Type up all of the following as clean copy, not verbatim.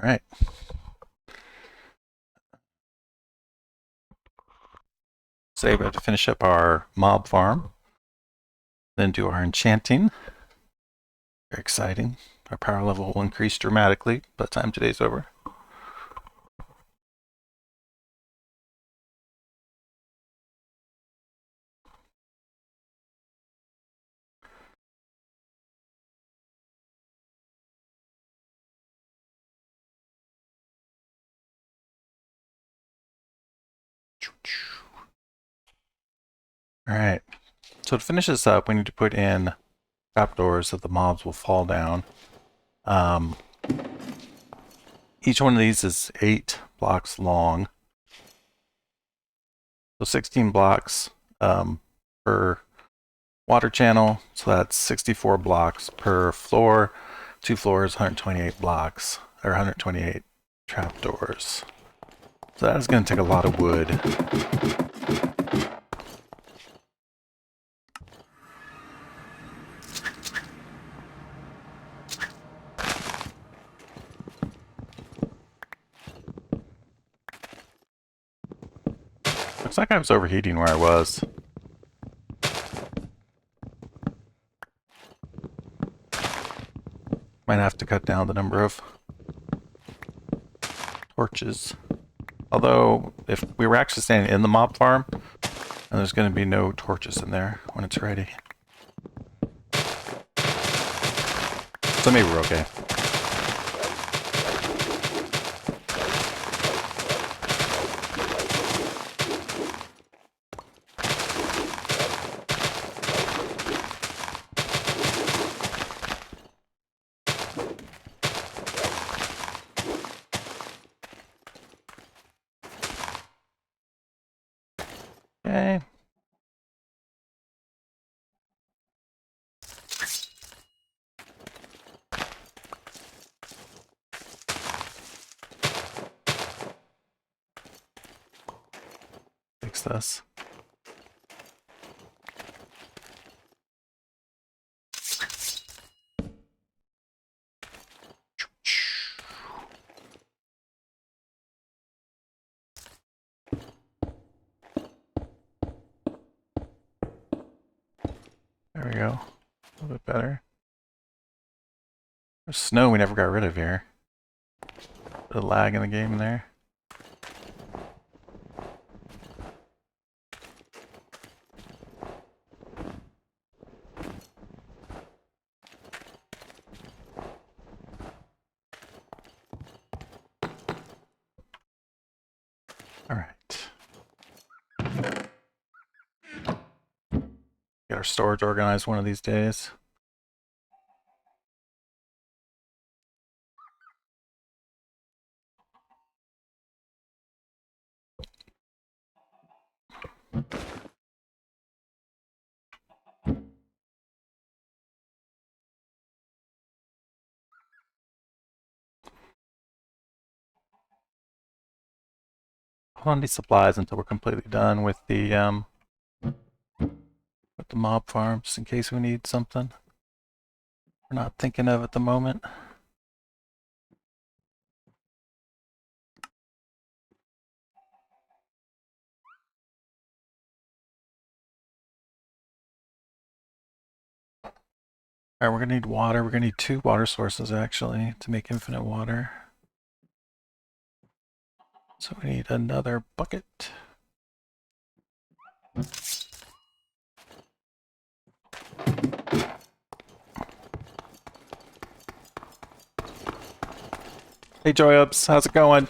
All right. Today we have to finish up our mob farm, then do our enchanting. Very exciting. Our power level will increase dramatically by the time today's over. All right. So to finish this up, we need to put in trapdoors that the mobs will fall down. Each one of these is 8 blocks long. So 16 blocks per water channel. So that's 64 blocks per floor. 2 floors, 128 blocks, or 128 trapdoors. So that is going to take a lot of wood. Looks like I was overheating where I was. Might have to cut down the number of torches. Although, if we were actually standing in the mob farm, and there's going to be no torches in there when it's ready. So maybe we're okay. Okay. Fix this. There we go. A little bit better. There's snow we never got rid of here. The lag in the game there. All right. Get our storage organized one of these days. Hold on these supplies until we're completely done with the mob farm, just in case we need something we're not thinking of at the moment. Alright, we're gonna need water. We're gonna need 2 water sources actually to make infinite water. So we need another bucket. Hey Joyubs, how's it going?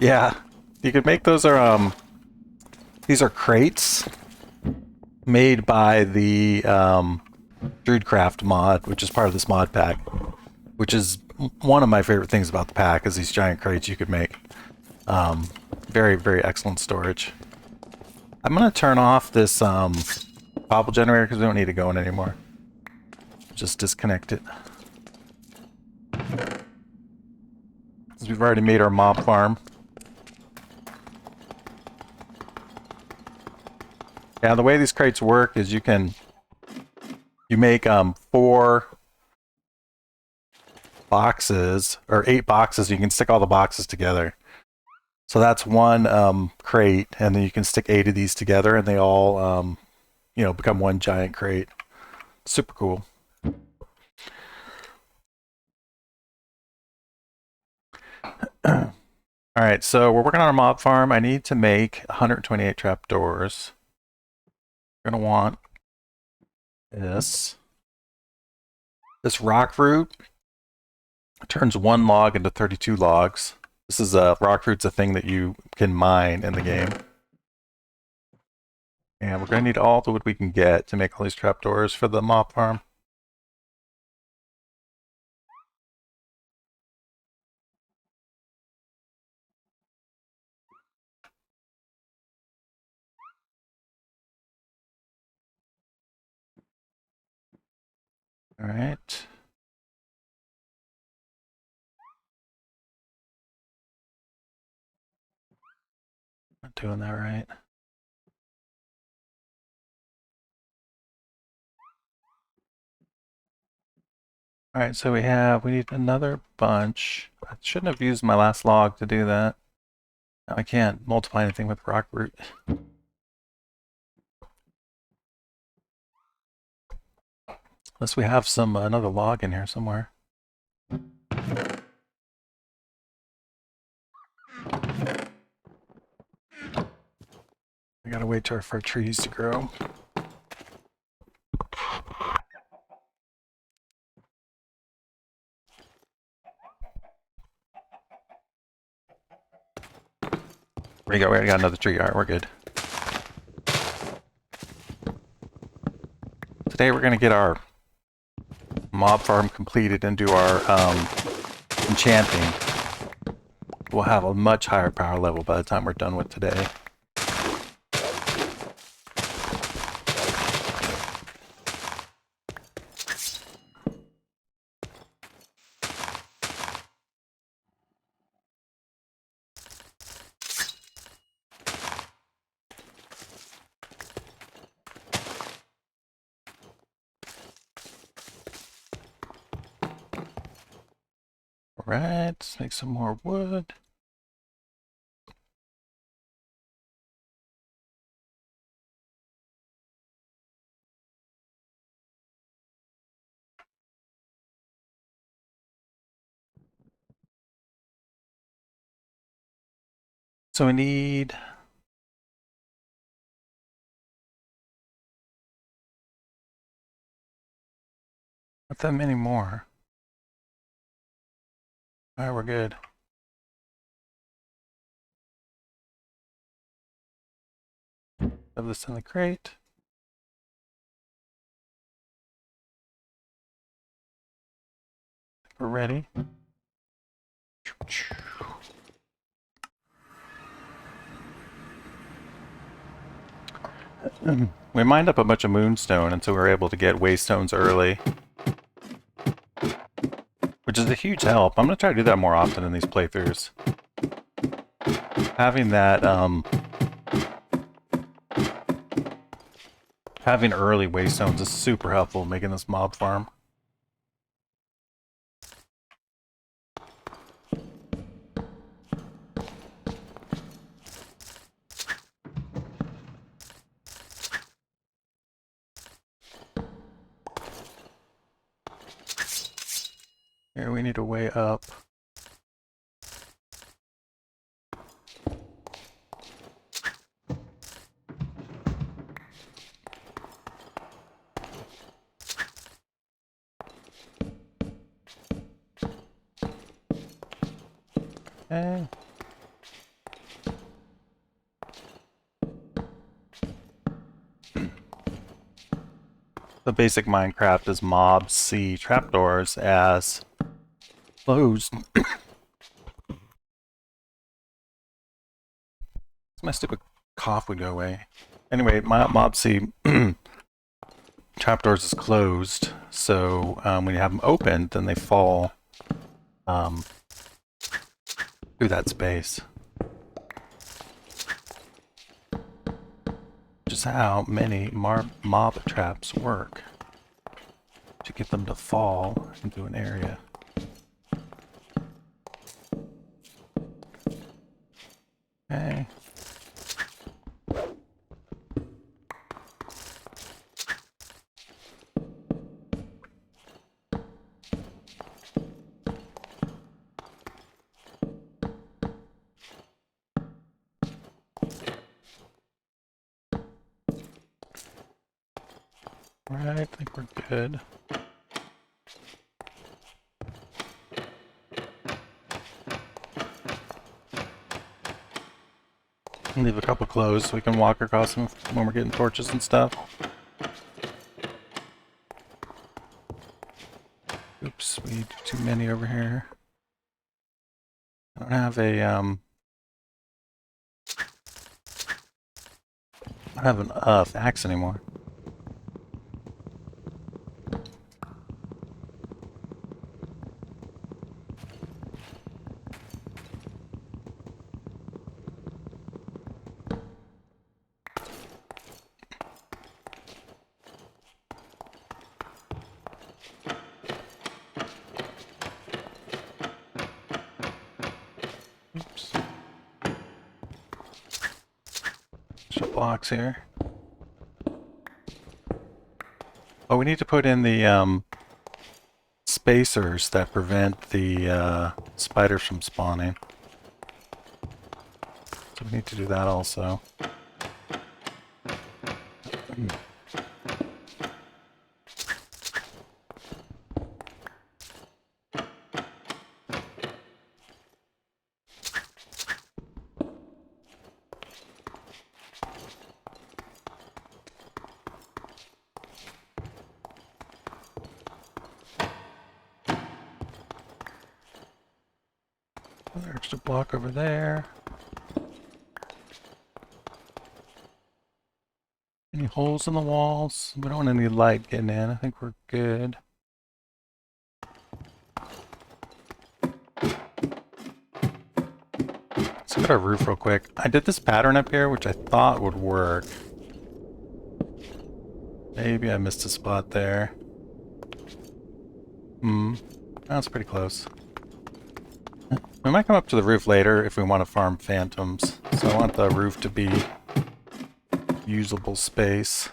Yeah, you could make those are these are crates made by the Druidcraft mod, which is part of this mod pack, which is one of my favorite things about the pack is these giant crates you could make. Very, very excellent storage. I'm gonna turn off this cobble generator because we don't need it going anymore. Just disconnect it. Because we've already made our mob farm. Yeah, the way these crates work is you make 4 boxes, or 8 boxes. You can stick all the boxes together. So that's one crate, and then you can stick 8 of these together, and they all, become one giant crate. Super cool. All right, so we're working on our mob farm. I need to make 128 trapdoors. You're gonna want this. This rock fruit turns 1 log into 32 logs. This is rock fruit's a thing that you can mine in the game. And we're gonna need all the wood we can get to make all these trapdoors for the mob farm. All right. Not doing that right. All right, so we need another bunch. I shouldn't have used my last log to do that. Now I can't multiply anything with rock root. Unless we have some another log in here somewhere. We gotta wait for our trees to grow. We got another tree. All right, we're good. Today we're gonna get our mob farm completed and do our enchanting. We'll have a much higher power level by the time we're done with today. Alright, let's make some more wood. So we need not that many more. Alright, we're good. Have this in the crate. We're ready. We mined up a bunch of moonstone, and so we were able to get waystones early, which is a huge help. I'm going to try to do that more often in these playthroughs. Having that, having early waystones is super helpful making this mob farm. Here we need a way up. Okay. The basic Minecraft is mobs see trapdoors as closed. My stupid cough would go away. Anyway, my mobs see trapdoors is closed, so when you have them open, then they fall through that space. Which is how many mob traps work, to get them to fall into an area. Alright, I think we're good. Leave a couple closed so we can walk across them when we're getting torches and stuff. Oops, we need too many over here. I don't have a, I don't have an axe anymore. Oops. Some blocks here. Oh, we need to put in the spacers that prevent the spiders from spawning. So we need to do that also. Another extra block over there. Any holes in the walls? We don't want any light getting in. I think we're good. Let's look at our roof real quick. I did this pattern up here, which I thought would work. Maybe I missed a spot there. That's pretty close. We might come up to the roof later if we want to farm phantoms. So I want the roof to be usable space.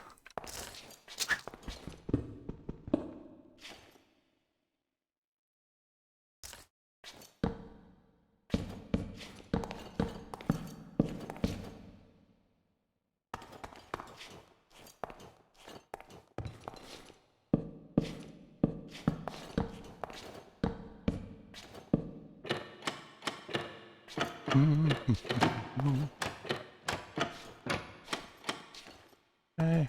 Okay.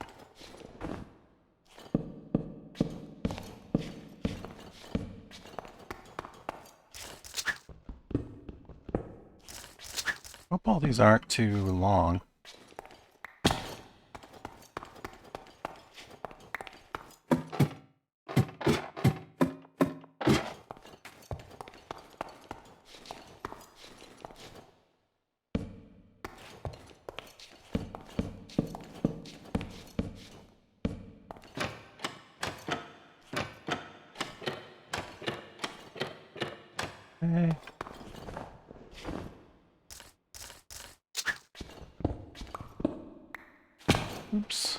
Hope all these aren't too long. Okay. Oops.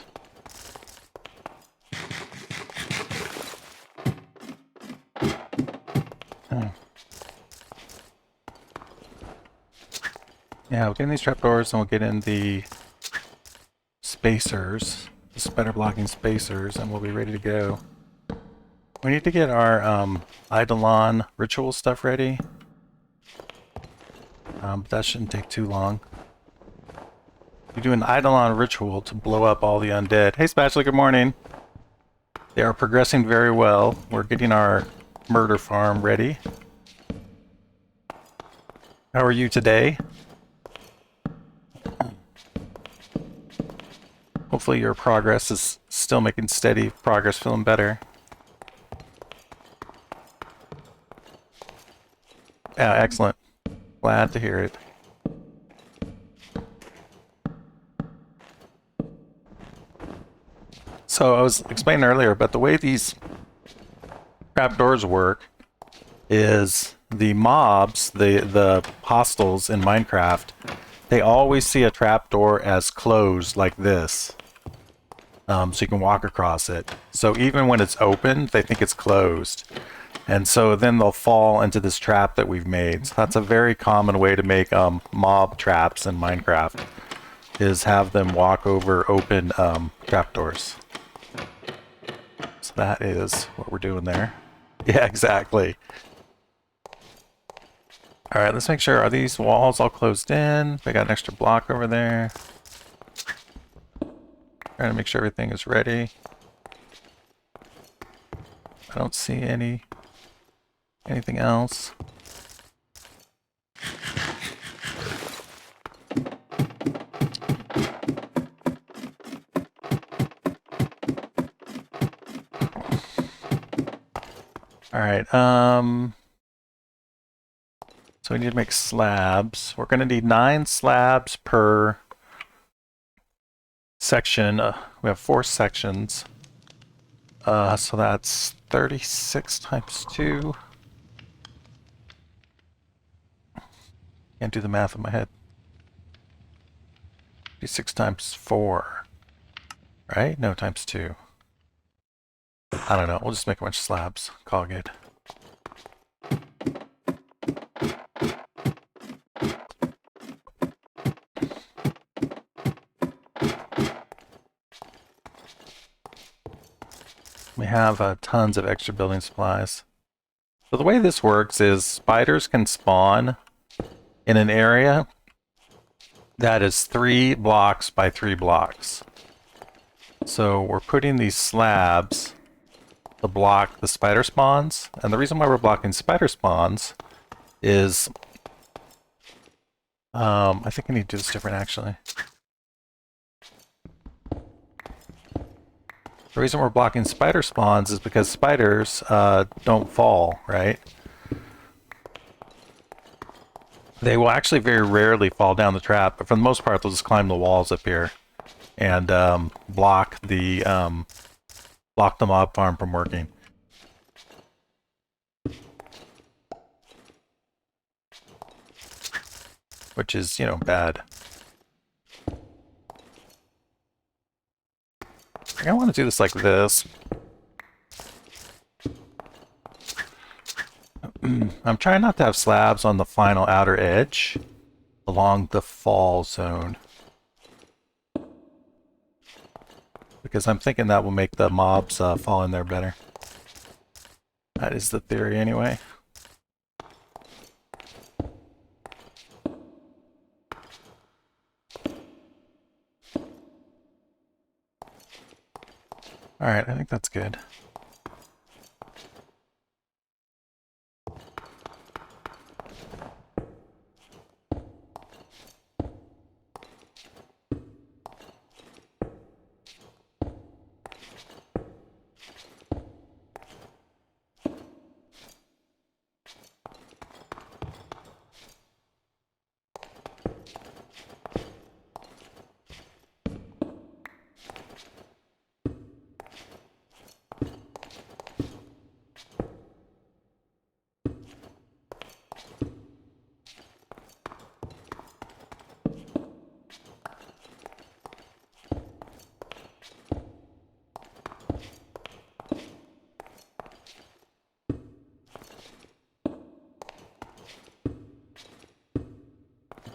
Oh. Yeah, we'll get in these trapdoors and we'll get in the spacers, the spider blocking spacers, and we'll be ready to go. We need to get our Eidolon ritual stuff ready. But that shouldn't take too long. You do an Eidolon ritual to blow up all the undead. Hey Spatula, good morning. They are progressing very well. We're getting our murder farm ready. How are you today? Hopefully your progress is still making steady progress, feeling better. Yeah, excellent. Glad to hear it. So I was explaining earlier, but the way these trapdoors work is the mobs, the hostiles in Minecraft, they always see a trapdoor as closed like this. So you can walk across it. So even when it's open, they think it's closed. And so then they'll fall into this trap that we've made. So that's a very common way to make mob traps in Minecraft, is have them walk over open trapdoors. So that is what we're doing there. Yeah, exactly. All right, let's make sure, are these walls all closed in? We got an extra block over there. Trying to make sure everything is ready. I don't see anything else. All right, so we need to make slabs. We're going to need 9 slabs per section. We have 4 sections. So that's 36 times 2. Can't do the math in my head. 36 times 4. Right? No, times 2. I don't know. We'll just make a bunch of slabs. Call it good. We have tons of extra building supplies. So the way this works is spiders can spawn in an area that is 3 blocks by 3 blocks. So we're putting these slabs to block the spider spawns. And the reason why we're blocking spider spawns is... I think I need to do this different actually. The reason we're blocking spider spawns is because spiders don't fall, right? They will actually very rarely fall down the trap, but for the most part they'll just climb the walls up here and block the mob farm from working. Which is, you know, bad. I want to do this like this. I'm trying not to have slabs on the final outer edge along the fall zone. Because I'm thinking that will make the mobs fall in there better. That is the theory anyway. Alright, I think that's good.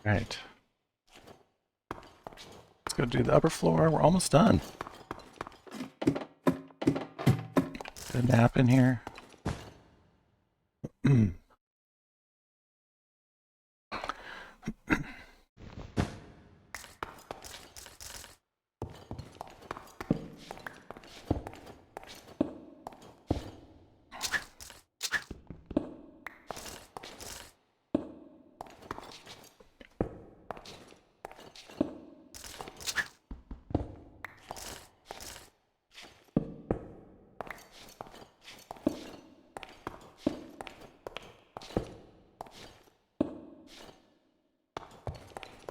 Right. Let's go do the upper floor. We're almost done. Good nap in here.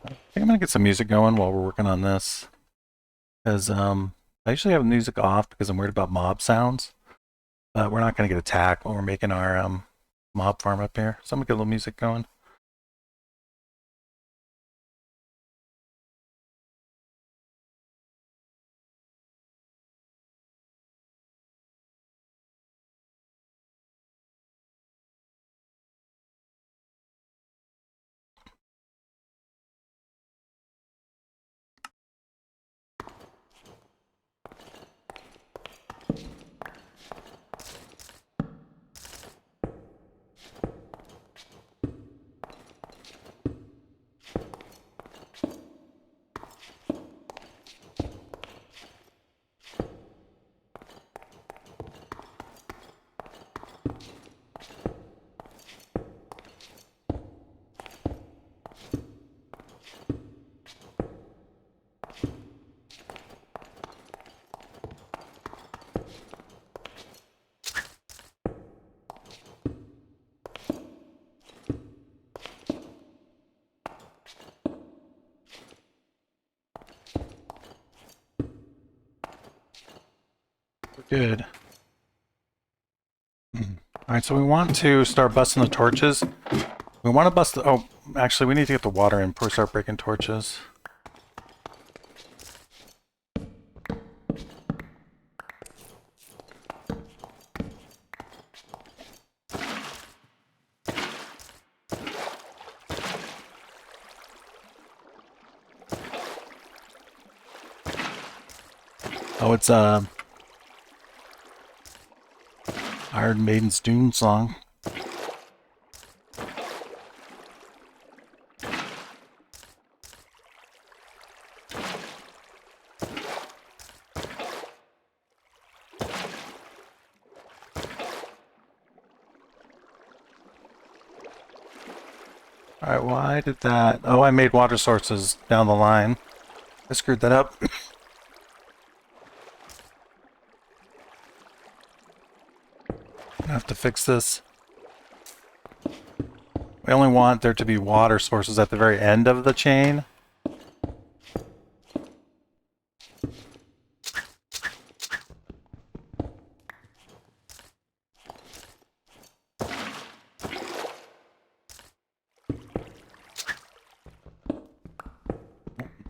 I think I'm gonna get some music going while we're working on this. Because I usually have music off because I'm worried about mob sounds. But we're not gonna get attacked when we're making our mob farm up here. So I'm gonna get a little music going. Good. Alright, so we want to start busting the torches. We want to bust the... Oh, actually, we need to get the water in before we start breaking torches. Oh, it's Iron Maiden's Dune song. Alright, why did that... Oh, I made water sources down the line. I screwed that up. I have to fix this. We only want there to be water sources at the very end of the chain.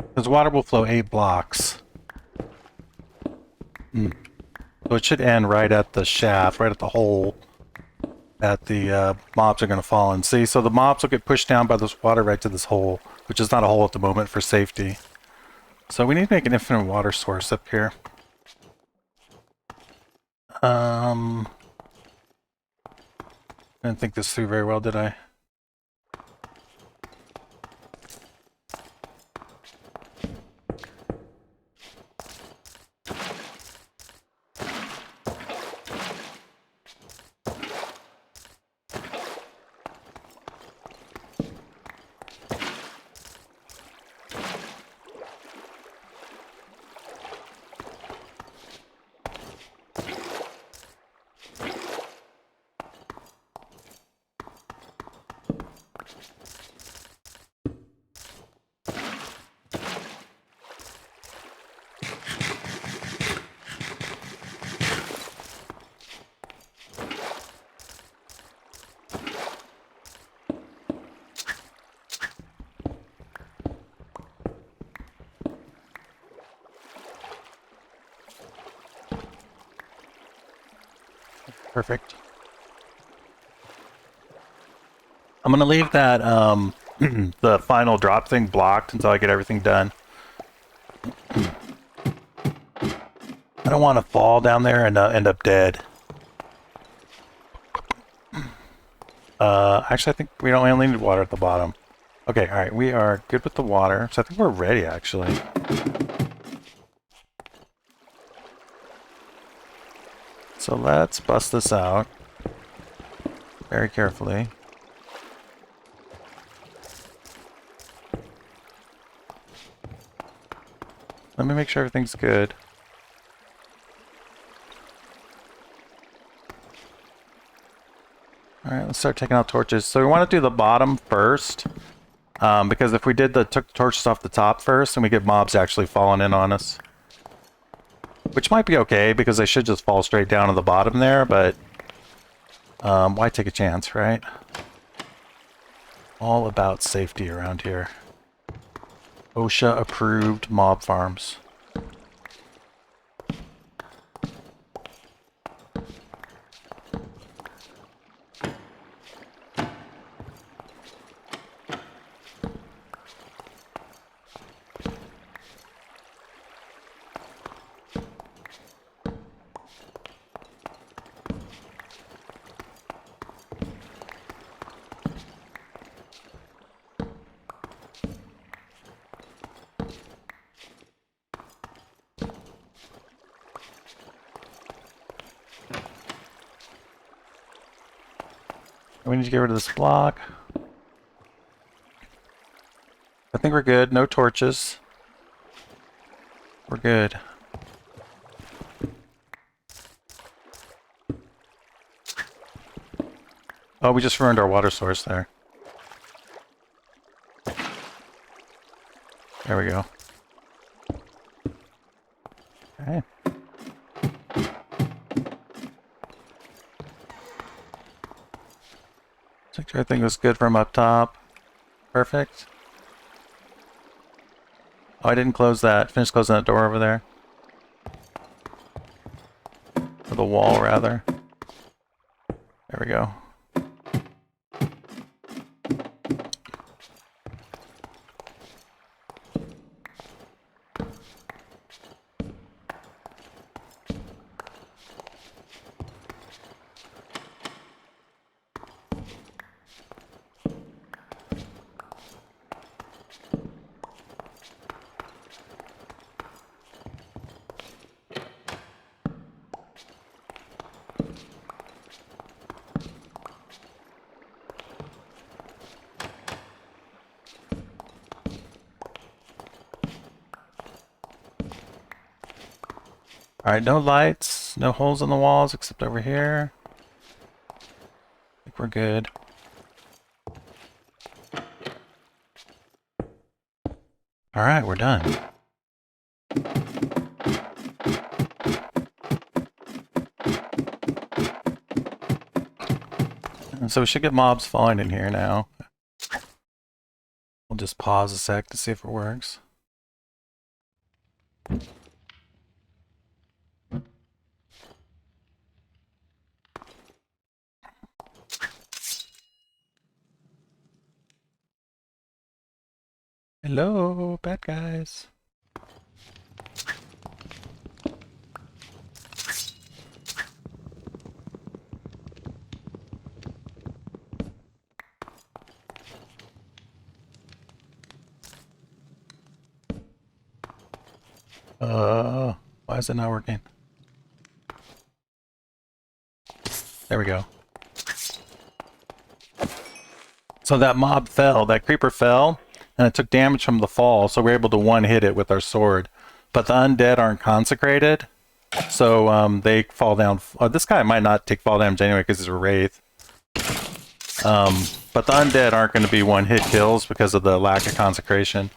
Because water will flow 8 blocks. So it should end right at the shaft, right at the hole that the mobs are going to fall in. See, so the mobs will get pushed down by this water right to this hole, which is not a hole at the moment for safety. So we need to make an infinite water source up here. I didn't think this through very well, did I? Perfect. I'm gonna leave that the final drop thing blocked until I get everything done. I don't want to fall down there and end up dead. Actually, I think we only need water at the bottom. Okay, alright, we are good with the water. So I think we're ready, actually. So let's bust this out. Very carefully. Let me make sure everything's good. Alright, let's start taking out torches. So we want to do the bottom first. Because if we took the torches off the top first, then we get mobs actually falling in on us. Which might be okay, because they should just fall straight down to the bottom there, but... why take a chance, right? All about safety around here. OSHA approved mob farms. We need to get rid of this block. I think we're good. No torches. We're good. Oh, we just ruined our water source there. There we go. Okay. Sure, everything was good from up top. Perfect. Oh, I didn't close that. Finish closing that door over there. Or the wall, rather. There we go. Alright, no lights, no holes in the walls except over here. I think we're good. Alright, we're done. And so we should get mobs falling in here now. We'll just pause a sec to see if it works. Hello, bad guys. Why is it not working? There we go. So that mob fell, that creeper fell, and it took damage from the fall, so we're able to one-hit it with our sword. But the undead aren't consecrated, so they fall down. This guy might not take fall damage anyway because he's a wraith. But the undead aren't going to be one-hit kills because of the lack of consecration.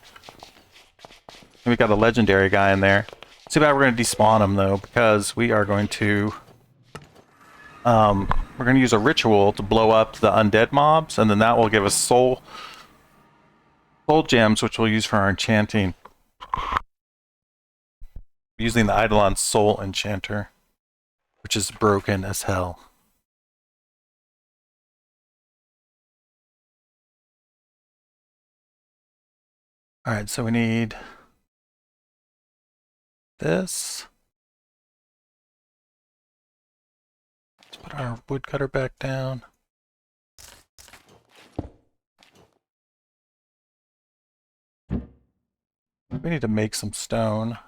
And we got a legendary guy in there. Too bad we're going to despawn him though, because we are going to use a ritual to blow up the undead mobs, and then that will give us soul gems, which we'll use for our enchanting. Using the Eidolon Soul Enchanter, which is broken as hell. Alright, so we need this. Let's put our woodcutter back down. We need to make some stone.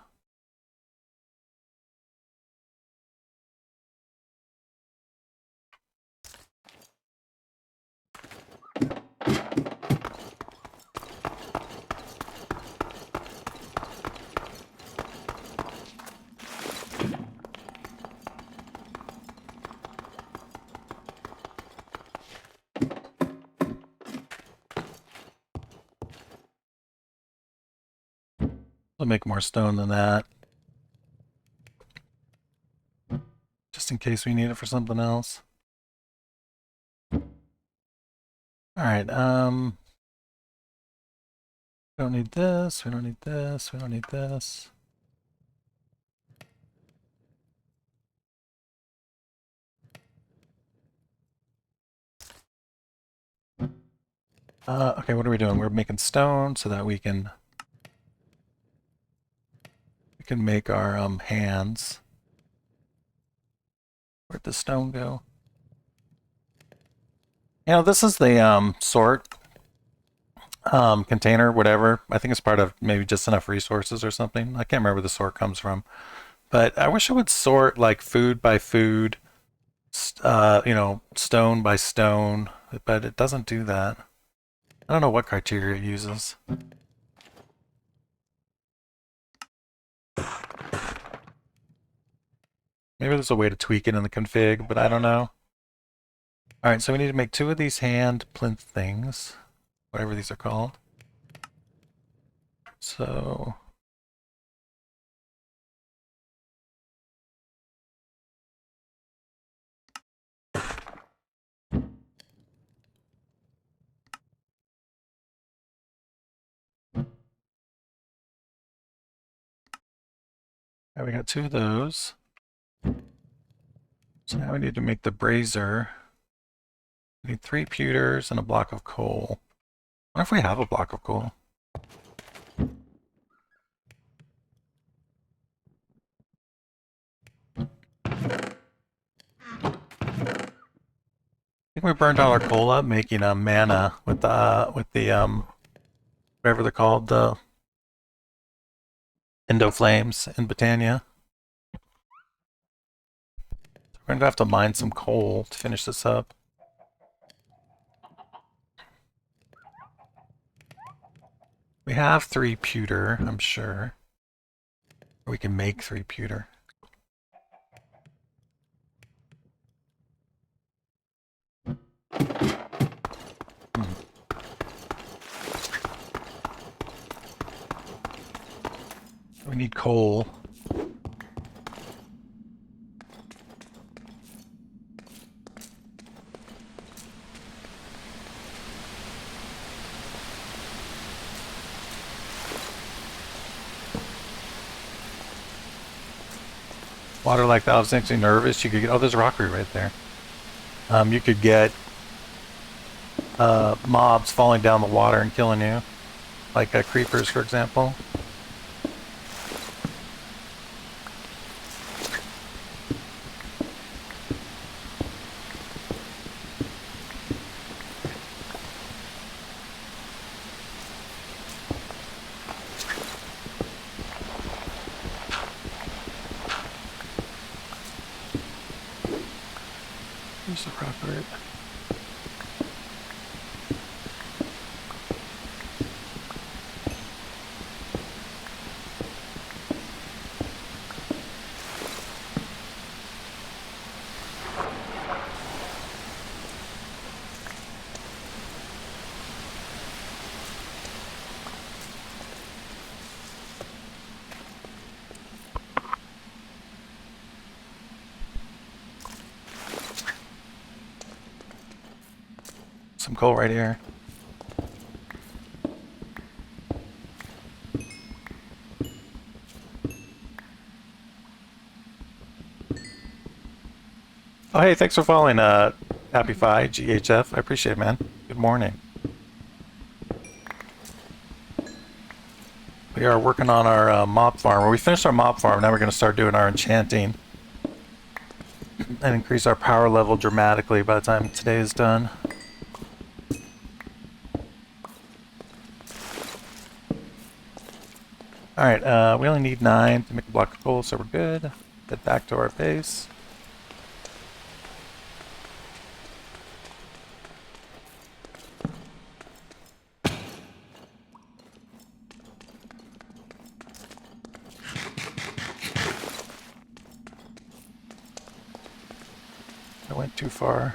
We'll make more stone than that. Just in case we need it for something else. Alright, we don't need this, we don't need this, we don't need this. Okay, what are we doing? We're making stone so that we can make our hands. Where'd the stone go? You know, this is the sort container, whatever. I think it's part of maybe just enough resources or something. I can't remember where the sort comes from. But I wish it would sort like food by food, you know, stone by stone, but it doesn't do that. I don't know what criteria it uses. Maybe there's a way to tweak it in the config, but I don't know. Alright, so we need to make 2 of these hand plinth things, whatever these are called. So Right, we got 2 of those. So now we need to make the brazier. We need 3 pewters and a block of coal. I wonder if we have a block of coal. I think we burned all our coal up making a mana with the whatever they're called, the Endo Flames in Britannia. So we're gonna have to mine some coal to finish this up. We have 3 pewter, I'm sure. Or we can make 3 pewter. We need coal. Water like that was makes me nervous. You could get, oh, there's rockery right there. You could get mobs falling down the water and killing you, like creepers, for example. Here's the rockery. Some coal right here. Oh, hey, thanks for following, Happy Fi, GHF. I appreciate it, man. Good morning. We are working on our mob farm. We finished our mob farm, now we're going to start doing our enchanting and increase our power level dramatically by the time today is done. Alright, we only need 9 to make a block of coal, so we're good. Head back to our base. I went too far.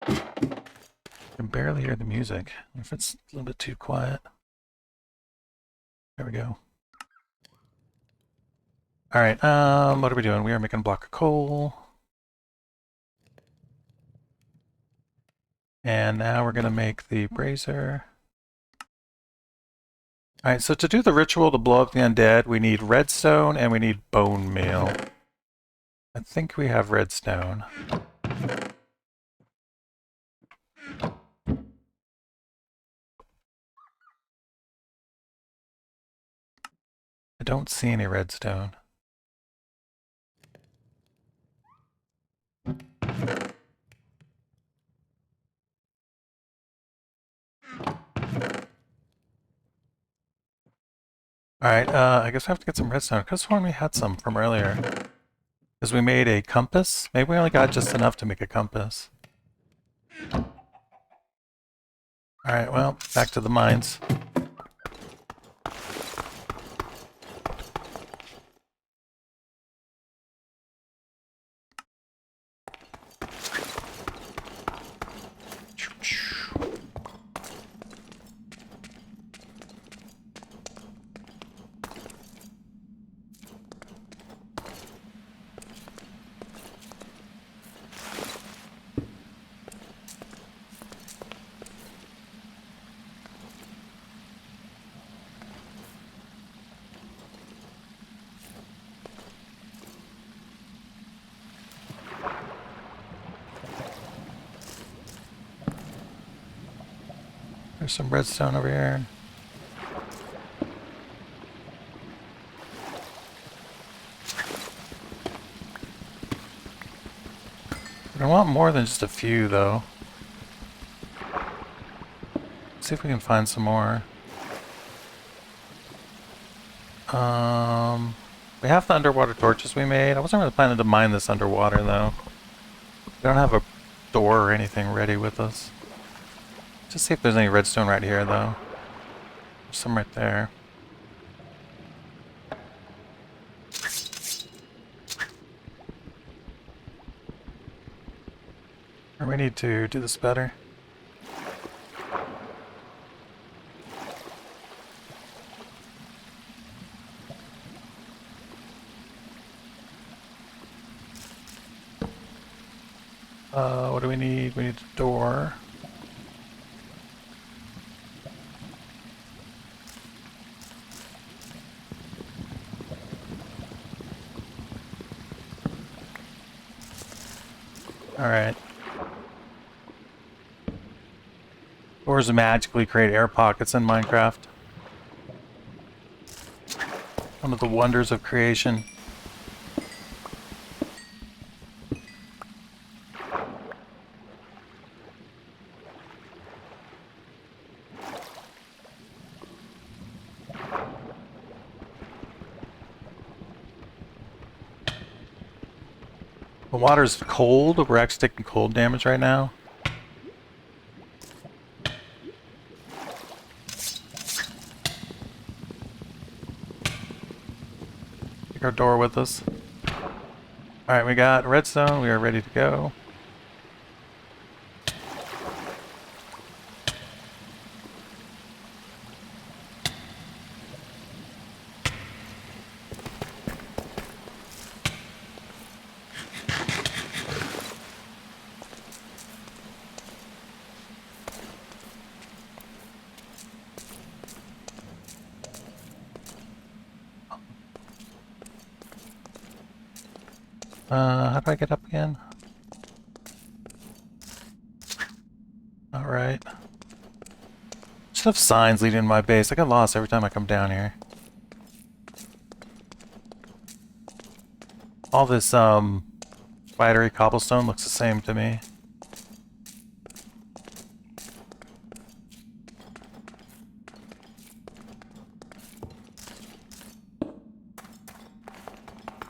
I can barely hear the music. If it's a little bit too quiet. There we go. Alright, what are we doing? We are making a block of coal. And now we're going to make the brazier. Alright, so to do the ritual to blow up the undead, we need redstone and we need bone meal. I think we have redstone. I don't see any redstone. Alright, I guess I have to get some redstone. I could have sworn we had some from earlier. Because we made a compass. Maybe we only got just enough to make a compass. Alright, well, back to the mines. There's some redstone over here. I want more than just a few, though. Let's see if we can find some more. We have the underwater torches we made. I wasn't really planning to mine this underwater, though. We don't have a door or anything ready with us. Just see if there's any redstone right here, though. There's some right there. Or we need to do this better. What do we need? We need a door. Alright. Doors magically create air pockets in Minecraft. One of the wonders of creation. The water's cold. We're actually taking cold damage right now. Take our door with us. Alright, we got redstone. We are ready to go. How do I get up again? Alright. Just have signs leading to my base. I get lost every time I come down here. All this, spidery cobblestone looks the same to me.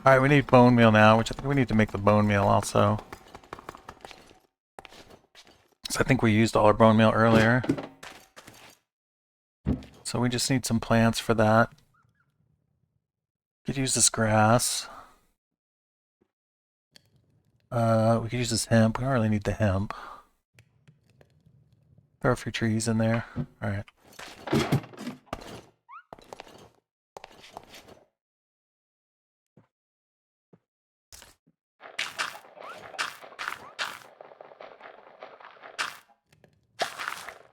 Alright, we need bone meal now, which I think we need to make the bone meal also. So I think we used all our bone meal earlier. So we just need some plants for that. Could use this grass. We could use this hemp. We don't really need the hemp. Throw a few trees in there. Alright.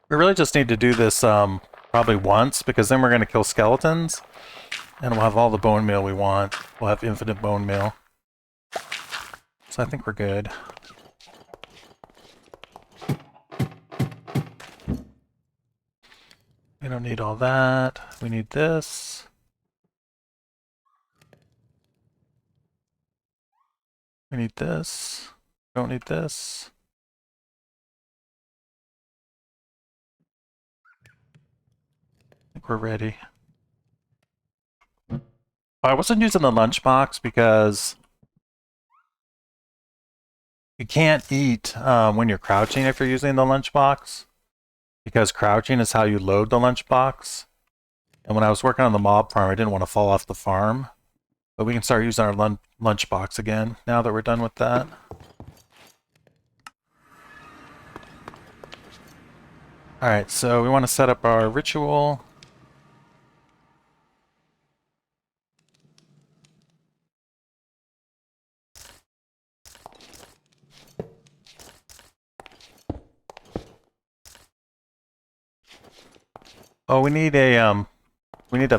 We really just need to do this probably once, because then we're going to kill skeletons, and we'll have all the bone meal we want. We'll have infinite bone meal. So I think we're good. We don't need all that. We need this. We need this. Don't need this. I think we're ready. I wasn't using the lunchbox because you can't eat when you're crouching if you're using the lunchbox, because crouching is how you load the lunchbox. And when I was working on the mob farm, I didn't want to fall off the farm. But we can start using our lunchbox again now that we're done with that. Alright, so we want to set up our ritual. Oh, we need a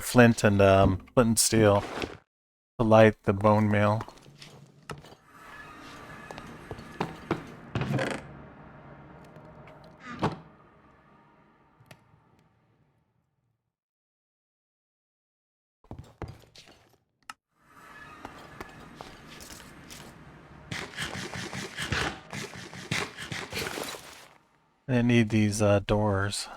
flint and steel to light the bone meal. I need these doors.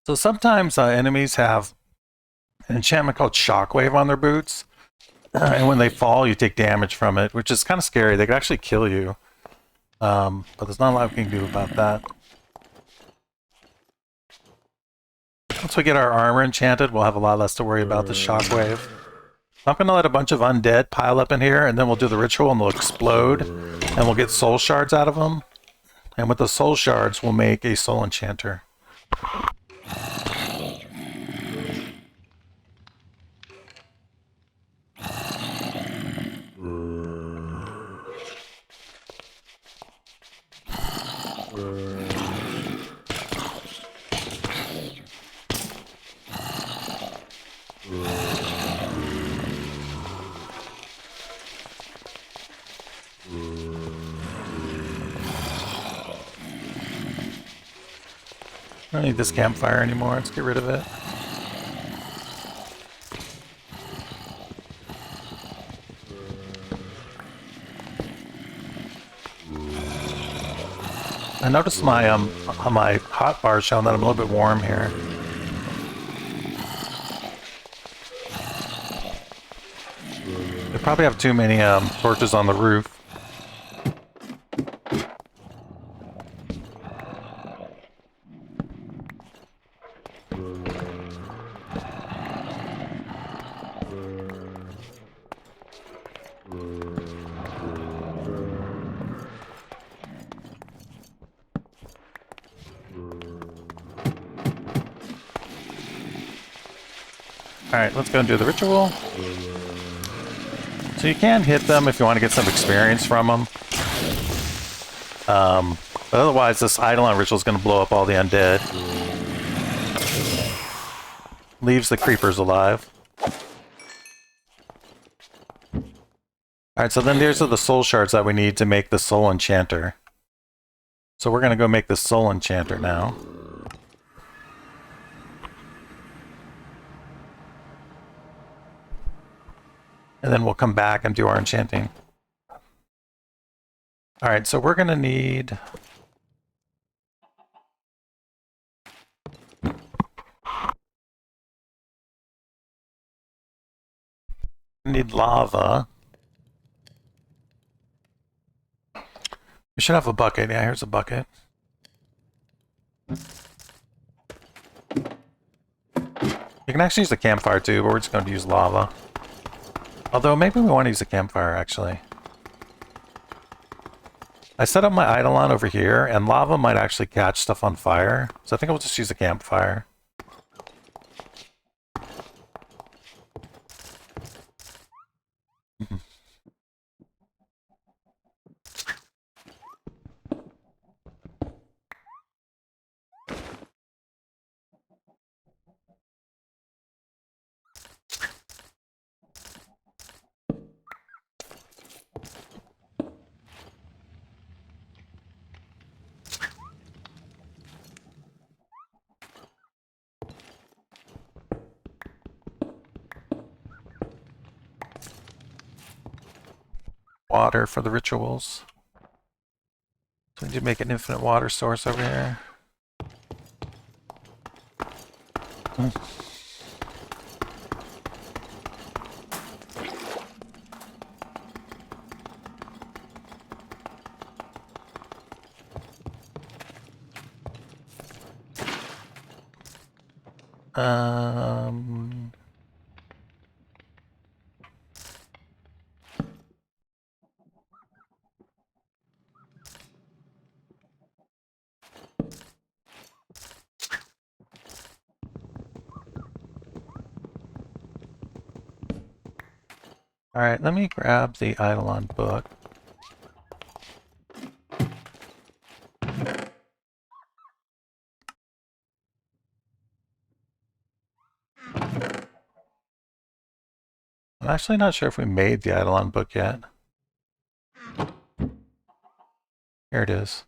So sometimes enemies have an enchantment called Shockwave on their boots. And when they fall, you take damage from it, which is kind of scary. They could actually kill you. But there's not a lot we can do about that. Once we get our armor enchanted, we'll have a lot less to worry about the shockwave. I'm going to let a bunch of undead pile up in here, and then we'll do the ritual, and they'll explode, and we'll get soul shards out of them. And with the soul shards, we'll make a soul enchanter. I don't need this campfire anymore. Let's get rid of it. I noticed my hot bar showing that I'm a little bit warm here. They probably have too many torches on the roof. Alright, let's go and do the ritual. So you can hit them if you want to get some experience from them. But otherwise, this Eidolon ritual is going to blow up all the undead. Leaves the creepers alive. Alright, so then there's the soul shards that we need to make the soul enchanter. So we're going to go make the soul enchanter now. And then we'll come back and do our enchanting. Alright, so we're going to need... lava. We should have a bucket. Yeah, here's a bucket. You can actually use the campfire too, but we're just going to use lava. Although, maybe we want to use a campfire, actually. I set up my Eidolon over here, and lava might actually catch stuff on fire. So I think I'll just use a campfire. Water for the rituals. So we need to make an infinite water source over here. Alright, let me grab the Eidolon book. I'm actually not sure if we made the Eidolon book yet. Here it is.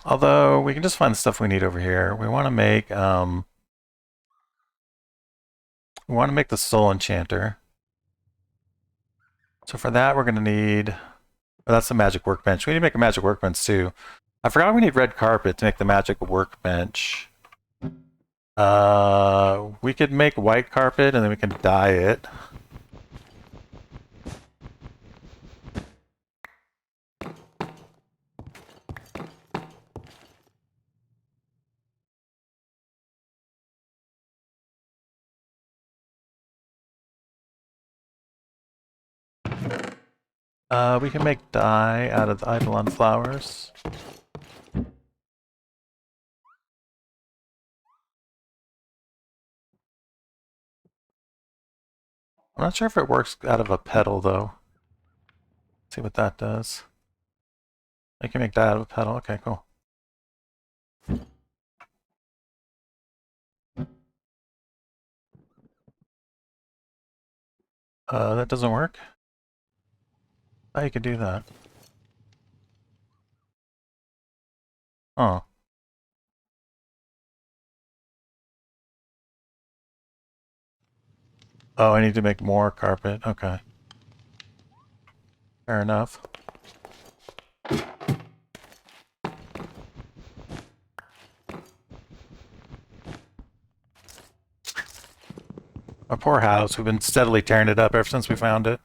Although, we can just find the stuff we need over here. We want to make, the soul enchanter. So for that, we're going to need, oh, that's the magic workbench. We need to make a magic workbench too. I forgot we need red carpet to make the magic workbench. We could make white carpet and then we can dye it. We can make dye out of the Eidolon flowers. I'm not sure if it works out of a petal though. Let's see what that does. I can make that out of a petal. Okay, cool. That doesn't work? Oh, you could do that. Oh. Oh, I need to make more carpet. Okay. Fair enough. Our poor house. We've been steadily tearing it up ever since we found it.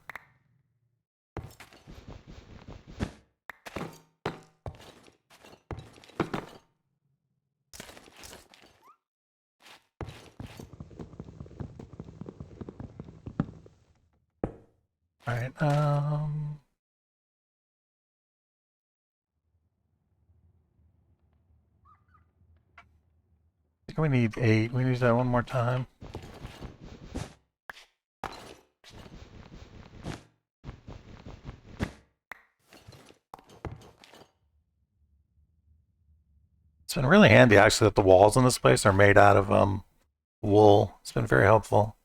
Alright, I think we need 8. We need that one more time. It's been really handy actually that the walls in this place are made out of wool. It's been very helpful.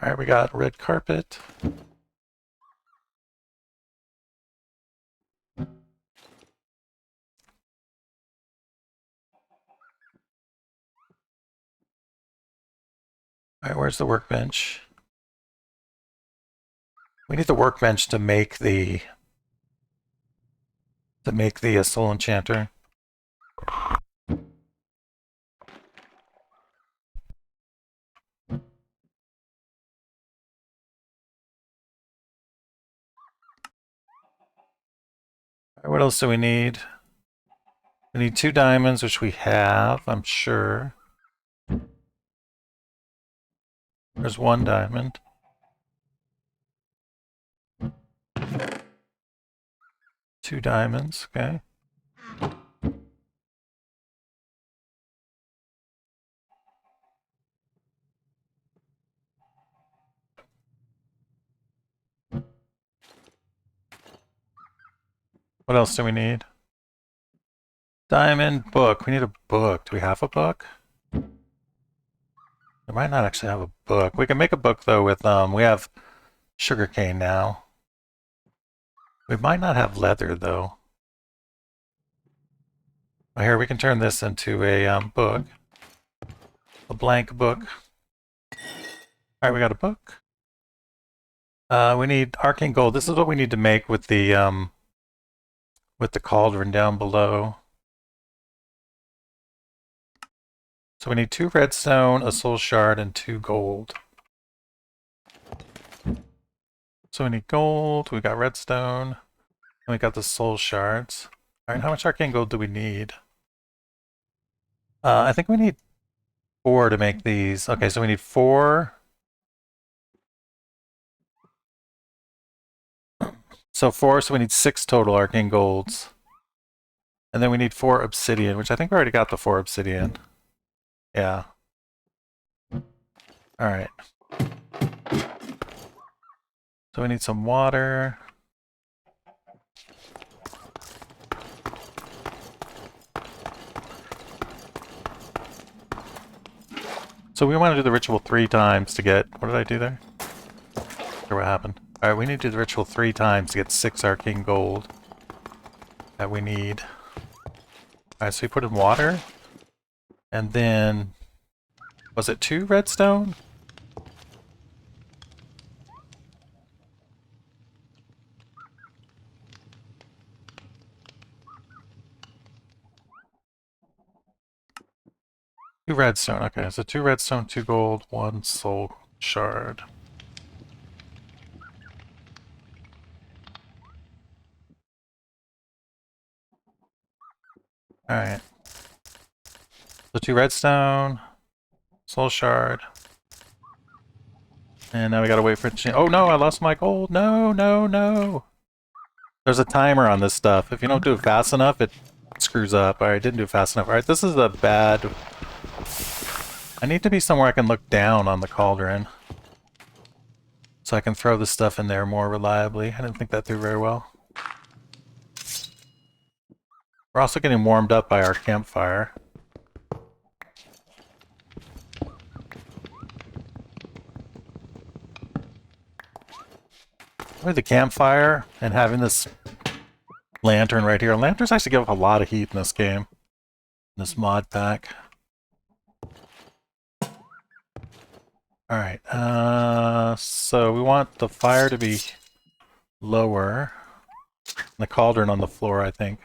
Alright, we got red carpet. Alright, where's the workbench? We need the workbench to make the soul enchanter. Alright, what else do we need? We need 2 diamonds, which we have, I'm sure. There's 1 diamond. 2 diamonds, okay. What else do we need? Diamond, book. We need a book. Do we have a book? We might not actually have a book. We can make a book though with we have sugarcane now. We might not have leather though. Oh, here we can turn this into a book. A blank book. Alright, we got a book. We need arcane gold. This is what we need to make with the cauldron down below. So we need 2 redstone, a soul shard, and 2 gold. So we need gold, we got redstone, and we got the soul shards. Alright, how much arcane gold do we need? I think we need 4 to make these. Okay, so we need 4. So 4, so we need 6 total arcane golds. And then we need 4 obsidian, which I think we already got the 4 obsidian. Yeah. Alright. So we need some water. So we want to do the ritual 3 times to get... What did I do there? Not sure what happened. Alright, we need to do the ritual 3 times to get 6 arcane gold. That we need. Alright, so we put in water. And then... Was it 2 redstone? Two redstone, okay, so 2 redstone, 2 gold, 1 soul shard. Alright. So 2 redstone, soul shard. And now we gotta wait for it to change. Oh no, I lost my gold! No, no, no! There's a timer on this stuff. If you don't do it fast enough, it screws up. Alright, didn't do it fast enough. Alright, this is a bad... I need to be somewhere I can look down on the cauldron. So I can throw this stuff in there more reliably. I didn't think that through very well. We're also getting warmed up by our campfire. With the campfire and having this lantern right here. Lanterns actually give off a lot of heat in this game. In this mod pack. Alright, so we want the fire to be lower. The cauldron on the floor, I think.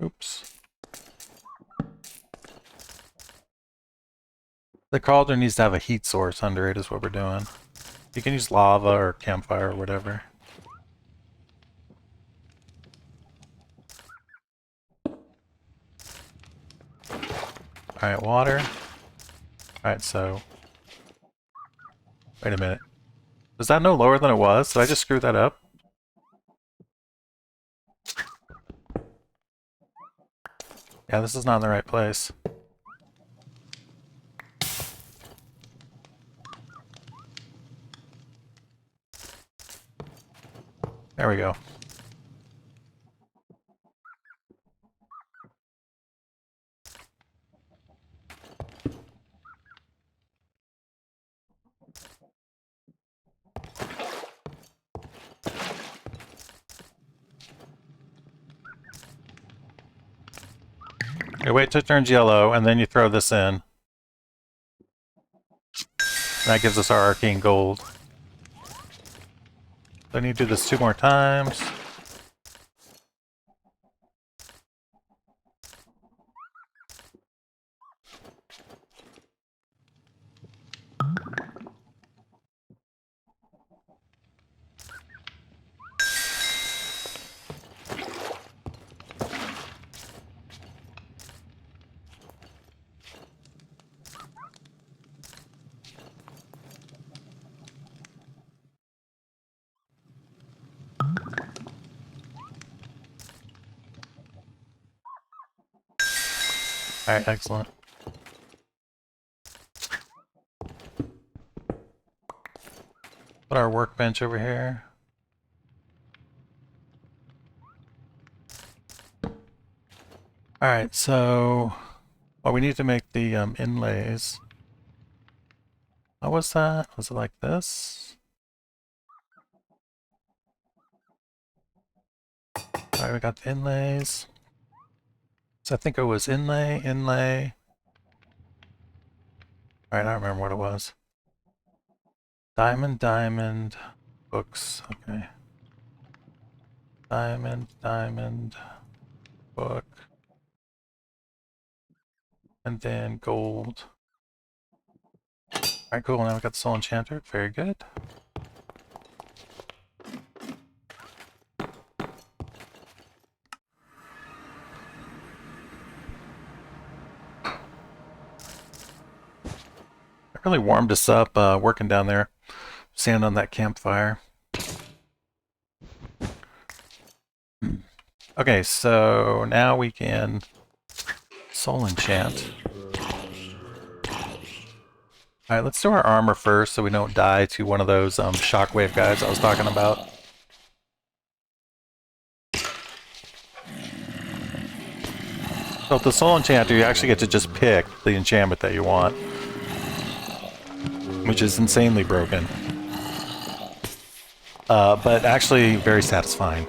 Oops. The cauldron needs to have a heat source under it, is what we're doing. You can use lava or campfire or whatever. Alright, water. Alright, so... Wait a minute. Is that no lower than it was? Did I just screw that up? Yeah, this is not in the right place. There we go. You wait till it turns yellow, and then you throw this in. That gives us our arcane gold. So I need to do this 2 more times. Alright, excellent. Put our workbench over here. Alright, so... Well, we need to make the inlays. How was that? Was it like this? Alright, we got the inlays. So I think it was inlay, inlay. Alright, I don't remember what it was. Diamond, diamond, books, okay. Diamond, diamond, book. And then gold. Alright, cool, now we got the soul enchanter, very good. Really warmed us up working down there, standing on that campfire. Okay, so now we can soul enchant. Alright, let's do our armor first so we don't die to one of those shockwave guys I was talking about. So with the soul enchanter, you actually get to just pick the enchantment that you want, which is insanely broken. But actually very satisfying.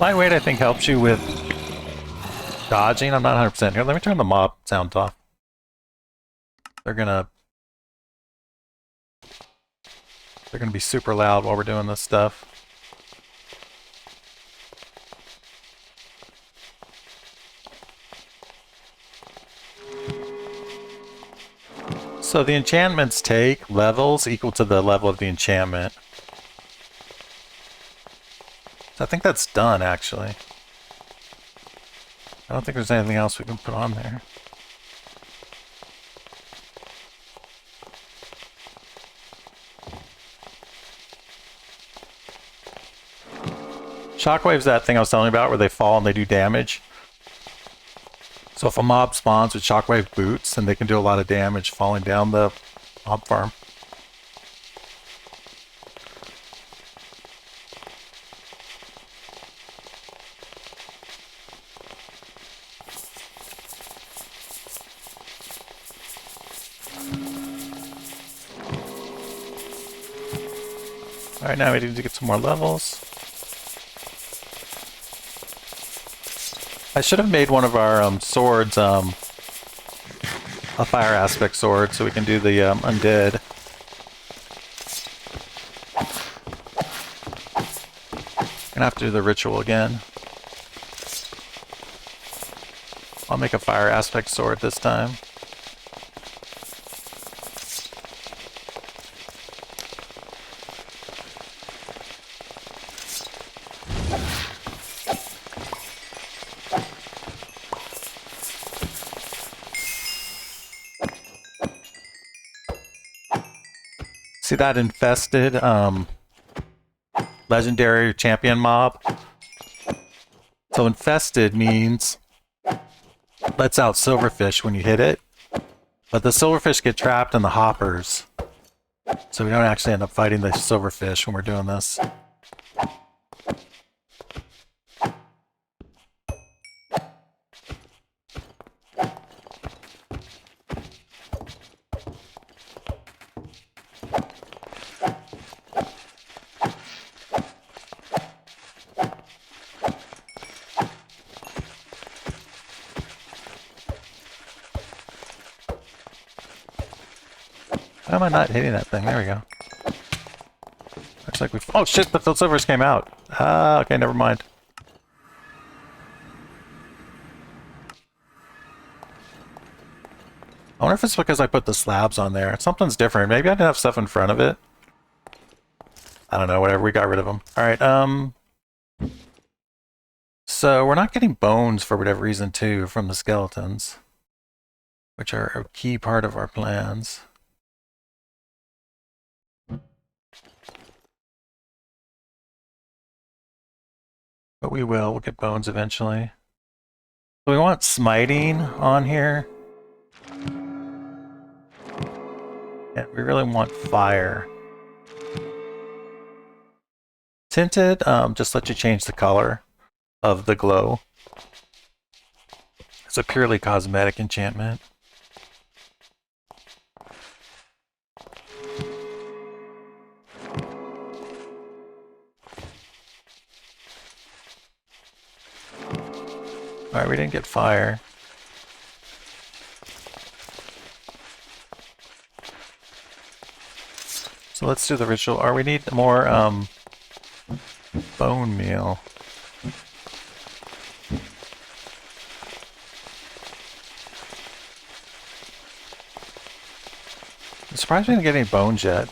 Lightweight, I think, helps you with dodging. I'm not 100% here. Let me turn the mob sound off. They're gonna be super loud while we're doing this stuff. So the enchantments take levels equal to the level of the enchantment. So I think that's done, actually. I don't think there's anything else we can put on there. Shockwave's that thing I was telling you about where they fall and they do damage. So if a mob spawns with shockwave boots, then they can do a lot of damage falling down the mob farm. Alright, now we need to get some more levels. I should have made one of our swords a fire aspect sword so we can do the undead. Gonna have to do the ritual again. I'll make a fire aspect sword this time. See that infested legendary champion mob? So infested means lets out silverfish when you hit it, but the silverfish get trapped in the hoppers, so we don't actually end up fighting the silverfish when we're doing this. Why am I not hitting that thing? There we go. Looks like we've... Oh shit, the silvers came out. Ah, okay, never mind. I wonder if it's because I put the slabs on there. Something's different. Maybe I didn't have stuff in front of it. I don't know, whatever, we got rid of them. Alright, so we're not getting bones for whatever reason too from the skeletons, which are a key part of our plans. But we will. We'll get bones eventually. So we want smiting on here. And we really want fire. Tinted, just let you change the color of the glow. It's a purely cosmetic enchantment. Alright, we didn't get fire. So let's do the ritual. Or we need more bone meal. I'm surprised we didn't get any bones yet.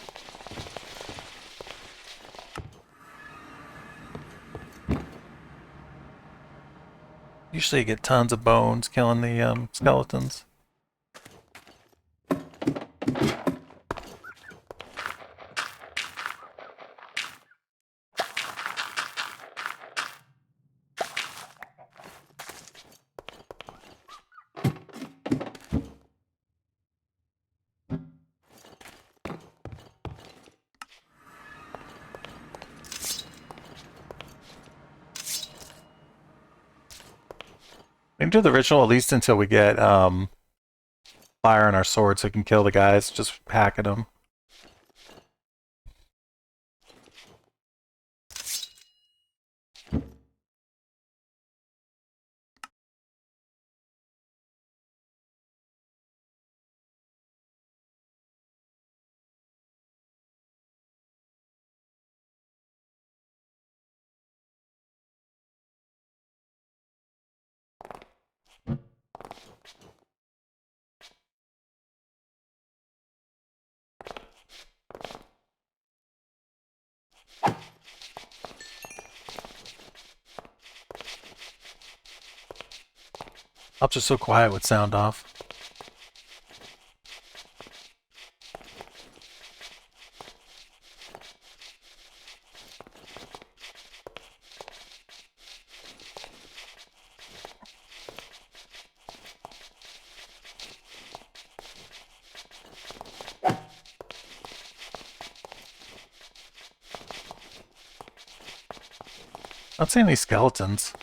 Usually you get tons of bones killing the skeletons. We can do the ritual at least until we get fire on our sword so we can kill the guys, just hacking them. I'm just so quiet with sound off. Not seeing any skeletons.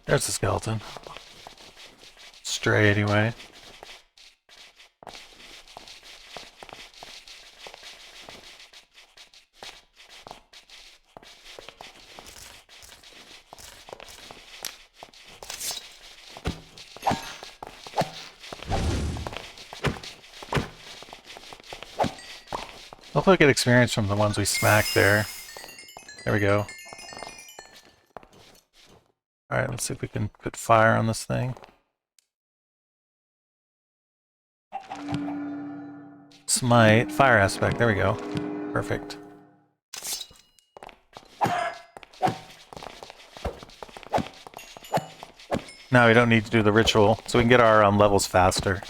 There's the skeleton. Stray anyway. Hopefully we get experience from the ones we smacked there. There we go. Alright, let's see if we can put fire on this thing. Smite, fire aspect, there we go. Perfect. Now we don't need to do the ritual, so we can get our levels faster.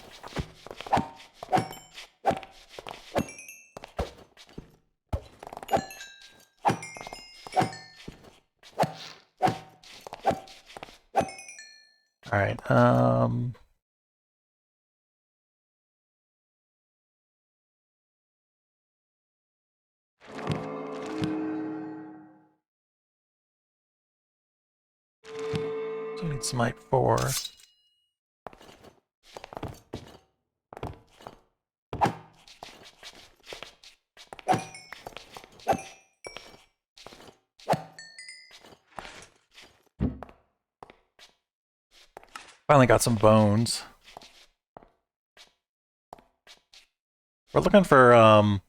Alright, so we need Smite 4. Finally got some bones. We're looking for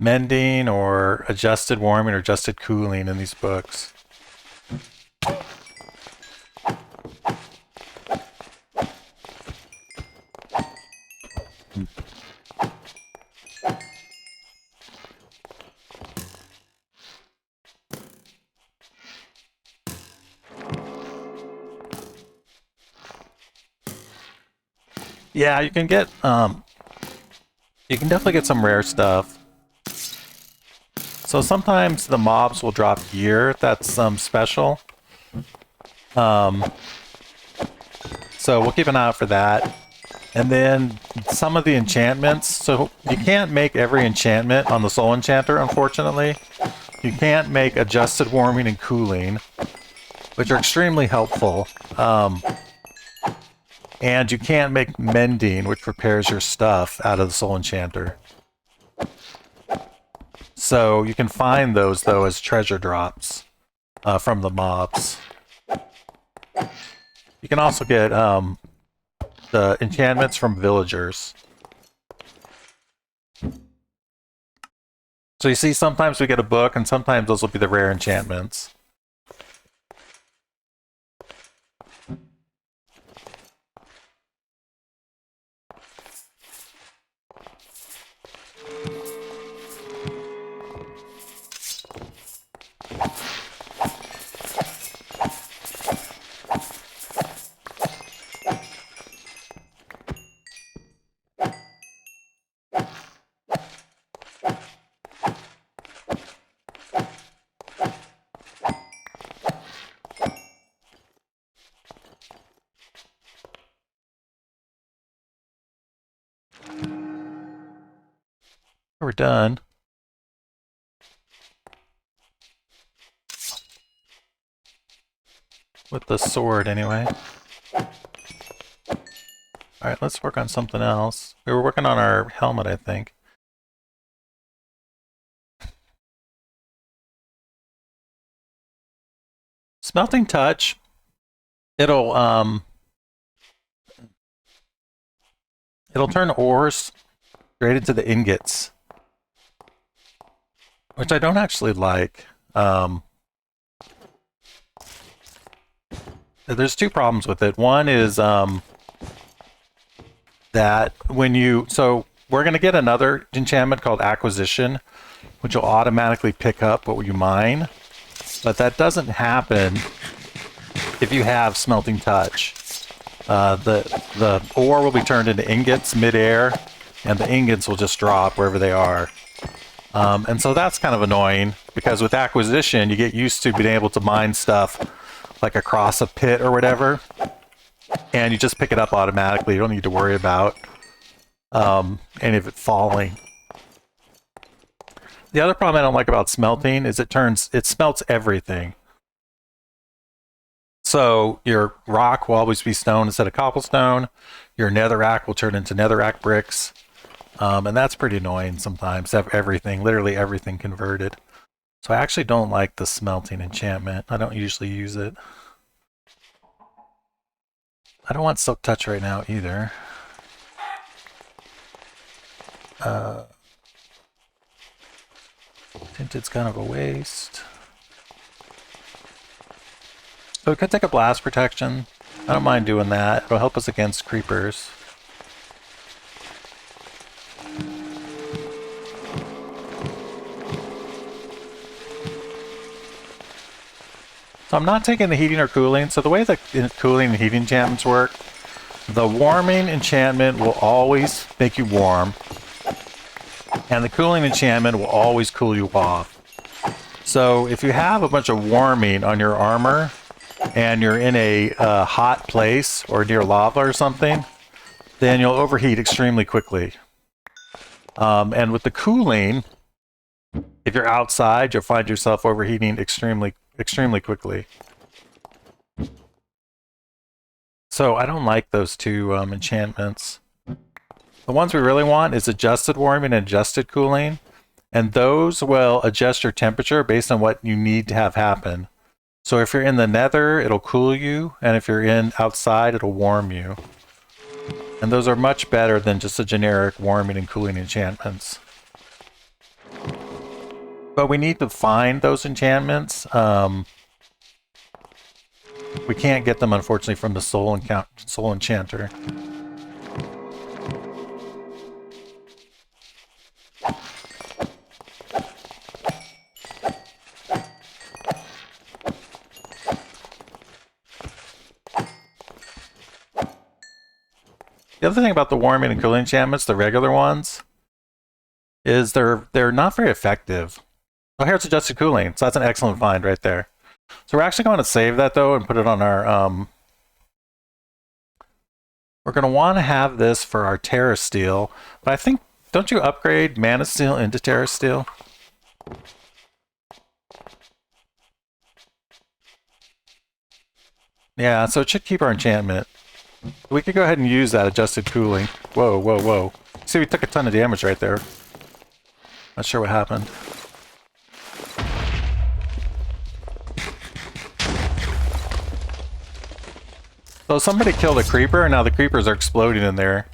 mending or adjusted warming or adjusted cooling in these books. Yeah, you can get you can definitely get some rare stuff. So sometimes the mobs will drop gear that's special. So we'll keep an eye out for that. And then some of the enchantments. So you can't make every enchantment on the Soul Enchanter, unfortunately. You can't make adjusted warming and cooling, which are extremely helpful. And you can't make mending, which repairs your stuff, out of the Soul Enchanter. So you can find those, though, as treasure drops from the mobs. You can also get the enchantments from villagers. So you see, sometimes we get a book, and sometimes those will be the rare enchantments. We're done. With the sword, anyway. Alright, let's work on something else. We were working on our helmet, I think. Smelting touch. It'll turn ores straight into the ingots. Which I don't actually like. There's two problems with it. One is that when you... So we're going to get another enchantment called Acquisition, which will automatically pick up what you mine. But that doesn't happen if you have Smelting Touch. The ore will be turned into ingots mid-air, and the ingots will just drop wherever they are. And so that's kind of annoying, because with Acquisition, you get used to being able to mine stuff like across a pit or whatever, and you just pick it up automatically. You don't need to worry about any of it falling. The other problem I don't like about smelting is it smelts everything. So your rock will always be stone instead of cobblestone. Your netherrack will turn into netherrack bricks. And that's pretty annoying sometimes, to have everything, literally everything converted. So I actually don't like the smelting enchantment. I don't usually use it. I don't want Silk Touch right now either. Tinted's kind of a waste. So we could take a blast protection. I don't mind doing that. It'll help us against creepers. So I'm not taking the heating or cooling. So the way the cooling and heating enchantments work, the warming enchantment will always make you warm, and the cooling enchantment will always cool you off. So if you have a bunch of warming on your armor, and you're in a hot place or near lava or something, then you'll overheat extremely quickly. And with the cooling, if you're outside, you'll find yourself overheating extremely quickly. So I don't like those two enchantments. The ones we really want is adjusted warming and adjusted cooling, and those will adjust your temperature based on what you need to have happen. So if you're in the nether, it'll cool you, and if you're in outside, it'll warm you. And those are much better than just a generic warming and cooling enchantments. But we need to find those enchantments. We can't get them, unfortunately, from the Soul Enchanter. The other thing about the warming and cooling enchantments, the regular ones, is they're not very effective. Oh, here's adjusted cooling, so that's an excellent find right there. So we're actually going to save that though and put it on our we're going to want to have this for our Terra Steel, but I think, don't you upgrade Mana Steel into Terra Steel? Yeah, so it should keep our enchantment. We could go ahead and use that adjusted cooling. Whoa, whoa, whoa. See, we took a ton of damage right there. Not sure what happened. So somebody killed a creeper, and now the creepers are exploding in there.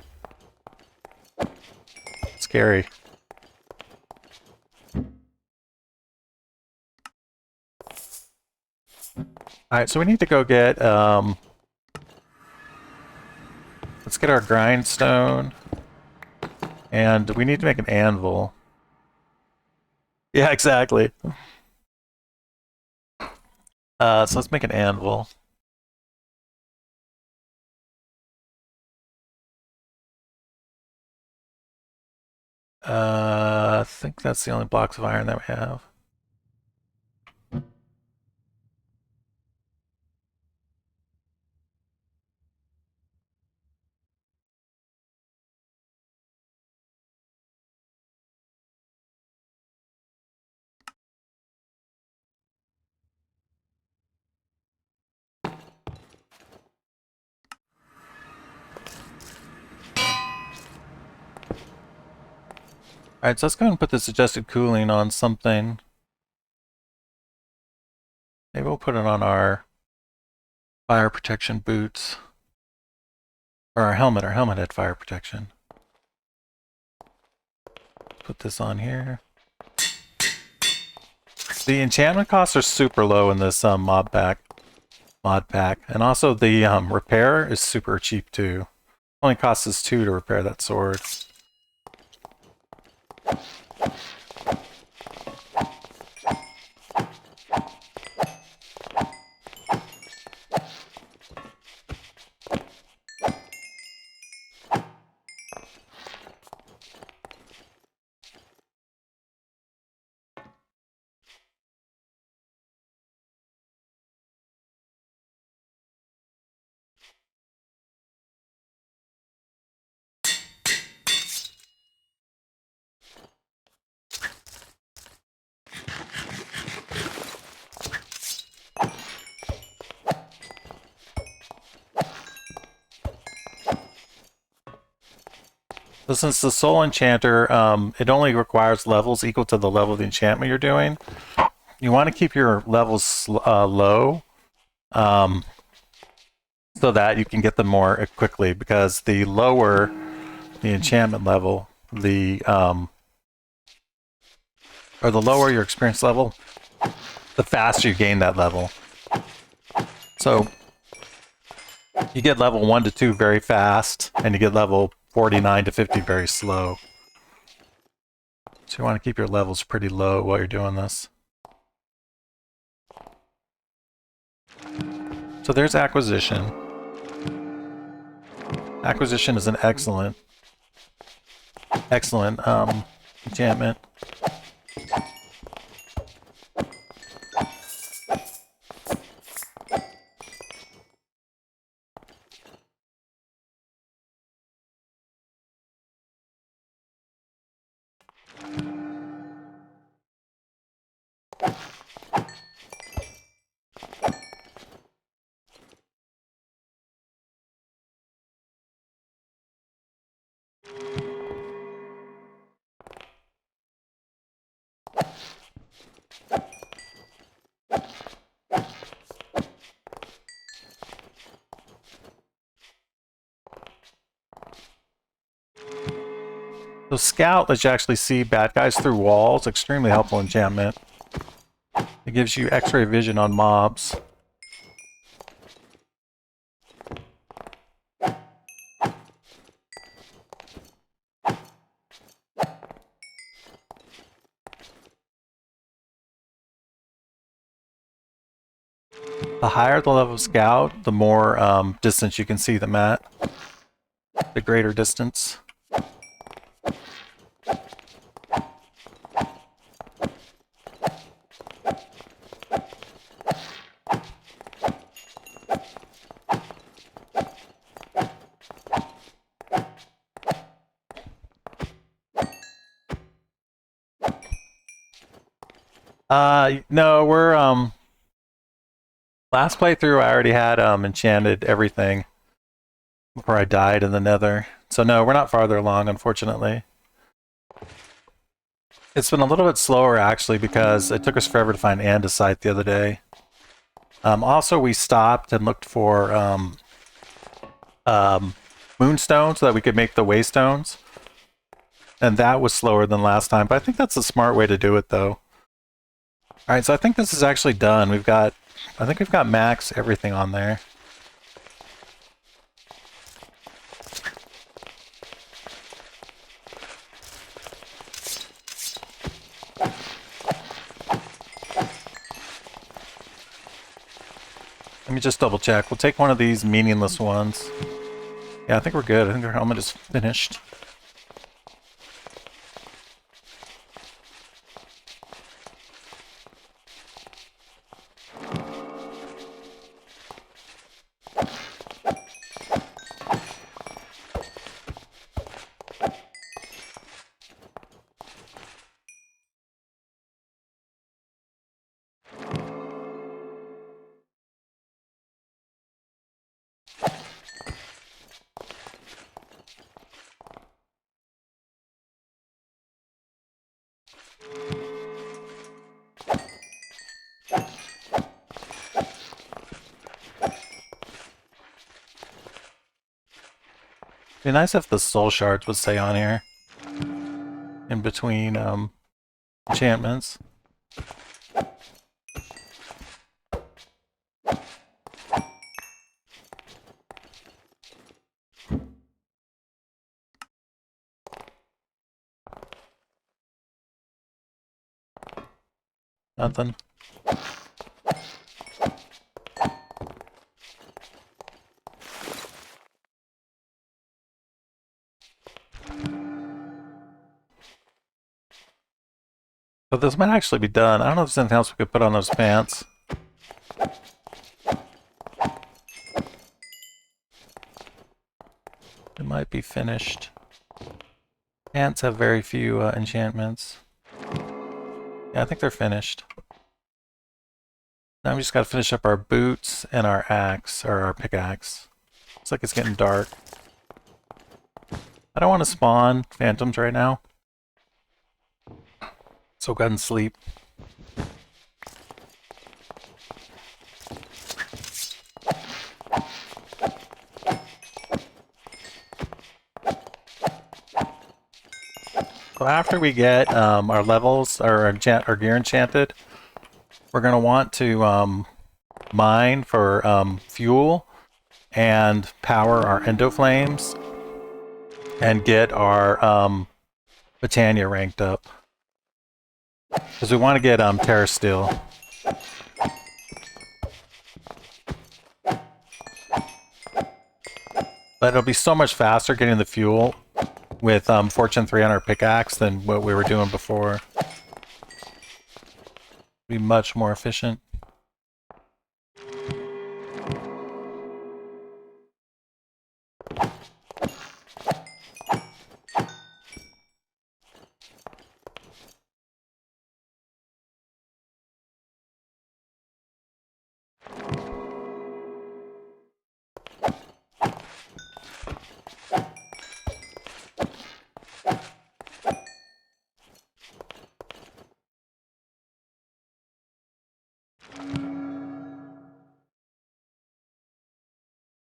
Scary. Alright, so we need to go get, let's get our grindstone. And we need to make an anvil. Yeah, exactly. So let's make an anvil. I think that's the only blocks of iron that we have. Alright, so let's go ahead and put the suggested cooling on something. Maybe we'll put it on our fire protection boots. Or our helmet had fire protection. Put this on here. The enchantment costs are super low in this mod pack, and also the repair is super cheap too. Only costs us 2 to repair that sword. So since the Soul Enchanter, it only requires levels equal to the level of the enchantment you're doing, you want to keep your levels low so that you can get them more quickly, because the lower the enchantment level, or the lower your experience level, the faster you gain that level. So you get level 1 to 2 very fast, and you get level 49 to 50 very slow. So you want to keep your levels pretty low while you're doing this. So there's Acquisition. Acquisition is an excellent enchantment. So Scout lets you actually see bad guys through walls. Extremely helpful enchantment. It gives you X-ray vision on mobs. The higher the level of Scout, the more distance you can see them at. The greater distance. No, we're last playthrough I already had enchanted everything before I died in the Nether. So no, we're not farther along, unfortunately. It's been a little bit slower actually because it took us forever to find andesite the other day. Also, we stopped and looked for moonstone so that we could make the waystones, and that was slower than last time. But I think that's a smart way to do it, though. All right, so I think this is actually done. I think we've got max everything on there. Let me just double check. We'll take one of these meaningless ones. Yeah, I think we're good. I think our helmet is finished. Be nice if the soul shards would stay on here. In between, enchantments. Nothing. So this might actually be done. I don't know if there's anything else we could put on those pants. It might be finished. Pants have very few enchantments. Yeah, I think they're finished. Now we just gotta finish up our boots and our axe, or our pickaxe. Looks like it's getting dark. I don't want to spawn phantoms right now. So go ahead and sleep. So after we get our levels, our gear enchanted, we're going to want to mine for fuel and power our endoflames and get our Britannia ranked up. Because we want to get Terra Steel. But it'll be so much faster getting the fuel with Fortune 3 on our pickaxe than what we were doing before. Be much more efficient.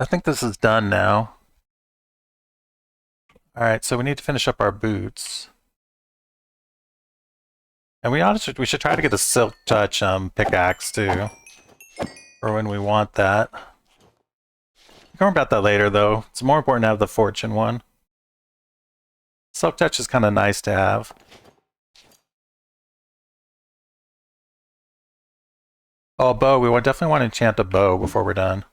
I think this is done now. Alright, so we need to finish up our boots. And we should try to get the Silk Touch pickaxe too. For when we want that. More about that later though. It's more important to have the Fortune one. Silk Touch is kind of nice to have. Oh, a bow. We would definitely want to enchant a bow before we're done.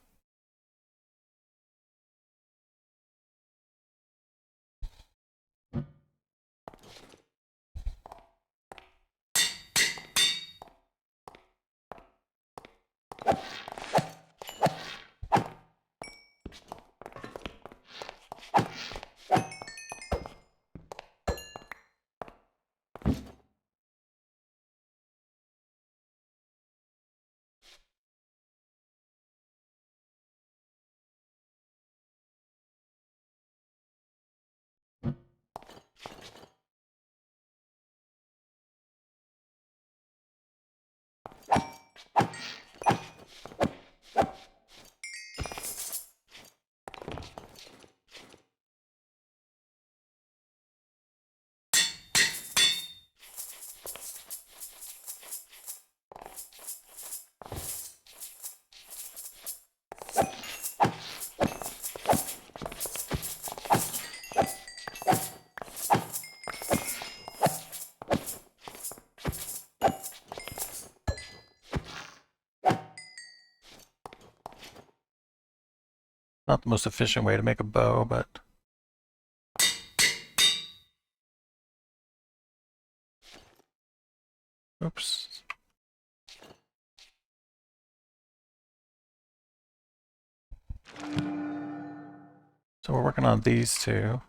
Not the most efficient way to make a bow, but... Oops. So we're working on these two.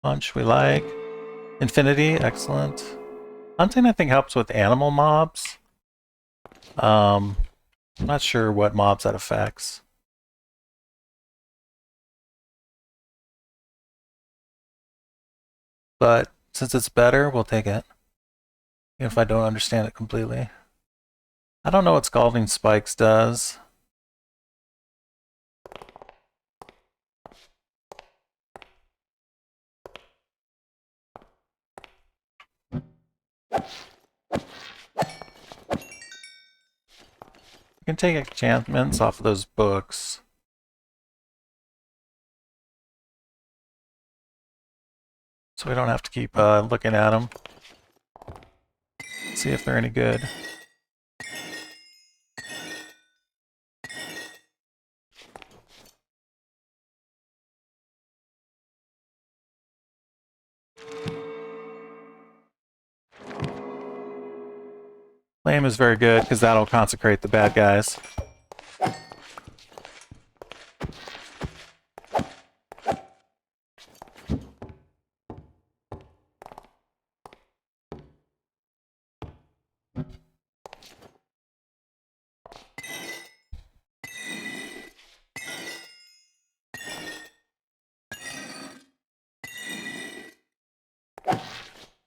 Punch we like. Infinity, excellent. Hunting I think helps with animal mobs. I'm not sure what mobs that affects. But since it's better, we'll take it. Even if I don't understand it completely. I don't know what Scalding Spikes does. I can take enchantments off of those books. So we don't have to keep looking at them. See if they're any good. Flame is very good because that'll consecrate the bad guys.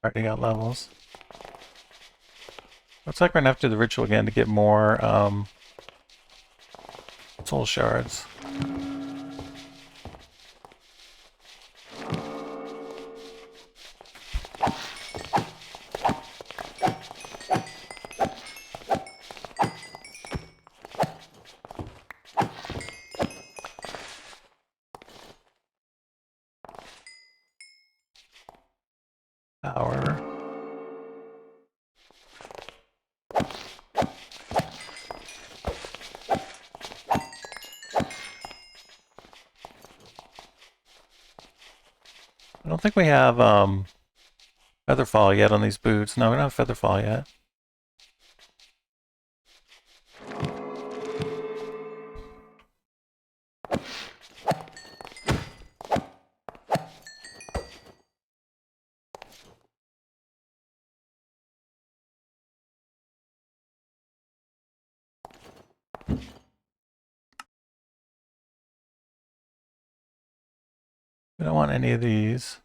Already got levels. Looks like we're gonna have to do the ritual again to get more soul shards. Power. I don't think we have Featherfall yet on these boots. No, we don't have Featherfall yet. We don't want any of these.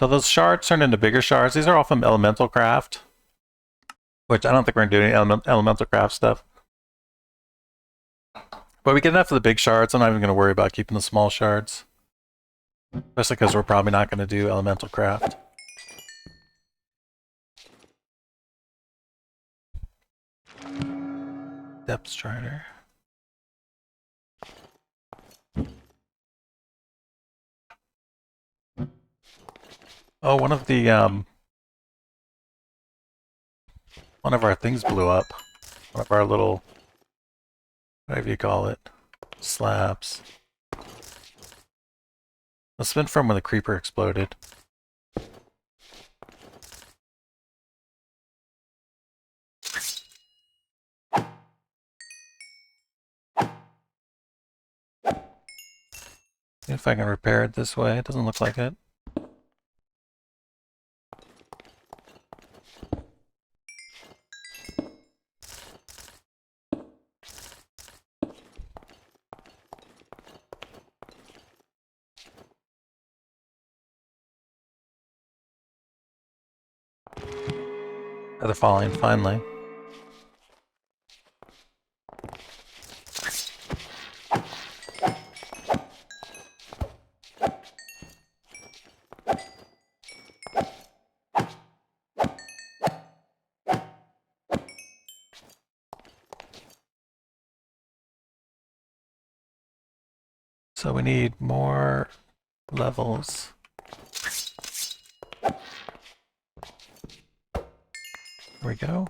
So those shards turn into bigger shards. These are all from Elemental Craft, which I don't think we're going to do any Elemental Craft stuff. But we get enough of the big shards. I'm not even going to worry about keeping the small shards. Especially because we're probably not going to do Elemental Craft. Depth Strider. Oh, one of our things blew up. One of our little, whatever you call it, slabs. Must have been from when the creeper exploded. See if I can repair it this way. It doesn't look like it. They're falling, finally. So we need more levels. There we go.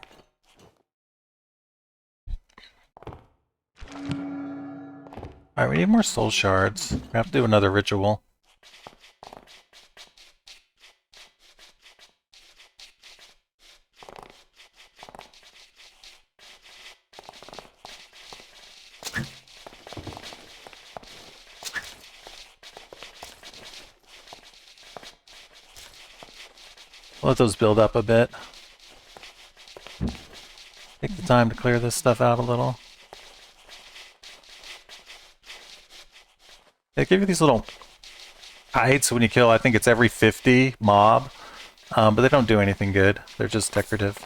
Alright, we need more soul shards. We have to do another ritual. Let those build up a bit. Take the time to clear this stuff out a little. They give you these little heights when you kill. I think it's every 50 mob, but they don't do anything good. They're just decorative.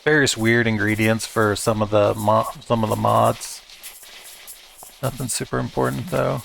Various weird ingredients for some of the mods. Nothing super important though.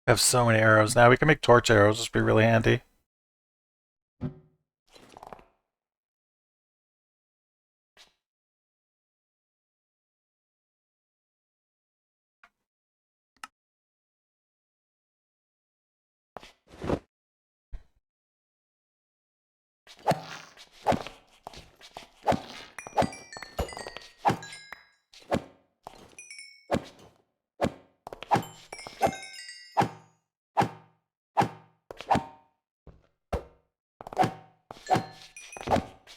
I have so many arrows now. We can make torch arrows, which would be really handy.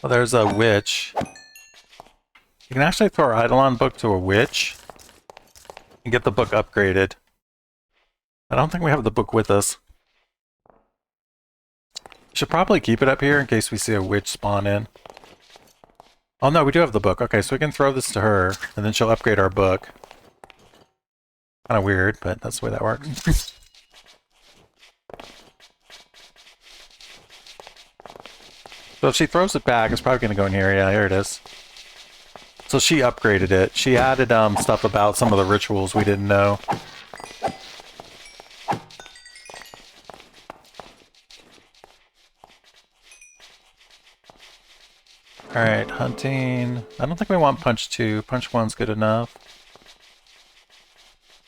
Well, there's a witch. You can actually throw our Eidolon book to a witch and get the book upgraded. I don't think we have the book with us. Should probably keep it up here in case we see a witch spawn in. Oh no, we do have the book. Okay, so we can throw this to her, and then she'll upgrade our book. Kind of weird, but that's the way that works. So if she throws it back, it's probably going to go in here. Yeah, here it is. So she upgraded it. She added stuff about some of the rituals we didn't know. Alright, hunting. I don't think we want punch 2. Punch 1's good enough.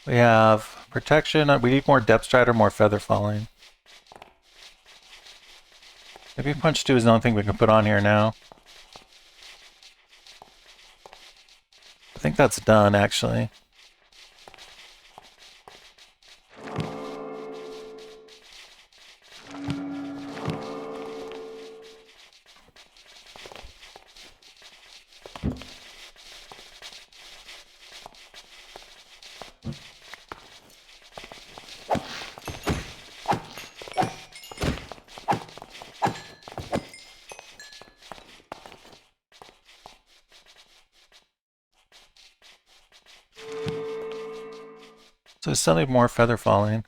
We have protection. We need more depth strider, more feather falling. Maybe punch 2 is the only thing we can put on here now. I think that's done, actually. So it's still need more feather falling.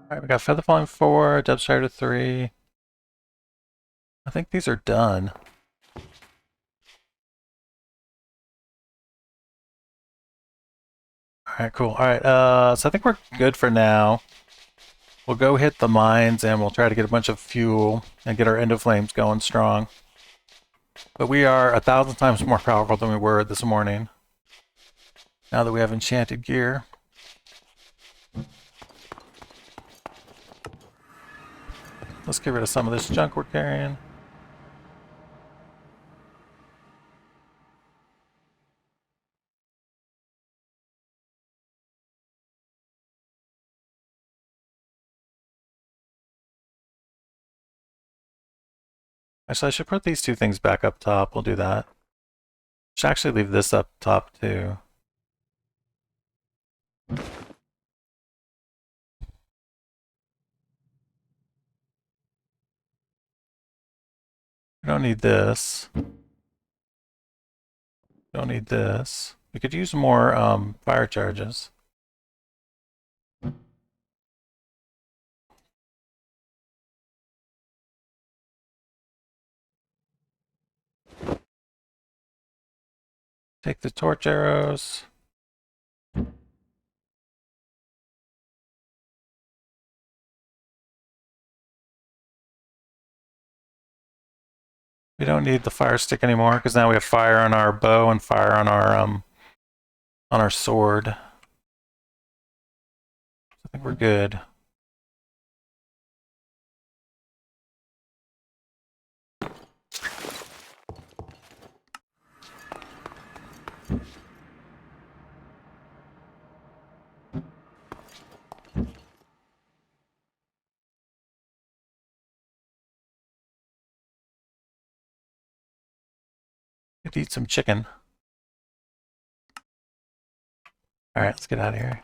Alright, we got feather falling 4, depth strider 3. I think these are done. Alright, cool. Alright, so I think we're good for now. We'll go hit the mines and we'll try to get a bunch of fuel and get our end of flames going strong. But we are 1,000 times more powerful than we were this morning. Now that we have enchanted gear. Let's get rid of some of this junk we're carrying. Actually, I should put these two things back up top. We'll do that. Should actually leave this up top too. We don't need this. Don't need this. We could use more fire charges. Take the torch arrows. We don't need the fire stick anymore because now we have fire on our bow and fire on our sword. I think we're good. Could eat some chicken. Alright, let's get out of here.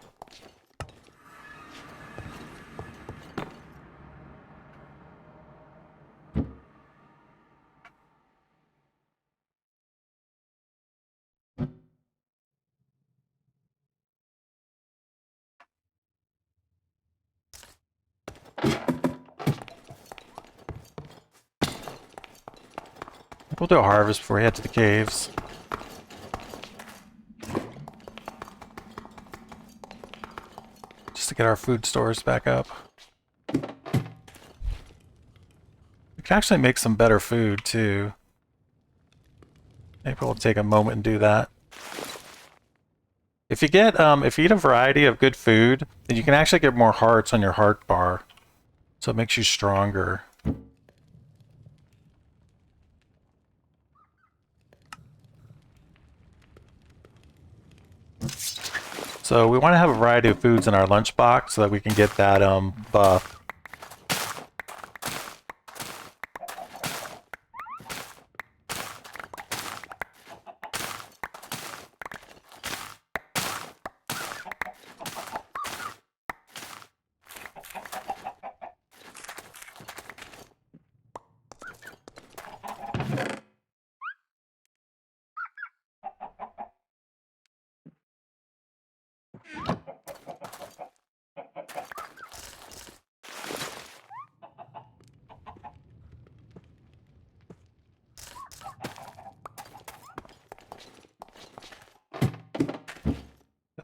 We'll do a harvest before we head to the caves. Just to get our food stores back up. We can actually make some better food too. Maybe we'll take a moment and do that. If you eat a variety of good food, then you can actually get more hearts on your heart bar. So it makes you stronger. So we want to have a variety of foods in our lunchbox so that we can get that buff.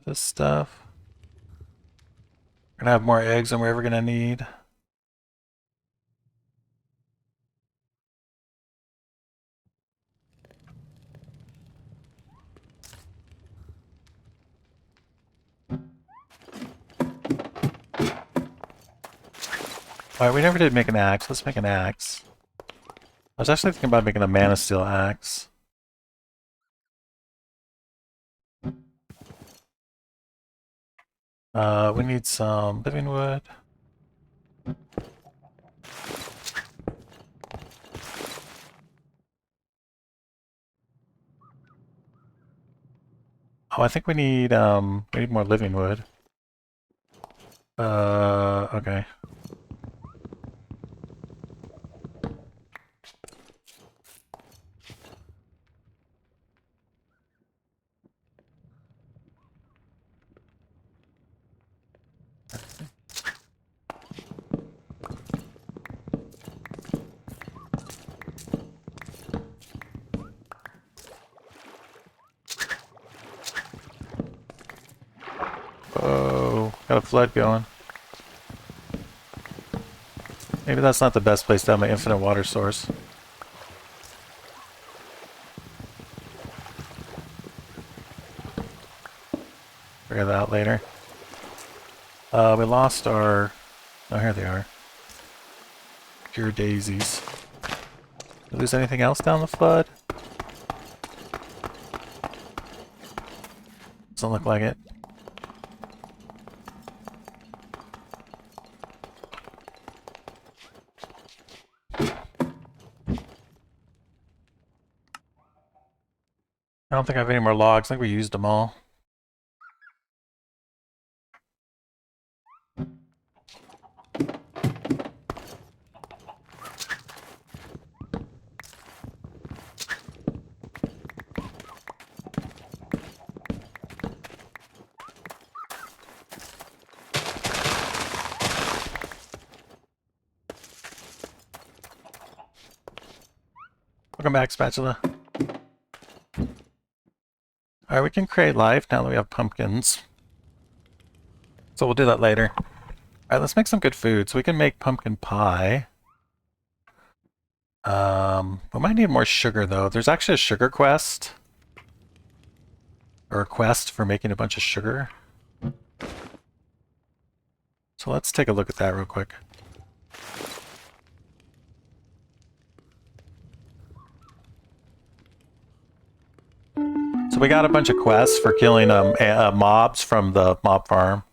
This stuff. We're gonna have more eggs than we're ever gonna need. Alright, we never did make an axe. Let's make an axe. I was actually thinking about making a mana steel axe. We need some living wood. Oh, I think we need more living wood. Okay. Oh, got a flood going. Maybe that's not the best place to have my infinite water source. Figure that out later. We lost our... Oh, here they are. Pure daisies. Did we lose anything else down the flood? Doesn't look like it. I don't think I have any more logs. I think we used them all. Welcome back, Spatula. Alright, we can create life now that we have pumpkins. So we'll do that later. Alright, let's make some good food. So we can make pumpkin pie. We might need more sugar though. There's actually a sugar quest. Or a quest for making a bunch of sugar. So let's take a look at that real quick. So we got a bunch of quests for killing mobs from the mob farm.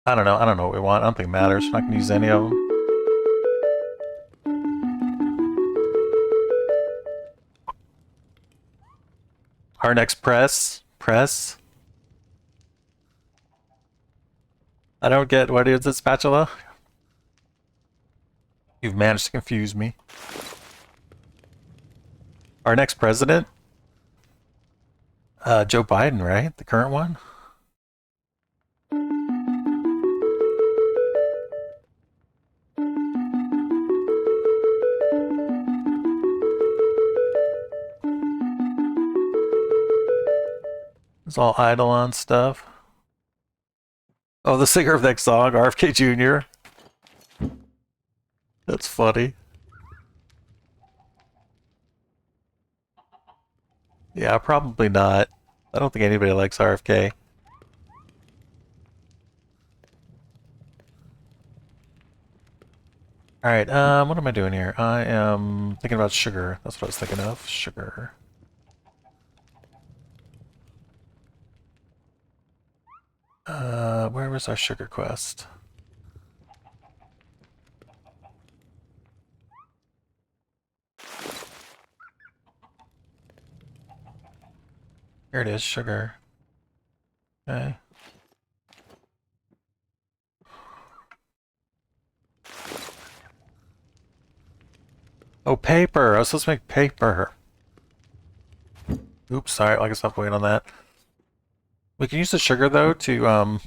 I don't know. I don't know what we want. I don't think it matters. We're not going to use any of them. Our next press. Press. I don't get... What is it, spatula? You've managed to confuse me. Our next president? Joe Biden, right? The current one? It's all Eidolon stuff. Oh, the singer of that song, RFK Jr. That's funny. Yeah, probably not. I don't think anybody likes RFK. Alright, what am I doing here? I am thinking about sugar. That's what I was thinking of. Sugar. Where was our sugar quest? Here it is, sugar. Okay. Oh, paper! I was supposed to make paper. Oops, sorry, I guess I'll wait on that. We can use the sugar, though, to,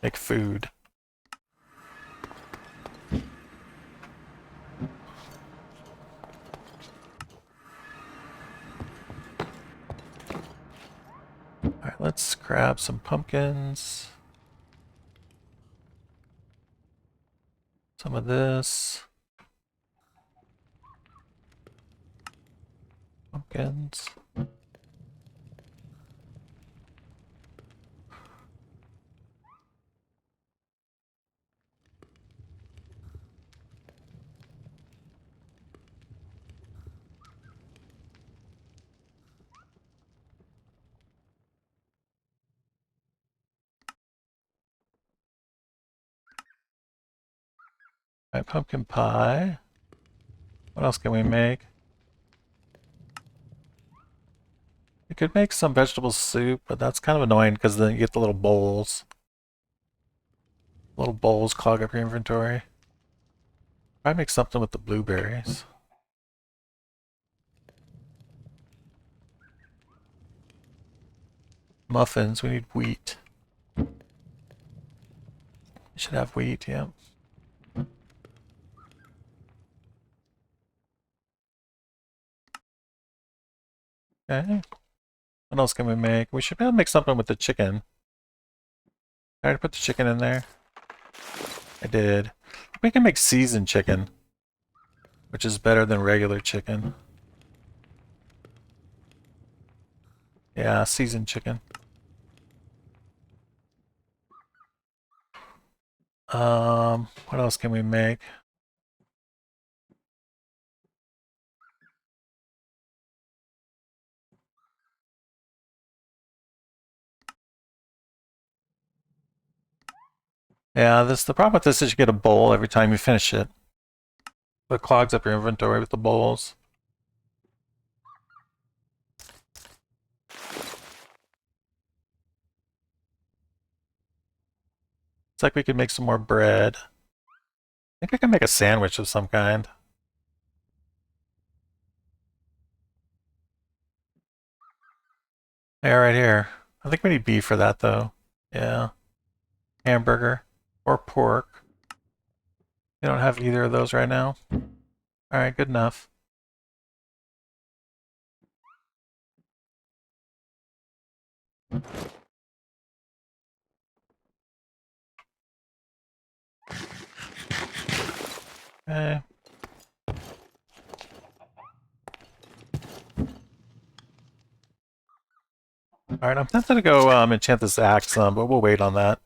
make food. Alright, let's grab some pumpkins. Some of this. Pumpkins. Alright, pumpkin pie. What else can we make? We could make some vegetable soup, but that's kind of annoying because then you get the little bowls. Little bowls clog up your inventory. Try make something with the blueberries. Muffins, we need wheat. We should have wheat, yeah. Okay. What else can we make? We should be able to make something with the chicken. I already put the chicken in there. I did. We can make seasoned chicken, which is better than regular chicken. Yeah, seasoned chicken. What else can we make? Yeah, the problem with this is you get a bowl every time you finish it. It clogs up your inventory with the bowls. It's like we could make some more bread. I think I can make a sandwich of some kind. Yeah, right here. I think we need beef for that, though. Yeah. Hamburger. Or pork. You don't have either of those right now? Alright, good enough. Okay. Alright, I'm tempted to go enchant this axe some, but we'll wait on that.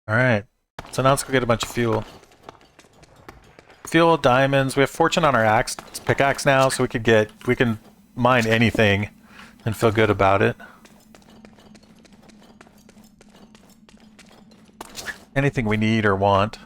Alright, so now let's go get a bunch of fuel. Fuel, diamonds, we have fortune on our pickaxe now, so we can mine anything and feel good about it. Anything we need or want.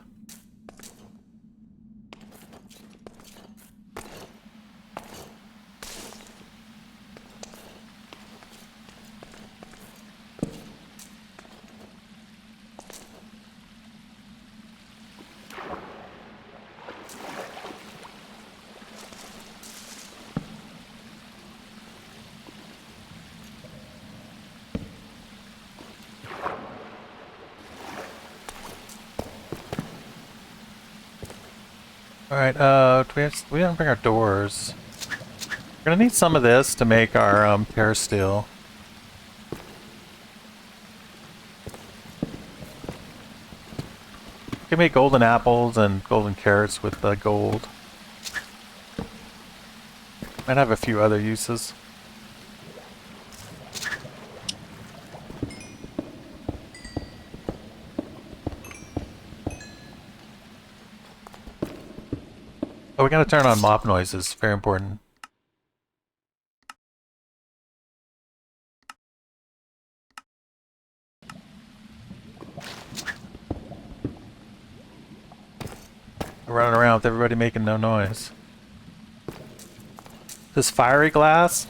Alright, we didn't bring our doors. We're gonna need some of this to make our terra steel. We can make golden apples and golden carrots with gold. Might have a few other uses. Oh, we gotta turn on mob noises. Very important. We're running around with everybody making no noise. This fiery glass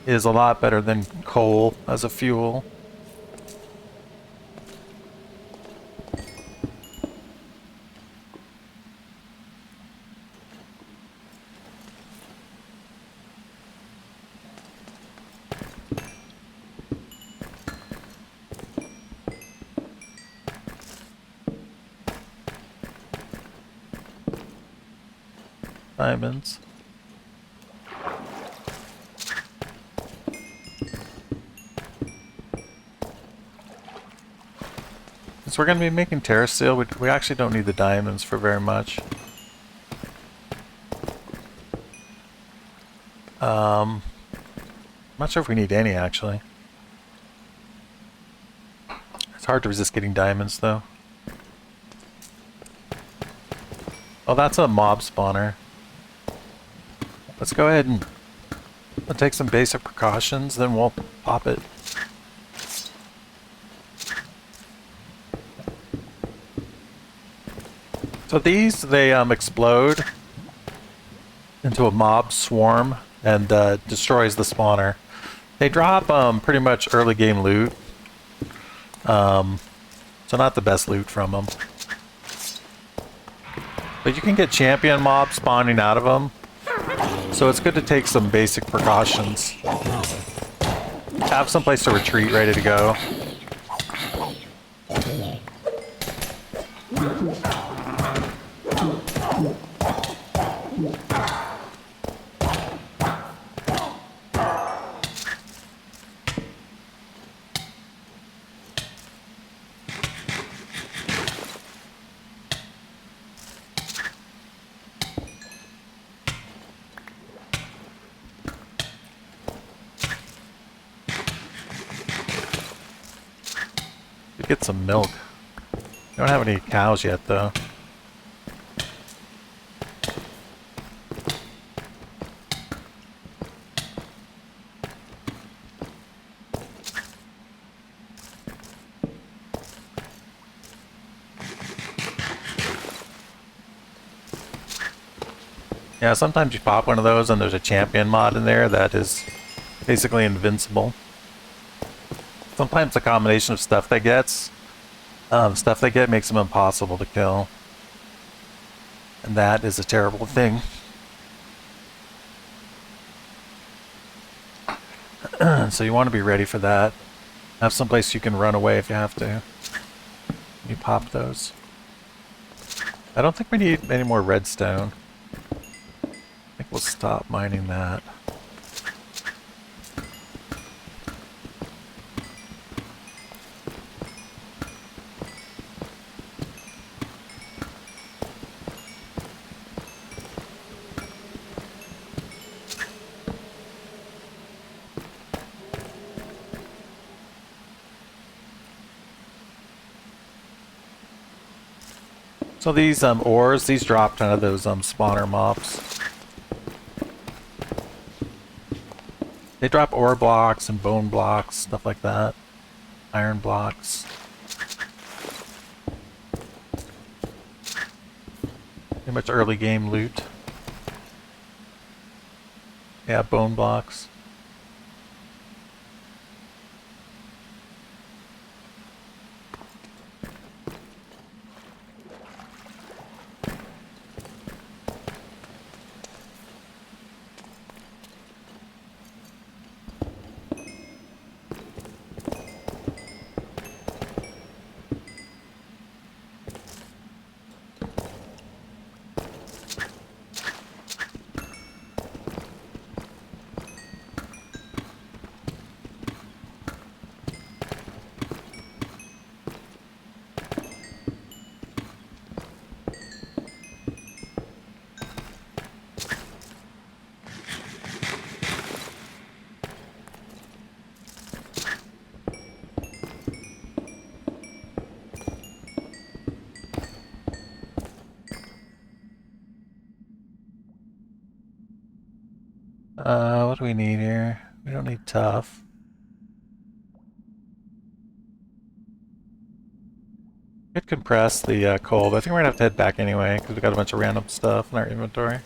is a lot better than coal as a fuel. Diamonds. Since we're going to be making terra steel, we actually don't need the diamonds for very much. I'm not sure if we need any, actually. It's hard to resist getting diamonds, though. Oh, that's a mob spawner. Let's go ahead and take some basic precautions, then we'll pop it. So these, they explode into a mob swarm and destroys the spawner. They drop pretty much early game loot. So not the best loot from them. But you can get champion mobs spawning out of them. So it's good to take some basic precautions. Have some place to retreat ready to go. Get some milk. We don't have any cows yet, though. Yeah, sometimes you pop one of those and there's a champion mod in there that is basically invincible. Sometimes the combination of stuff they get makes them impossible to kill. And that is a terrible thing. so you want to be ready for that. Have someplace you can run away if you have to. You pop those. I don't think we need any more redstone. I think we'll stop mining that. So these ores, these dropped out of those spawner mobs. They drop ore blocks and bone blocks, stuff like that. Iron blocks. Pretty much early game loot. Yeah, bone blocks. What do we need here? We don't need tough. Could compress the coal, but I think we're gonna have to head back anyway, because we got a bunch of random stuff in our inventory.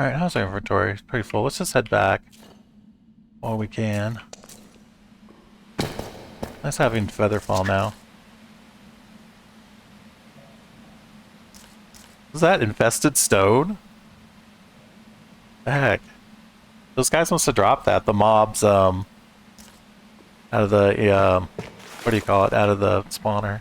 Alright, how's our inventory? It's pretty full. Let's just head back while we can. Nice having Featherfall now. Is that infested stone? The heck? Those guys must have dropped that. The mobs, out of the, what do you call it? Out of the spawner.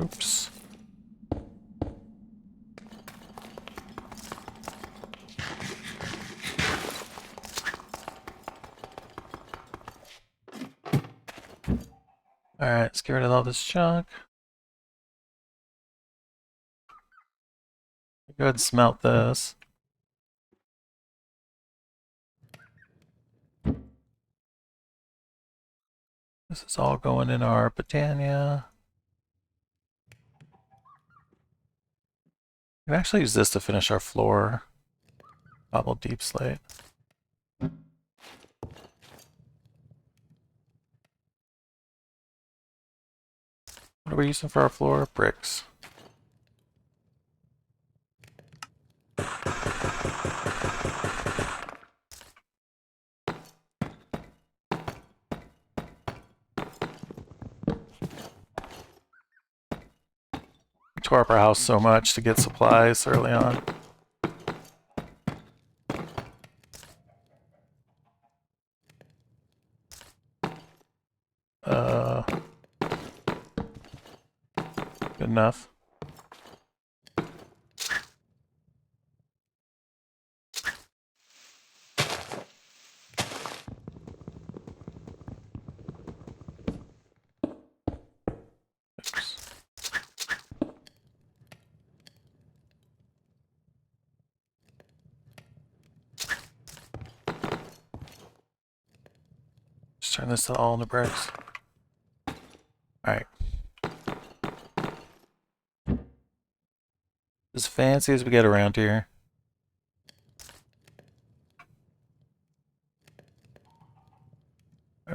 Oops. Alright, let's get rid of all this junk. Go ahead and smelt this. This is all going in our Britannia. We can actually use this to finish our floor. Cobble deep slate. What are we using for our floor? Bricks. tore up our house so much to get supplies early on. Good enough. Just turn this to all into bricks. Alright. As fancy as we get around here.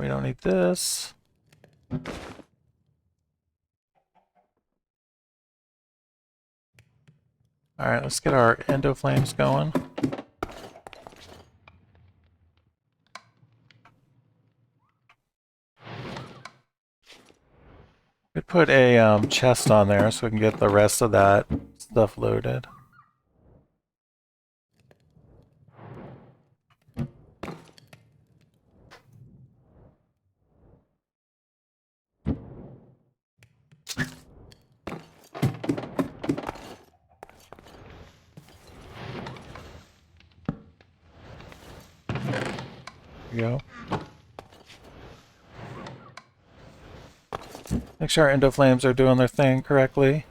We don't need this. Alright, let's get our endo flames going. We put a chest on there so we can get the rest of that stuff loaded. There we go. Make sure our endo flames are doing their thing correctly.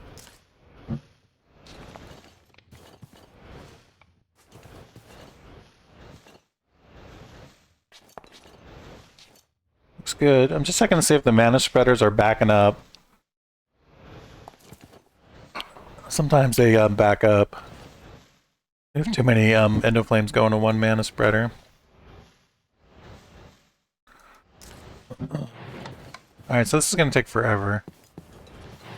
Looks good. I'm just checking to see if the mana spreaders are backing up. Sometimes they back up. We have too many endo flames going to one mana spreader. Alright, so this is going to take forever.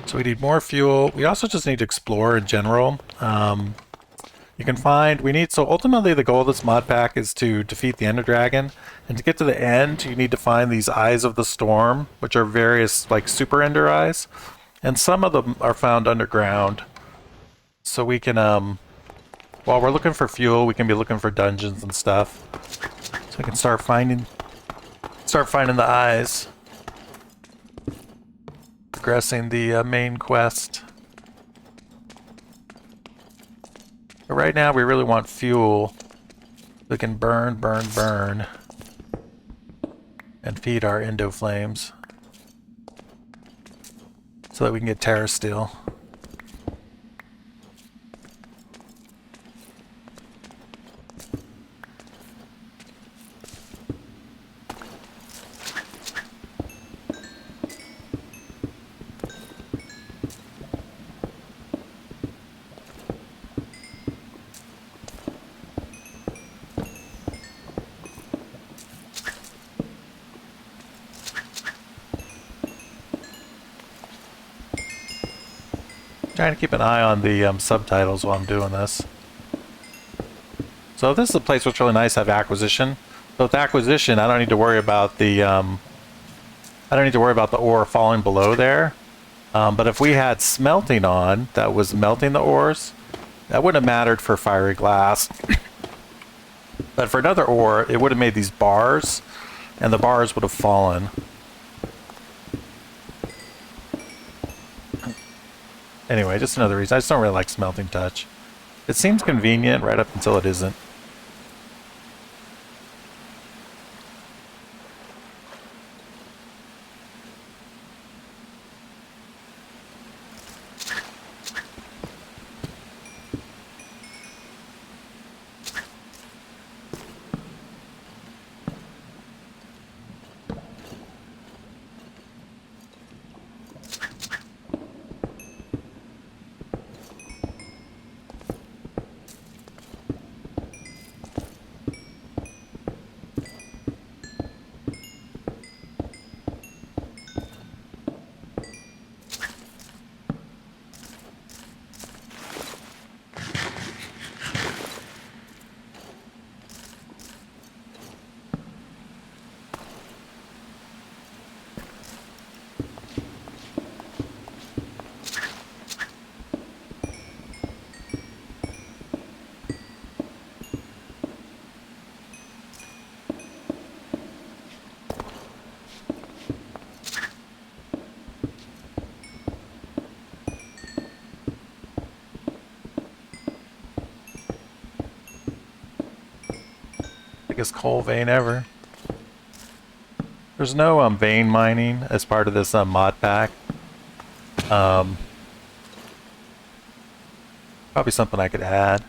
So we need more fuel. We also just need to explore in general. You can find, so ultimately the goal of this mod pack is to defeat the Ender Dragon. And to get to the end, you need to find these Eyes of the Storm, which are various, like, super Ender Eyes. And some of them are found underground. So we can, while we're looking for fuel, we can be looking for dungeons and stuff. So we can start finding the eyes. Progressing the main quest. But right now we really want fuel. We can burn, and feed our endo flames. So that we can get Terra Steel. Trying to keep an eye on the subtitles while I'm doing this. So this is a place where it's really nice to have acquisition. So with acquisition, I don't need to worry about the ore falling below there. But if we had smelting on that was melting the ores, that wouldn't have mattered for fiery glass. But for another ore, it would have made these bars, and the bars would have fallen. Anyway, just another reason. I just don't really like smelting touch. It seems convenient right up until it isn't. Biggest coal vein ever. There's no vein mining as part of this mod pack. Probably something I could add.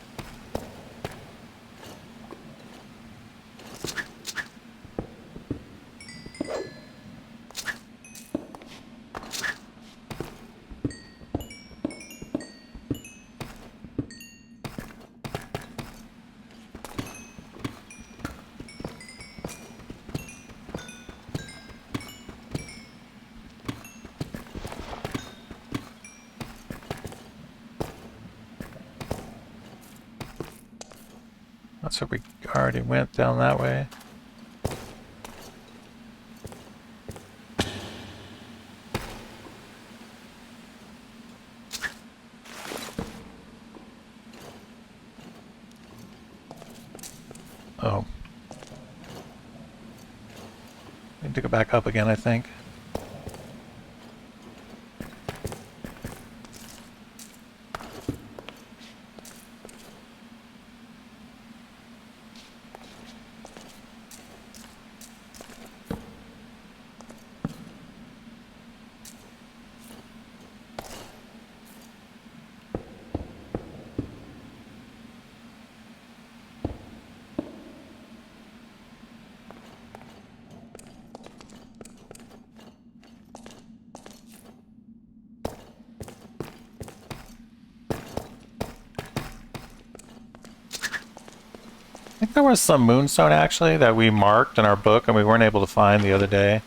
That's where we already went down that way. Oh. Need to go back up again, I think. I think there was some moonstone actually that we marked in our book and we weren't able to find the other day.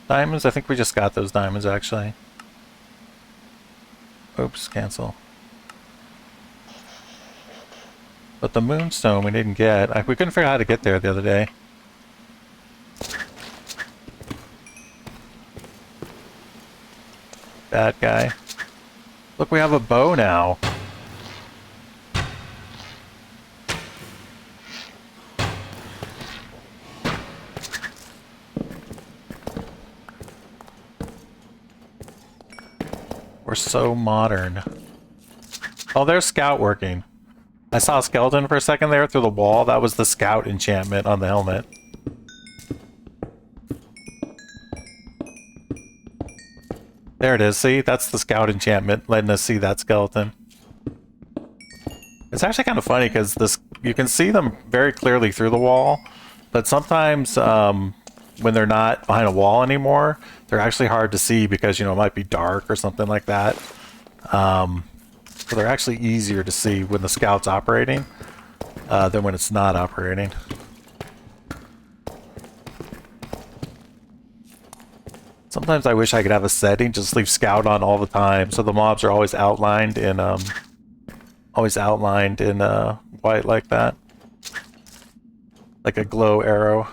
Diamonds? I think we just got those diamonds actually. Oops, cancel. But the moonstone we didn't get. We couldn't figure out how to get there the other day. Bad guy. Look, we have a bow now. We're so modern. Oh, there's scout working. I saw a skeleton for a second there through the wall. That was the scout enchantment on the helmet. There it is, see? That's the scout enchantment, letting us see that skeleton. It's actually kind of funny because you can see them very clearly through the wall, but sometimes when they're not behind a wall anymore, they're actually hard to see because, you know, it might be dark or something like that. So they're actually easier to see when the scout's operating than when it's not operating. Sometimes I wish I could have a setting, just leave scout on all the time, so the mobs are always outlined in white like that, like a glow arrow.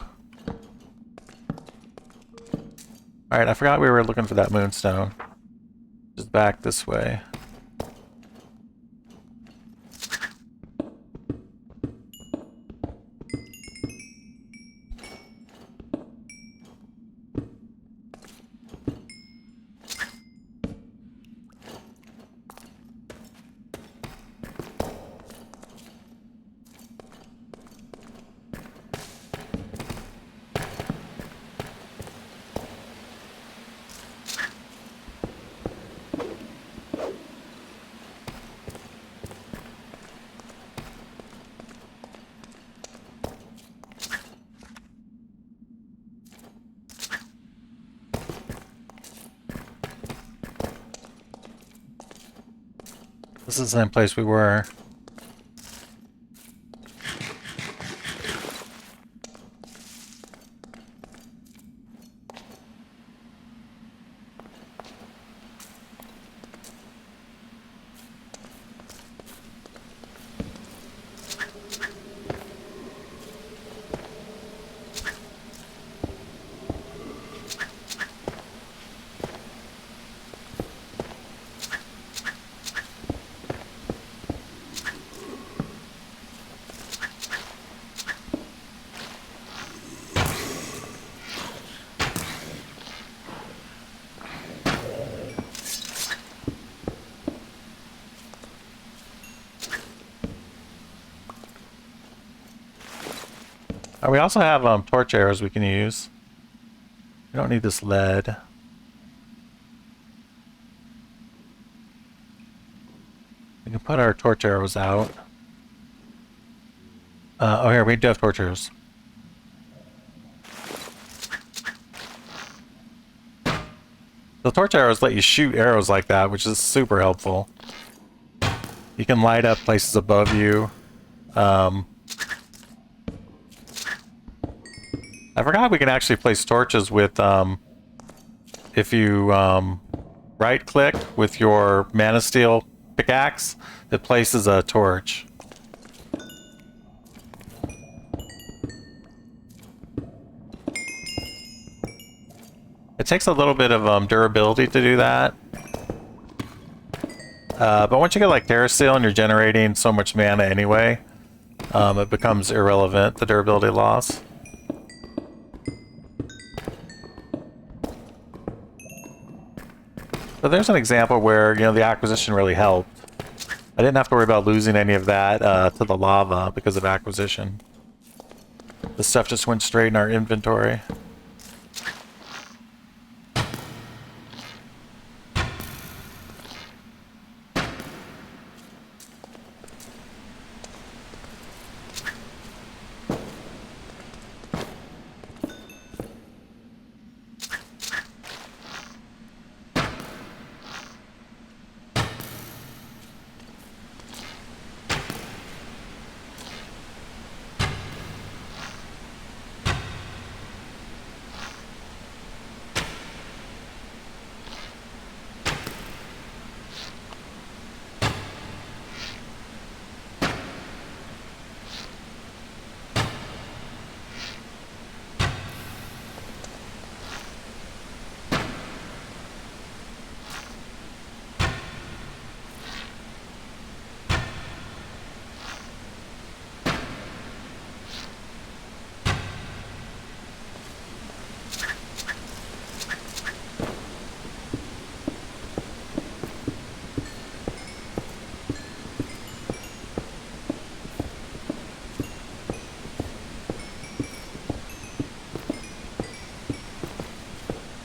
All right, I forgot we were looking for that moonstone. Just back this way. This is the same place we were. We also have torch arrows we can use. We don't need this lead. We can put our torch arrows out. Oh, here, we do have torch arrows. The torch arrows let you shoot arrows like that, which is super helpful. You can light up places above you. I forgot we can actually place torches with, if you right-click with your Mana Steel pickaxe, it places a torch. It takes a little bit of durability to do that. But once you get like Terra Steel and you're generating so much mana anyway, it becomes irrelevant, the durability loss. So there's an example where, you know, the acquisition really helped. I didn't have to worry about losing any of that to the lava because of acquisition. The stuff just went straight in our inventory.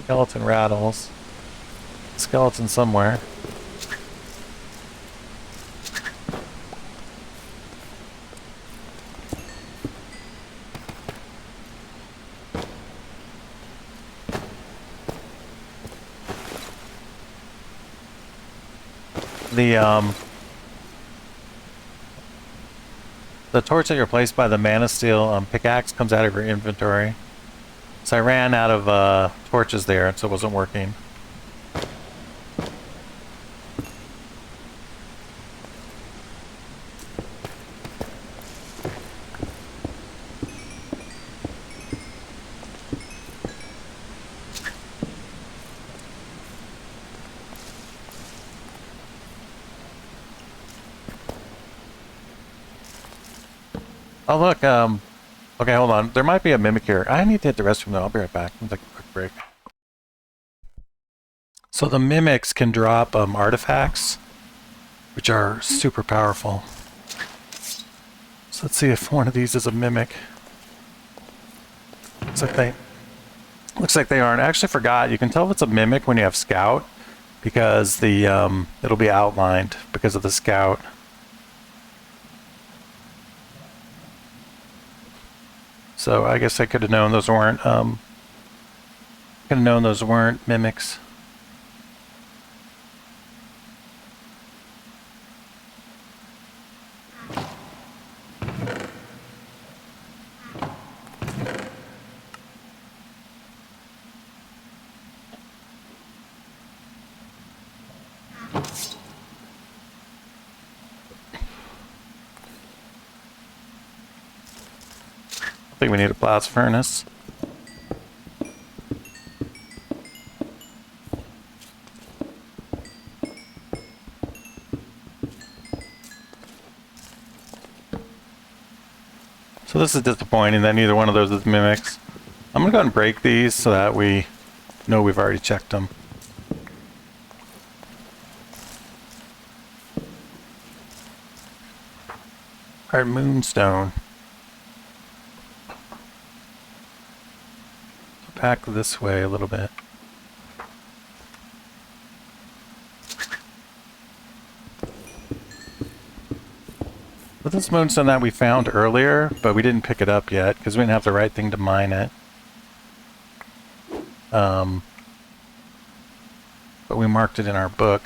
Skeleton rattles. Skeleton somewhere. The torch that you're placed by the Mana Steel pickaxe comes out of your inventory. So I ran out of torches there, so it wasn't working. Oh look, okay, hold on. There might be a mimic here. I need to hit the restroom though. I'll be right back. I'll take a quick break. So the mimics can drop artifacts, which are super powerful. So let's see if one of these is a mimic. Looks like they aren't. I actually forgot. You can tell if it's a mimic when you have scout, because the it'll be outlined because of the scout. So I guess I could have known those weren't mimics. I think we need a blast furnace. So this is disappointing that neither one of those is mimics. I'm gonna go ahead and break these so that we know we've already checked them. Alright, moonstone. back this way a little bit. But this moonstone that we found earlier, but we didn't pick it up yet because we didn't have the right thing to mine it. But we marked it in our book.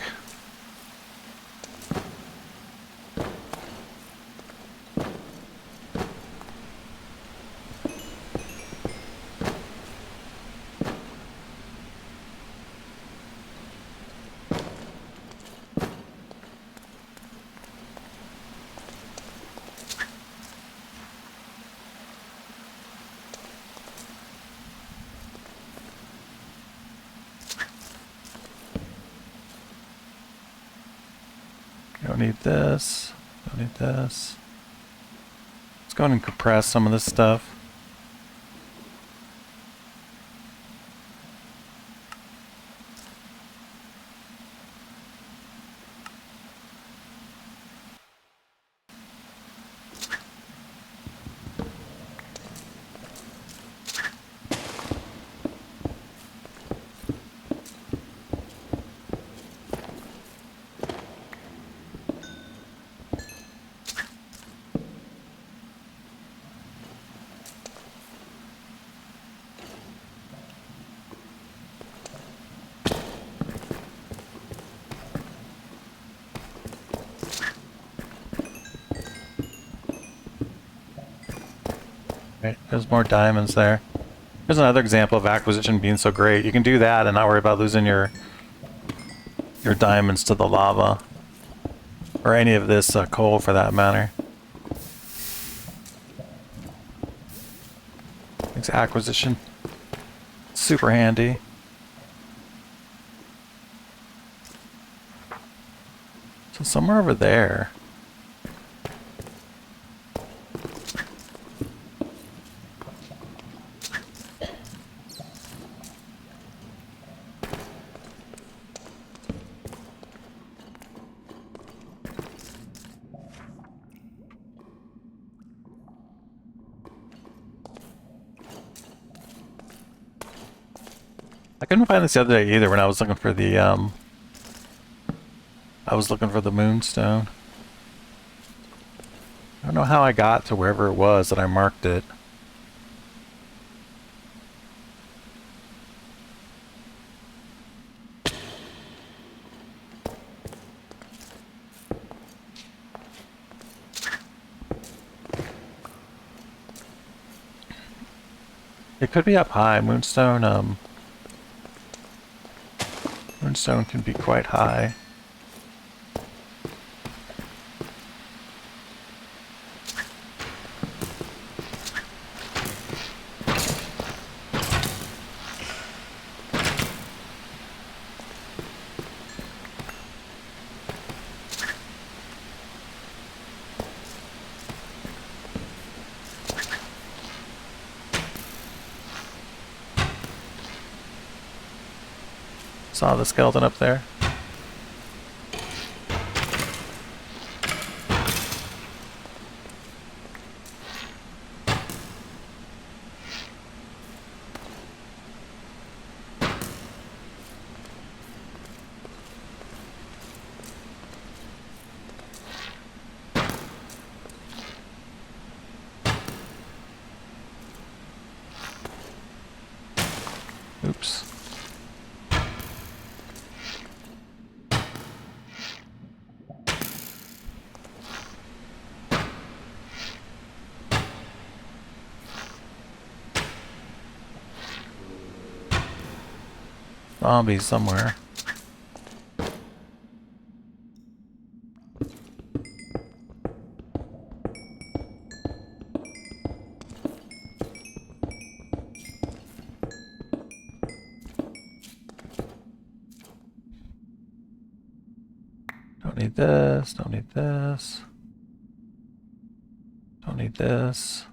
Don't need this. Don't need this. Let's go ahead and compress some of this stuff. Right, there's more diamonds there. Here's another example of acquisition being so great. You can do that and not worry about losing your diamonds to the lava. Or any of this coal for that matter. Makes acquisition super handy. So somewhere over there. I couldn't find this the other day either when I was looking for the moonstone. I don't know how I got to wherever it was that I marked it. It could be up high. Moonstone can be quite high. Saw the skeleton up there. Oops. Zombies somewhere. Don't need this, don't need this. Don't need this.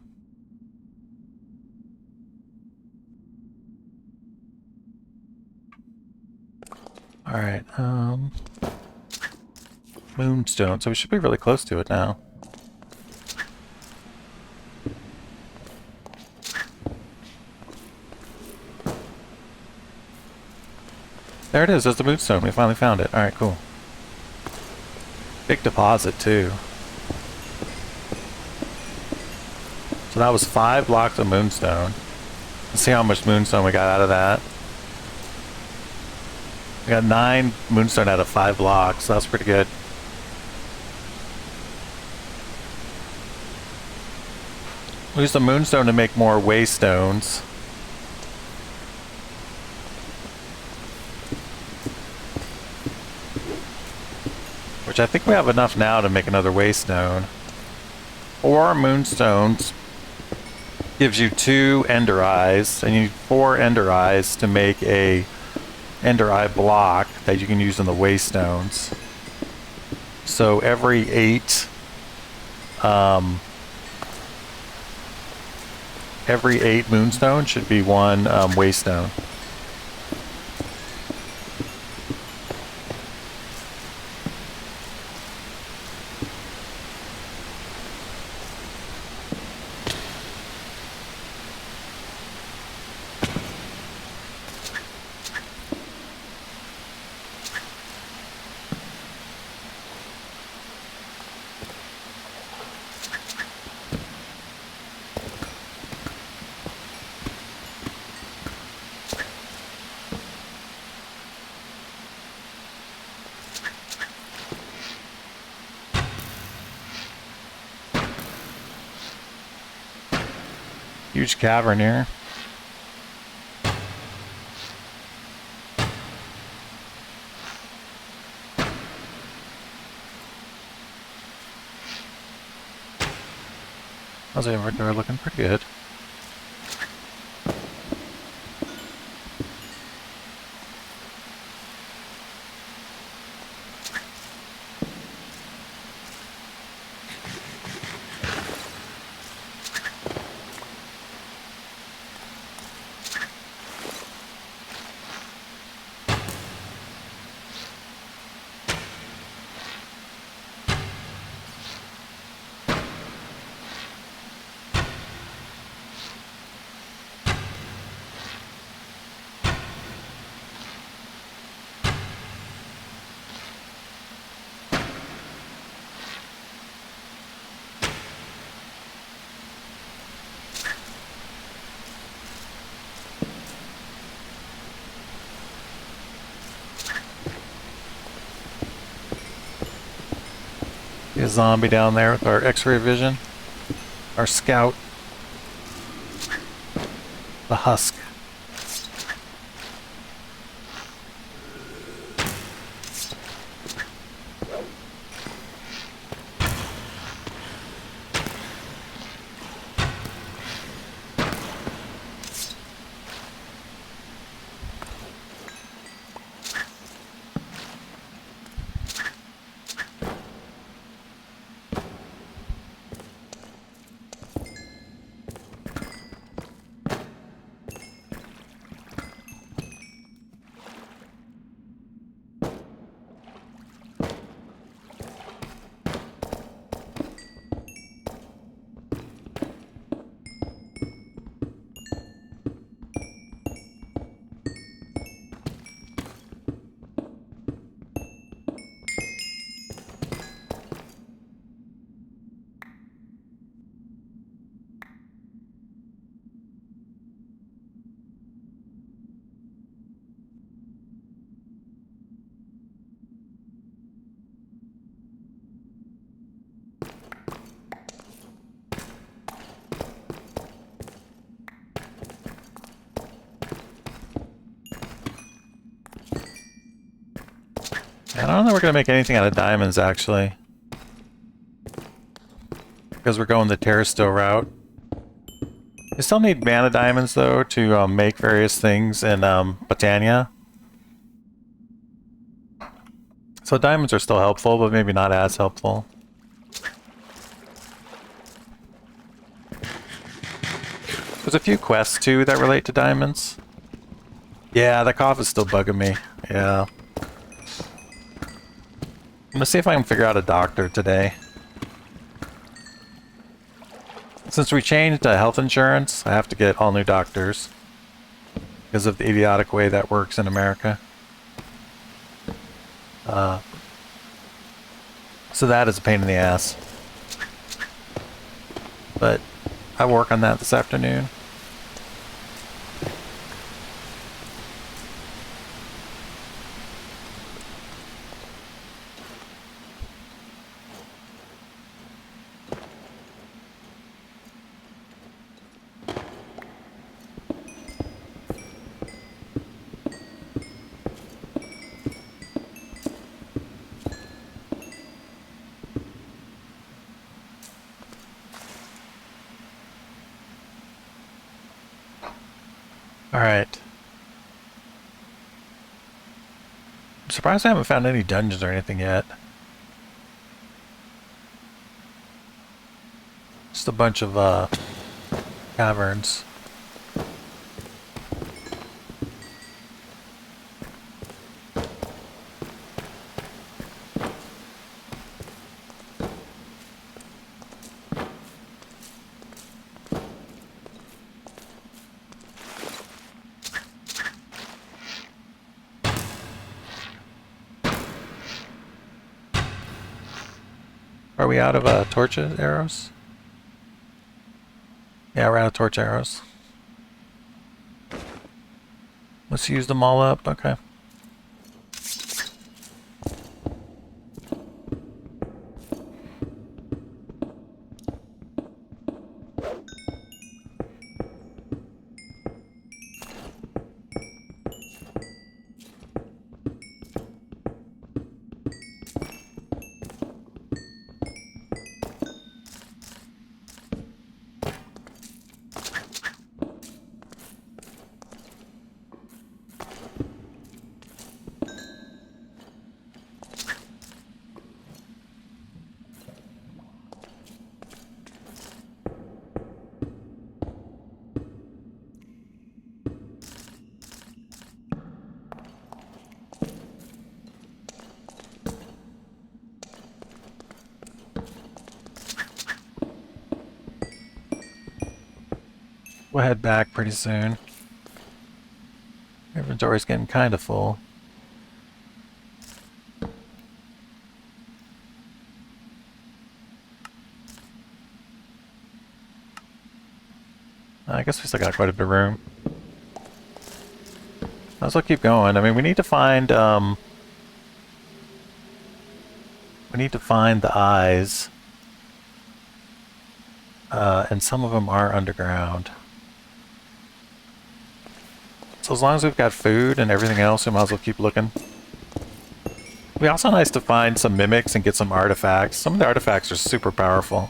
Alright, moonstone, so we should be really close to it now. There it is. There's the moonstone. We finally found it. Alright, cool. Big deposit, too. So that was 5 blocks of moonstone. Let's see how much moonstone we got out of that. We got 9 moonstone out of 5 blocks. So that's pretty good. We use the moonstone to make more waystones. Which I think we have enough now to make another waystone. 4 moonstones gives you 2 ender eyes, and you need 4 ender eyes to make a ender eye block that you can use in the waystones. So every 8 moonstone should be 1 waystone. Huge cavern here. How's the inventory looking? Pretty good. A zombie down there with our X-ray vision. Our scout. The husk. I don't think we're going to make anything out of diamonds, actually. Because we're going the terrestrial route. You still need mana diamonds, though, to make various things in Botania. So diamonds are still helpful, but maybe not as helpful. There's a few quests, too, that relate to diamonds. Yeah, the cough is still bugging me. Yeah. I'm gonna see if I can figure out a doctor today. Since we changed health insurance, I have to get all new doctors. Because of the idiotic way that works in America. So that is a pain in the ass. But I work on that this afternoon. Alright. I'm surprised I haven't found any dungeons or anything yet. Just a bunch of caverns. Are we out of torches, arrows? Yeah, we're out of torch arrows. Let's use them all up. Okay. We'll head back pretty soon. Inventory's getting kind of full. I guess we still got quite a bit of room. Might as well keep going. I mean, we need to find the eyes. And some of them are underground. So as long as we've got food and everything else, we might as well keep looking. It'd be also nice to find some mimics and get some artifacts. Some of the artifacts are super powerful.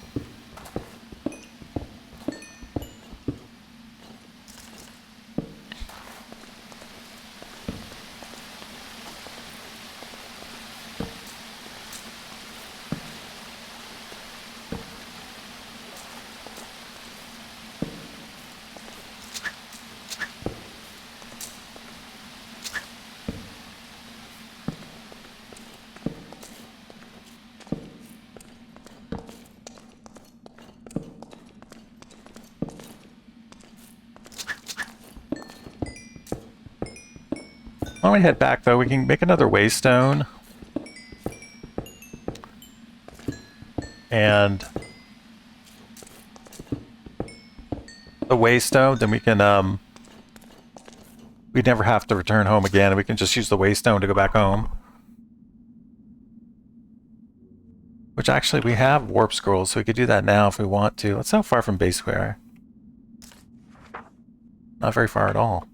Why don't we head back, though? We can make another waystone. And the waystone, then we can, we'd never have to return home again, and we can just use the waystone to go back home. Which actually, we have warp scrolls, so we could do that now if we want to. That's how far from base we are. Not very far at all.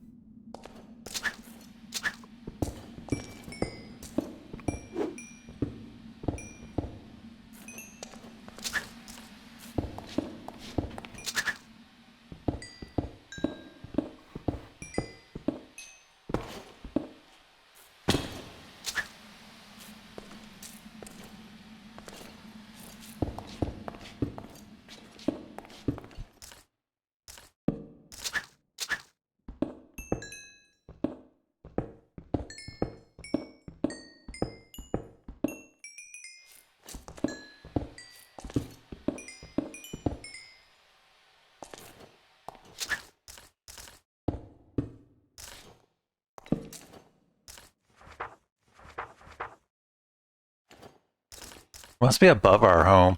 Must be above our home.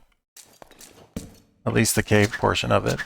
At least the cave portion of it.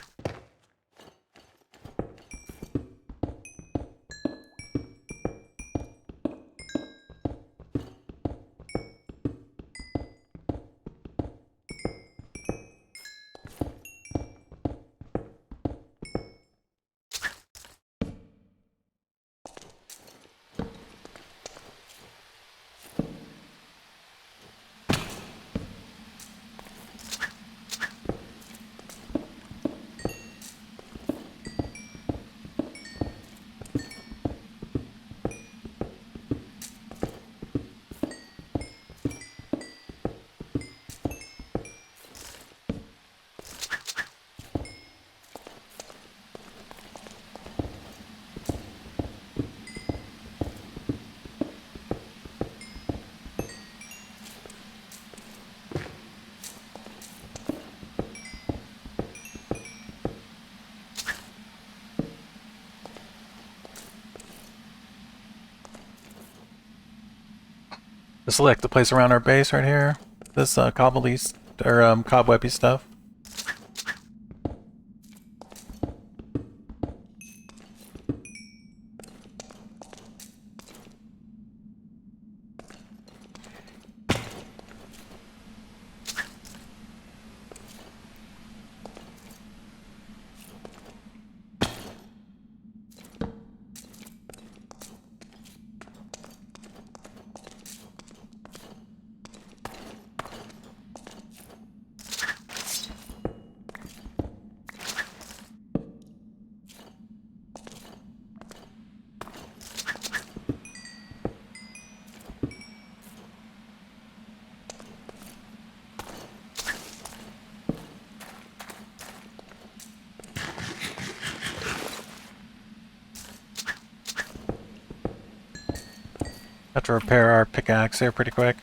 Just select the place around our base right here. This cobwebby stuff. Have to repair our pickaxe here pretty quick.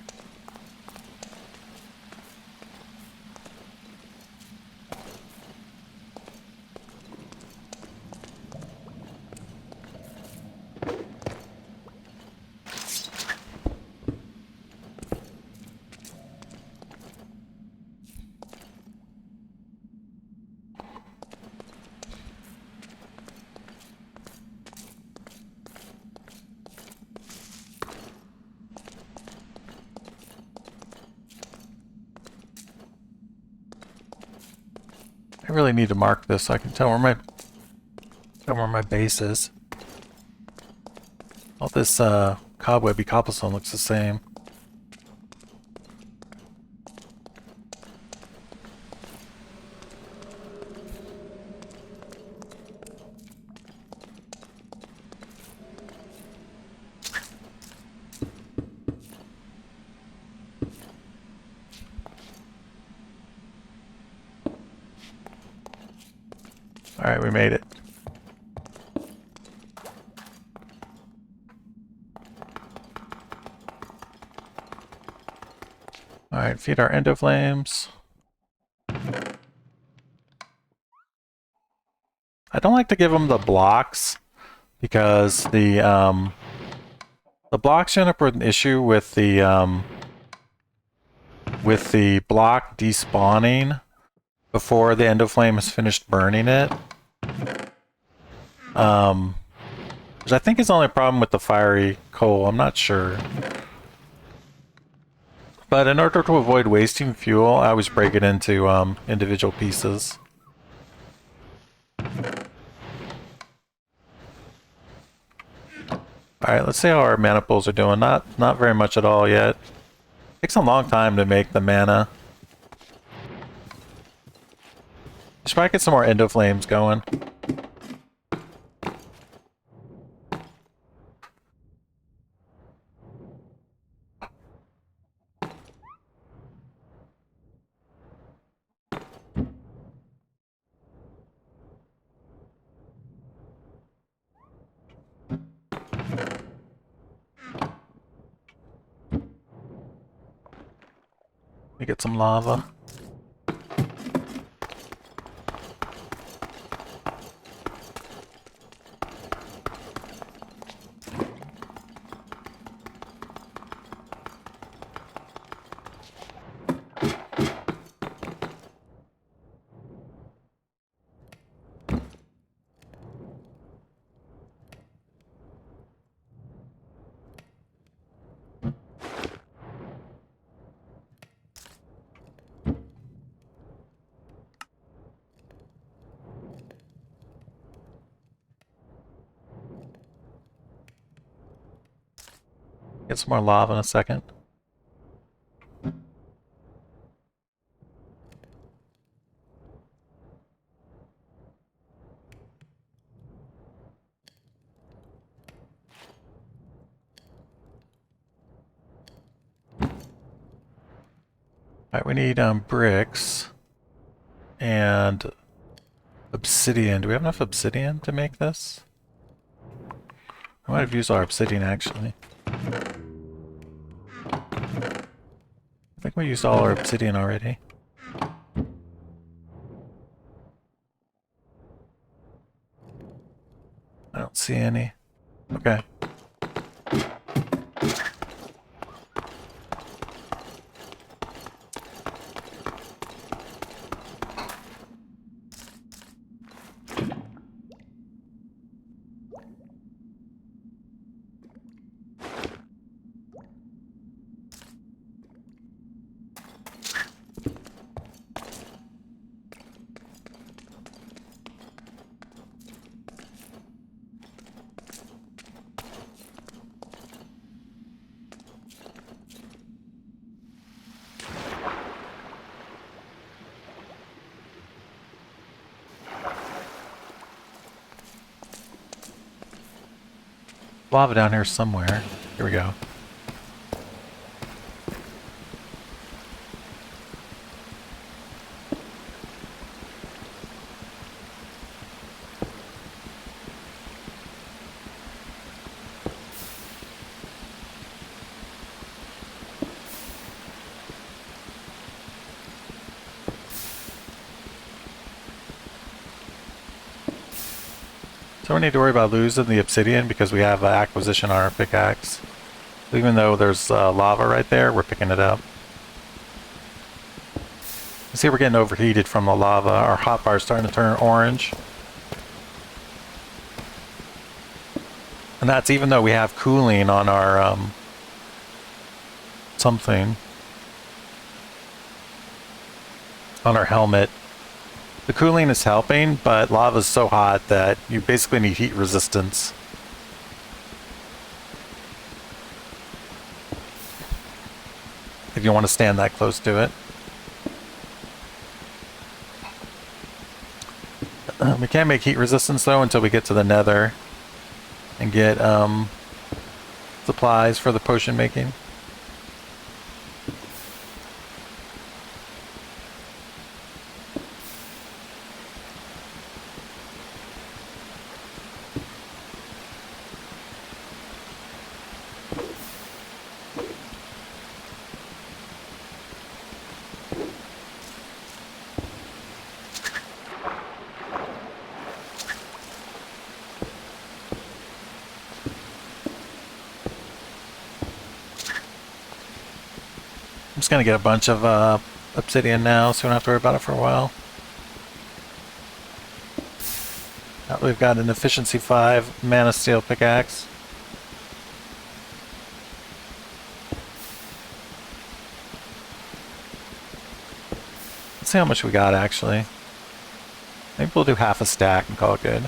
I really need to mark this so I can tell where my base is. All this cobwebby cobblestone looks the same. Alright, we made it. Alright, feed our endoflames. I don't like to give them the blocks because the blocks end up with an issue with the block despawning before the endoflame has finished burning it. Which I think is the only problem with the fiery coal, I'm not sure. But in order to avoid wasting fuel, I always break it into individual pieces. Alright, let's see how our mana pools are doing. Not very much at all yet. Takes a long time to make the mana. Should probably get some more endoflames going. Let me get some lava. Get some more lava in a second. Alright, we need bricks and obsidian. Do we have enough obsidian to make this? I might have used our obsidian actually. I think we used all our obsidian already. I don't see any. Okay. Lava down here somewhere. Here we go. So we need to worry about losing the obsidian because we have acquisition on our pickaxe. So even though there's lava right there, we're picking it up. You see we're getting overheated from the lava. Our hotbar's starting to turn orange. And that's even though we have cooling on our something. On our helmet. The cooling is helping, but lava is so hot that you basically need heat resistance. If you want to stand that close to it. We can't make heat resistance though until we get to the nether and get supplies for the potion making. I'm just gonna get a bunch of obsidian now, so we don't have to worry about it for a while. Now we've got an efficiency 5 mana steel pickaxe. Let's see how much we got actually. Maybe we'll do half a stack and call it good.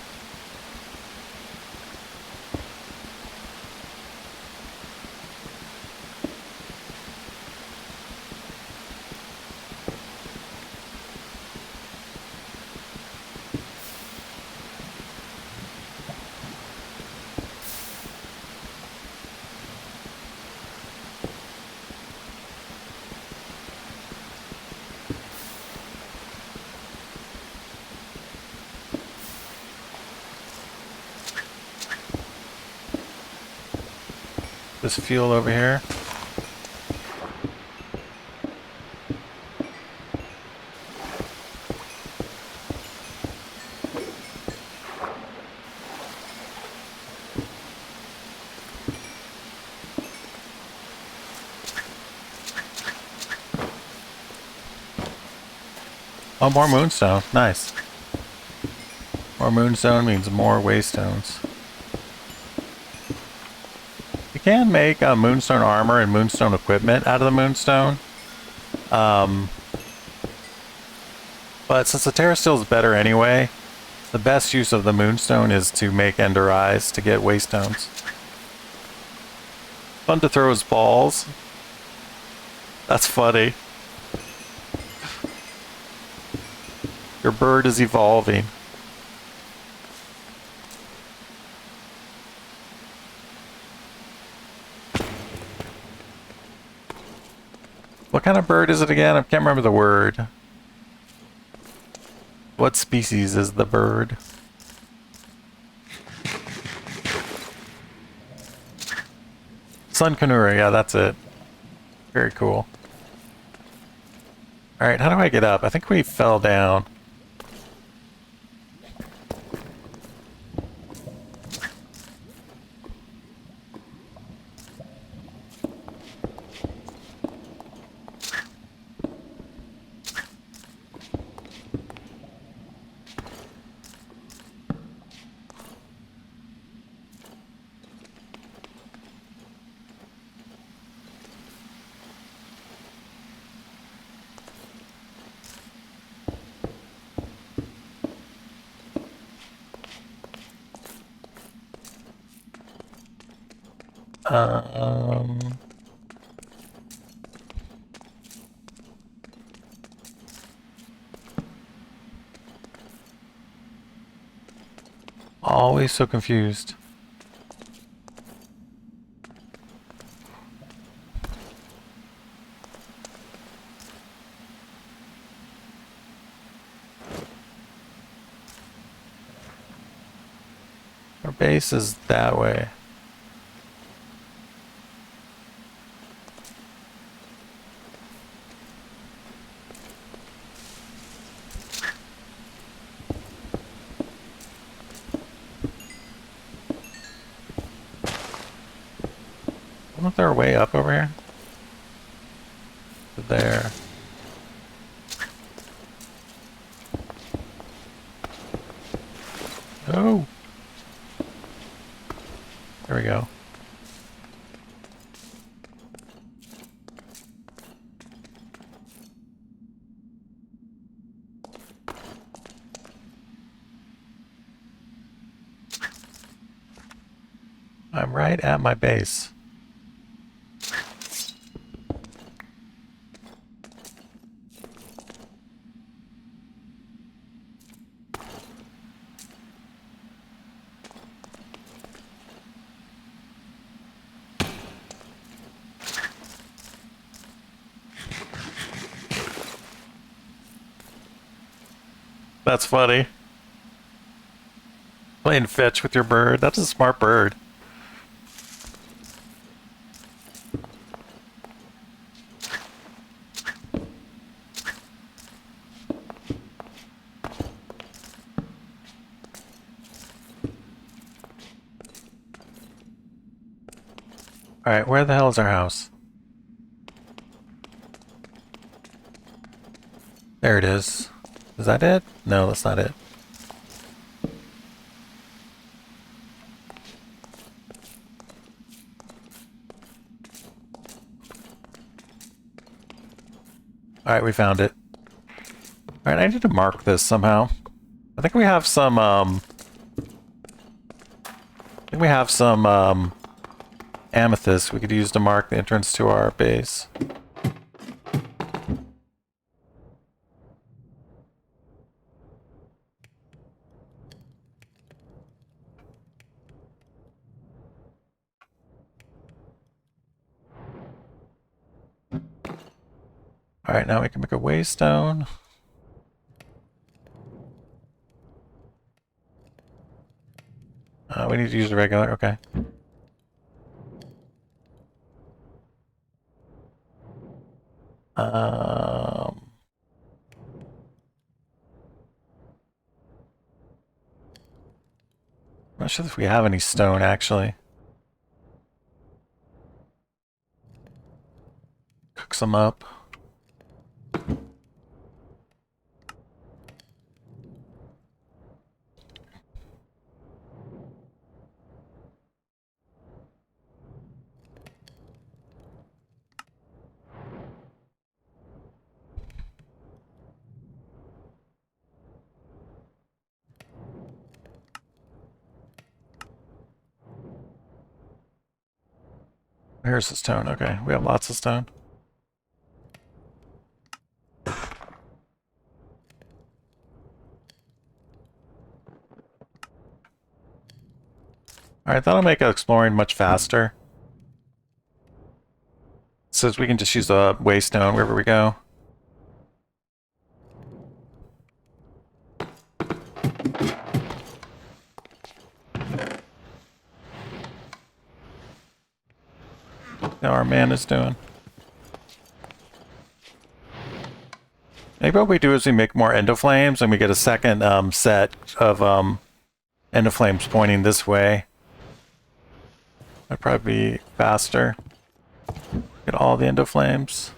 This fuel over here. Oh, more moonstone. Nice. More moonstone means more waystones. You can make moonstone armor and moonstone equipment out of the moonstone. But since the terra steel is better anyway, the best use of the moonstone is to make ender eyes to get waystones. Fun to throw his balls. That's funny. Your bird is evolving. What kind of bird is it again? I can't remember the word. What species is the bird? Sun Conura, yeah, that's it. Very cool. Alright, how do I get up? I think we fell down. Um... Always so confused. Our base is that way. Isn't there a way up over here? There. Oh! There we go. I'm right at my base. That's funny. Playing fetch with your bird. That's a smart bird. Alright, where the hell is our house? There it is. Is that it? No, that's not it. Alright, we found it. Alright, I need to mark this somehow. I think we have some, amethyst we could use to mark the entrance to our base. Alright, now we can make a waystone. We need to use a regular, okay. I'm not sure if we have any stone, actually. Cook some up. Here's the stone. Okay, we have lots of stone. Alright, that'll make exploring much faster. So we can just use a waystone wherever we go. How our man is doing. Maybe what we do is we make more endoflames and we get a second set of endoflames pointing this way. That'd probably be faster. Get all the endoflames.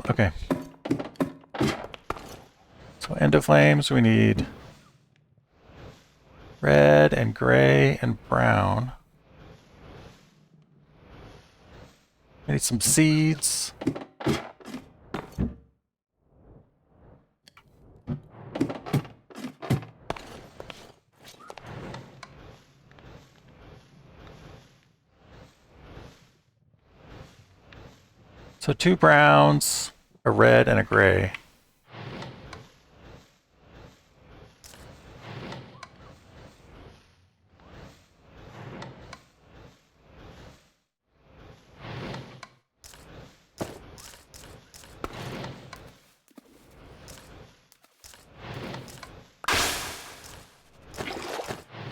Okay. So endoflames, we need red and gray and brown. We need some seeds. So 2 browns, a red, and a gray.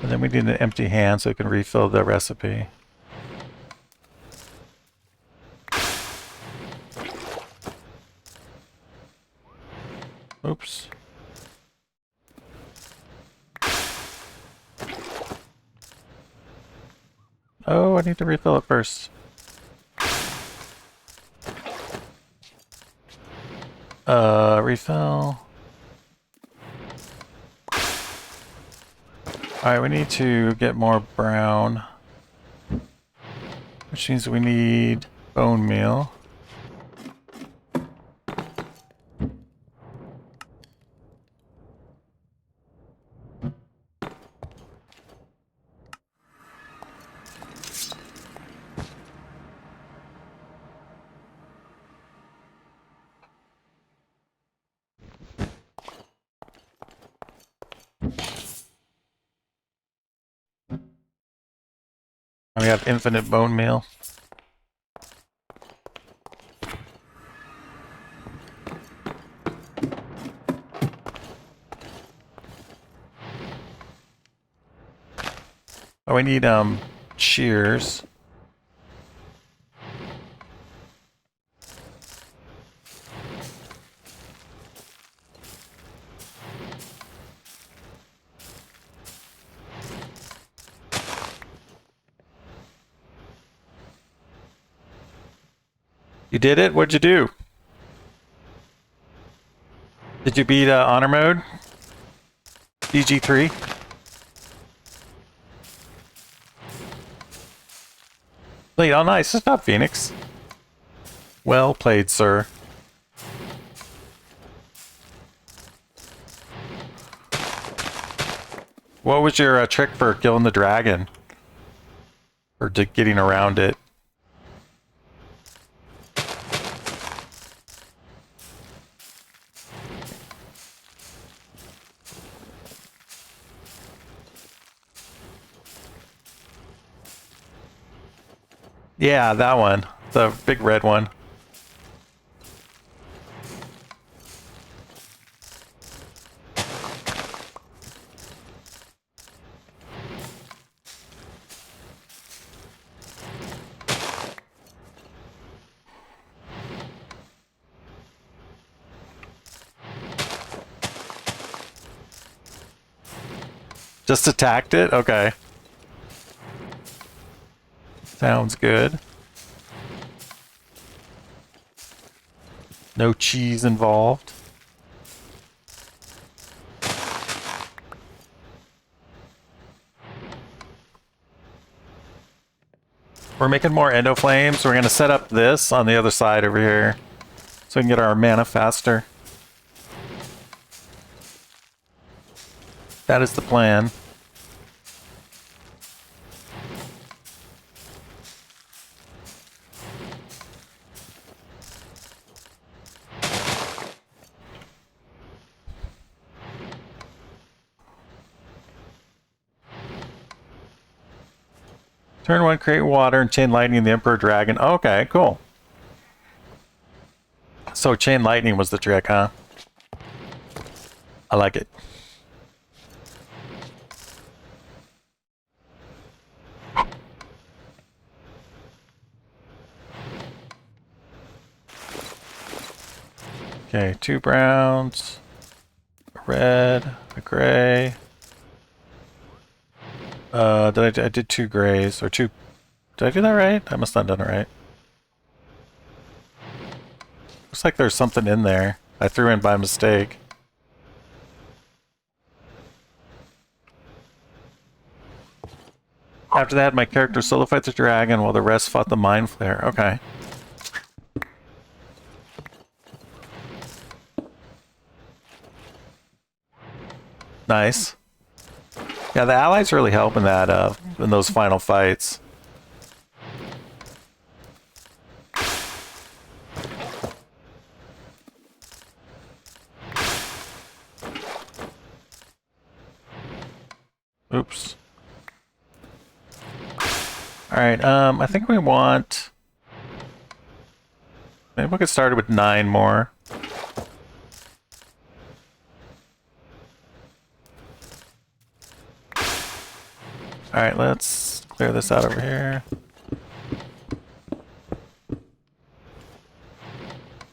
And then we need an empty hand so we can refill the recipe. Oops. Oh, I need to refill it first. Refill. Alright, we need to get more brown. Which means we need bone meal. We have infinite bone meal. Oh, we need shears. You did it? What'd you do? Did you beat honor mode? DG3? Wait, oh nice. It's not Phoenix. Well played, sir. What was your trick for killing the dragon? Or getting around it? Yeah, that one. The big red one. Just attacked it? Okay. Sounds good. No cheese involved. We're making more endo flames. We're going to set up this on the other side over here so we can get our mana faster. That is the plan. Turn 1, create water, and chain lightning the Emperor Dragon. Okay, cool. So chain lightning was the trick, huh? I like it. Okay, 2 browns, a red, a gray. I did 2 grays, or 2... Did I do that right? I must not have done it right. Looks like there's something in there I threw in by mistake. After that, my character solo fights the dragon while the rest fought the mind flare. Okay. Nice. Yeah, the allies really help in that, in those final fights. Oops. Alright, I think we want... Maybe we'll get started with 9 more. Alright, let's clear this out over here.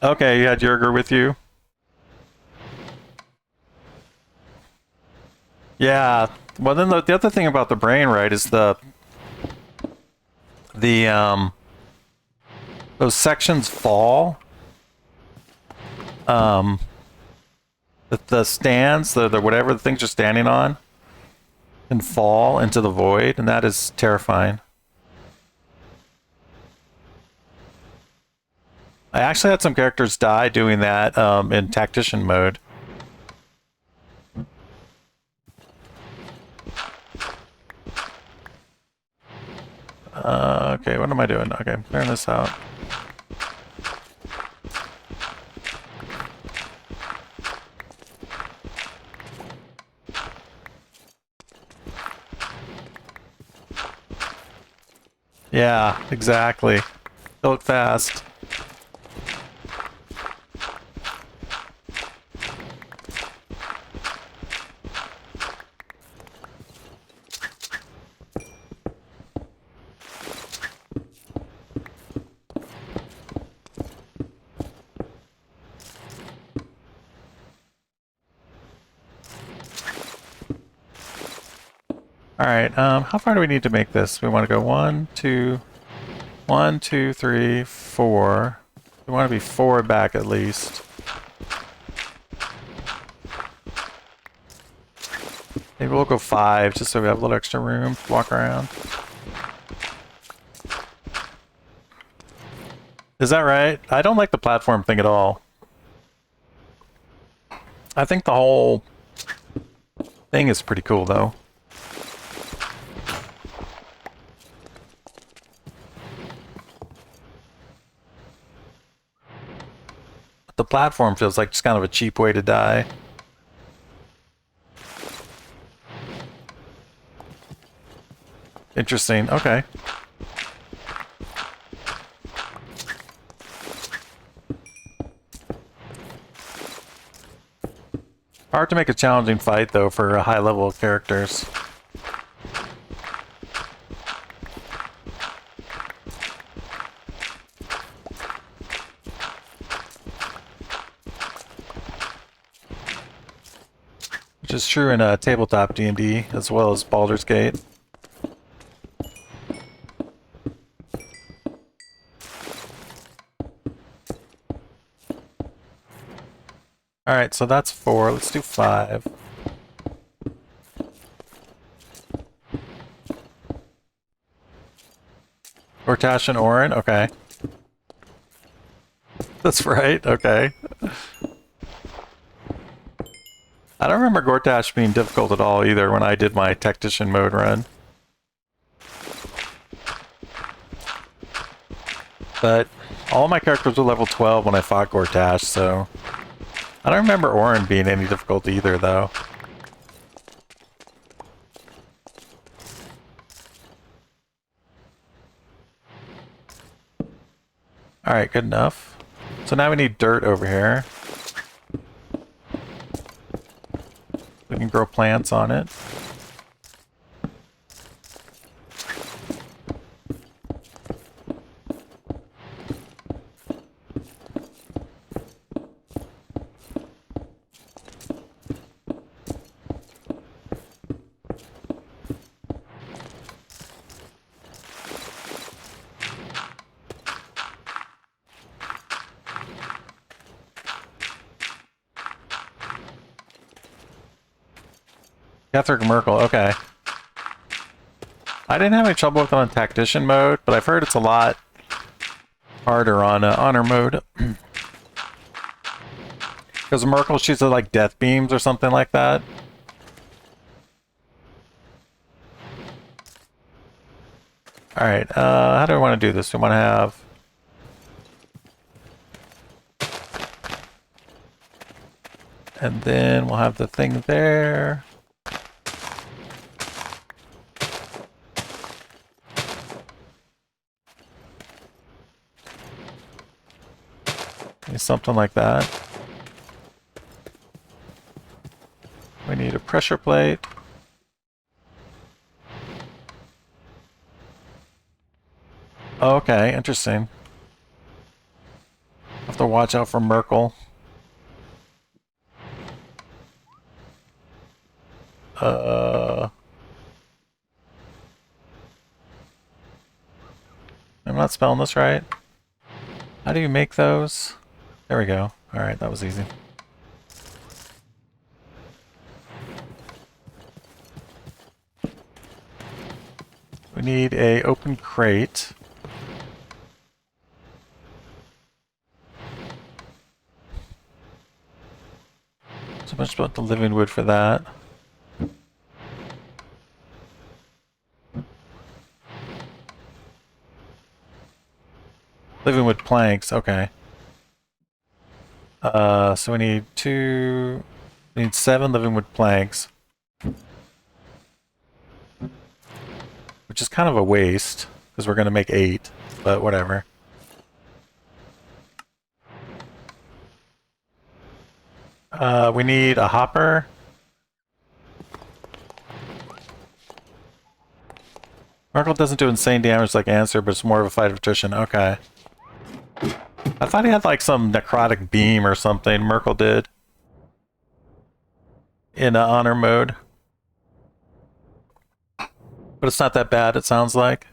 Okay, you had Yerger with you? Yeah, well then the other thing about the brain, right, is those sections fall. The stands, the whatever the things you're standing on, can fall into the void, and that is terrifying. I actually had some characters die doing that in tactician mode. Okay, what am I doing? Okay, I'm clearing this out. Yeah, exactly. Kill it fast. Alright, how far do we need to make this? We want to go 1, 2, 1, 2, 3, 4. We want to be 4 back at least. Maybe we'll go 5, just so we have a little extra room to walk around. Is that right? I don't like the platform thing at all. I think the whole thing is pretty cool, though. The platform feels like just kind of a cheap way to die. Interesting. Okay. Hard to make a challenging fight, though, for a high level of characters. Which is true in tabletop D&D, as well as Baldur's Gate. Alright, so that's 4. Let's do 5. Gortash and Orin? Okay. That's right, okay. I don't remember Gortash being difficult at all either when I did my Tactician mode run. But all my characters were level 12 when I fought Gortash, so... I don't remember Orin being any difficult either, though. Alright, good enough. So now we need dirt over here. We can grow plants on it. Catherine Merkel, okay. I didn't have any trouble with it on Tactician mode, but I've heard it's a lot harder on Honor mode. Because Merkel shoots like death beams or something like that. Alright, how do I want to do this? We want to have... And then we'll have the thing there. Something like that. We need a pressure plate. Oh, okay, interesting. Have to watch out for Merkel. I'm not spelling this right. How do you make those? There we go. Alright, that was easy. We need a open crate. So much about the living wood for that. Living wood planks, okay. So we need 7 living wood planks. Which is kind of a waste, because we're going to make 8, but whatever. We need a hopper. Merkel doesn't do insane damage like Answer, but it's more of a fight of attrition. Okay. I thought he had like some necrotic beam or something. Merkel did. In honor mode. But it's not that bad, it sounds like.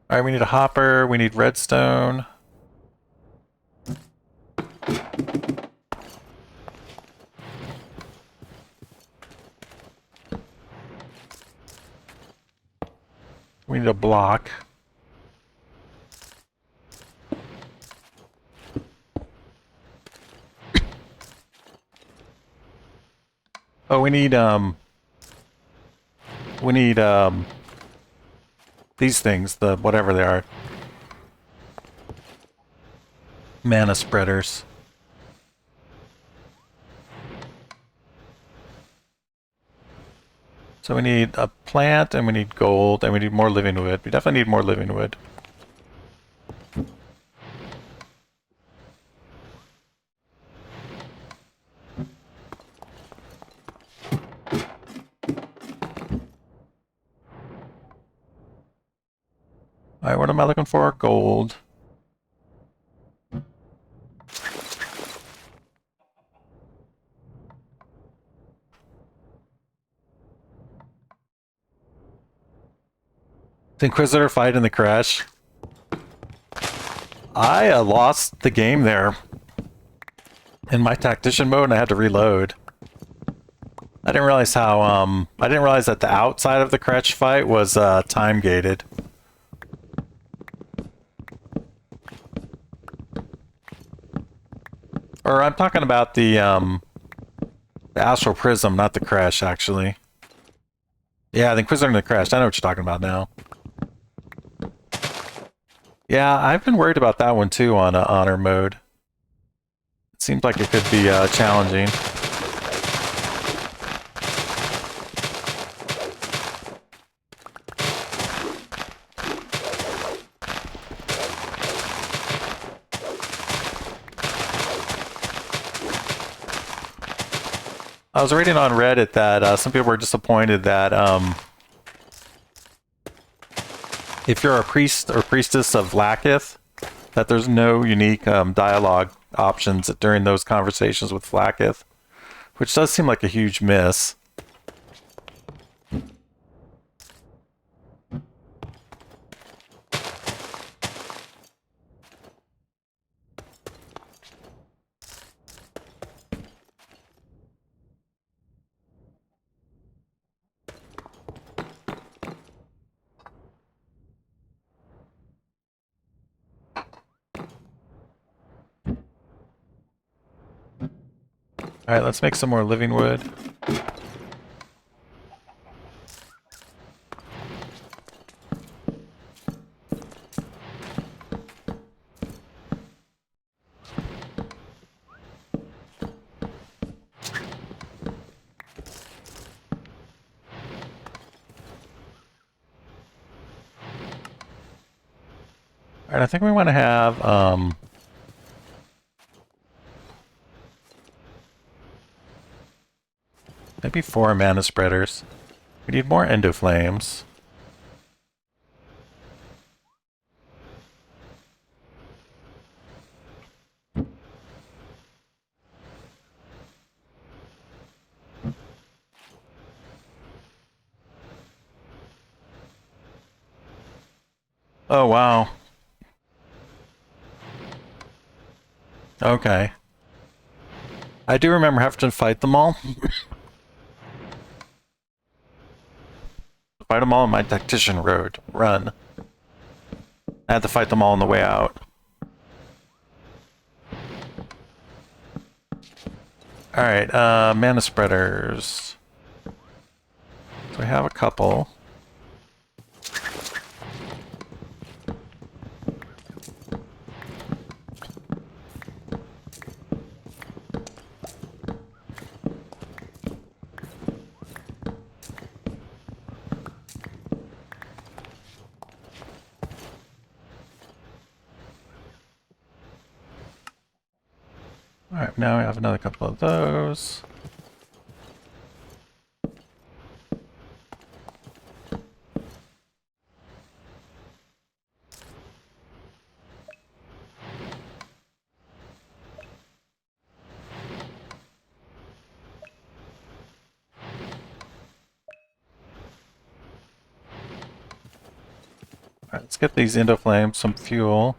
Alright, we need a hopper. We need redstone. We need a block. Oh, we need these things, the whatever they are. Mana spreaders. So we need a plant, and we need gold, and we need more living wood. We definitely need more living wood. Alright, what am I looking for? Gold. The Inquisitor fight in the crash. I lost the game there. in my tactician mode and I had to reload. I didn't realize how, I didn't realize that the outside of the Kretch fight was, time gated. Or I'm talking about the Astral Prism, not the Crash, actually. Yeah, the Inquisitor and the Crash. I know what you're talking about now. Yeah, I've been worried about that one too on Honor mode. It seems like it could be challenging. I was reading on Reddit that some people were disappointed that if you're a priest or priestess of Vlaakith, that there's no unique dialogue options during those conversations with Vlaakith, which does seem like a huge miss. Alright, let's make some more living wood. Alright, I think we want to have, maybe 4 mana spreaders. We need more Endoflames. Oh, wow. Okay. I do remember having to fight them all. Fight them all on my tactician run. I had to fight them all on the way out. Alright, mana spreaders. So we have a couple. Alright, now we have another couple of those. Alright, let's get these Endoflames some fuel.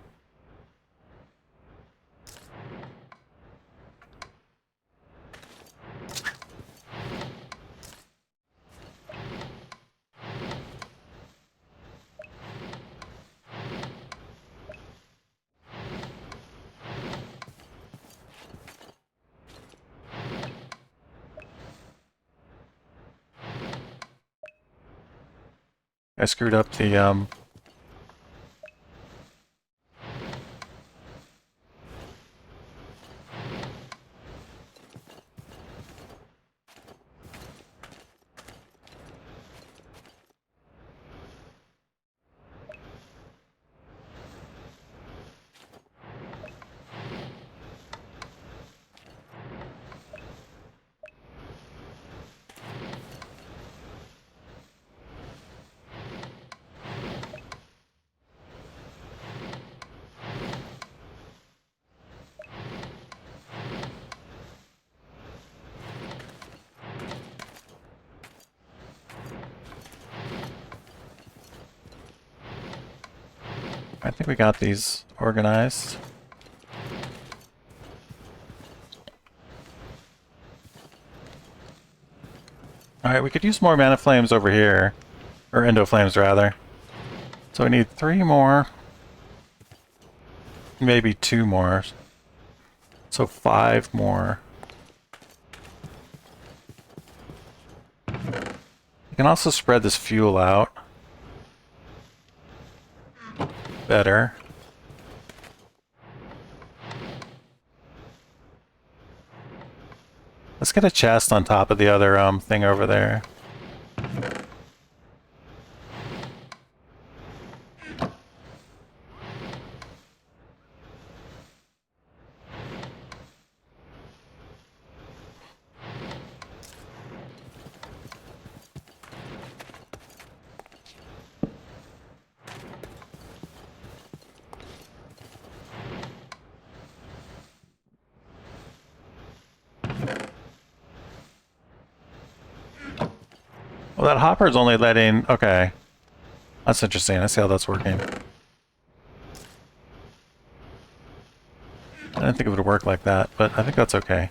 I screwed up the I think we got these organized. Alright, we could use more mana flames over here. Or endo flames, rather. So we need 3 more. Maybe 2 more. So 5 more. You can also spread this fuel out. Better. Let's get a chest on top of the other thing over there. Well, that hopper's only letting... Okay. That's interesting. I see how that's working. I didn't think it would work like that, but I think that's okay.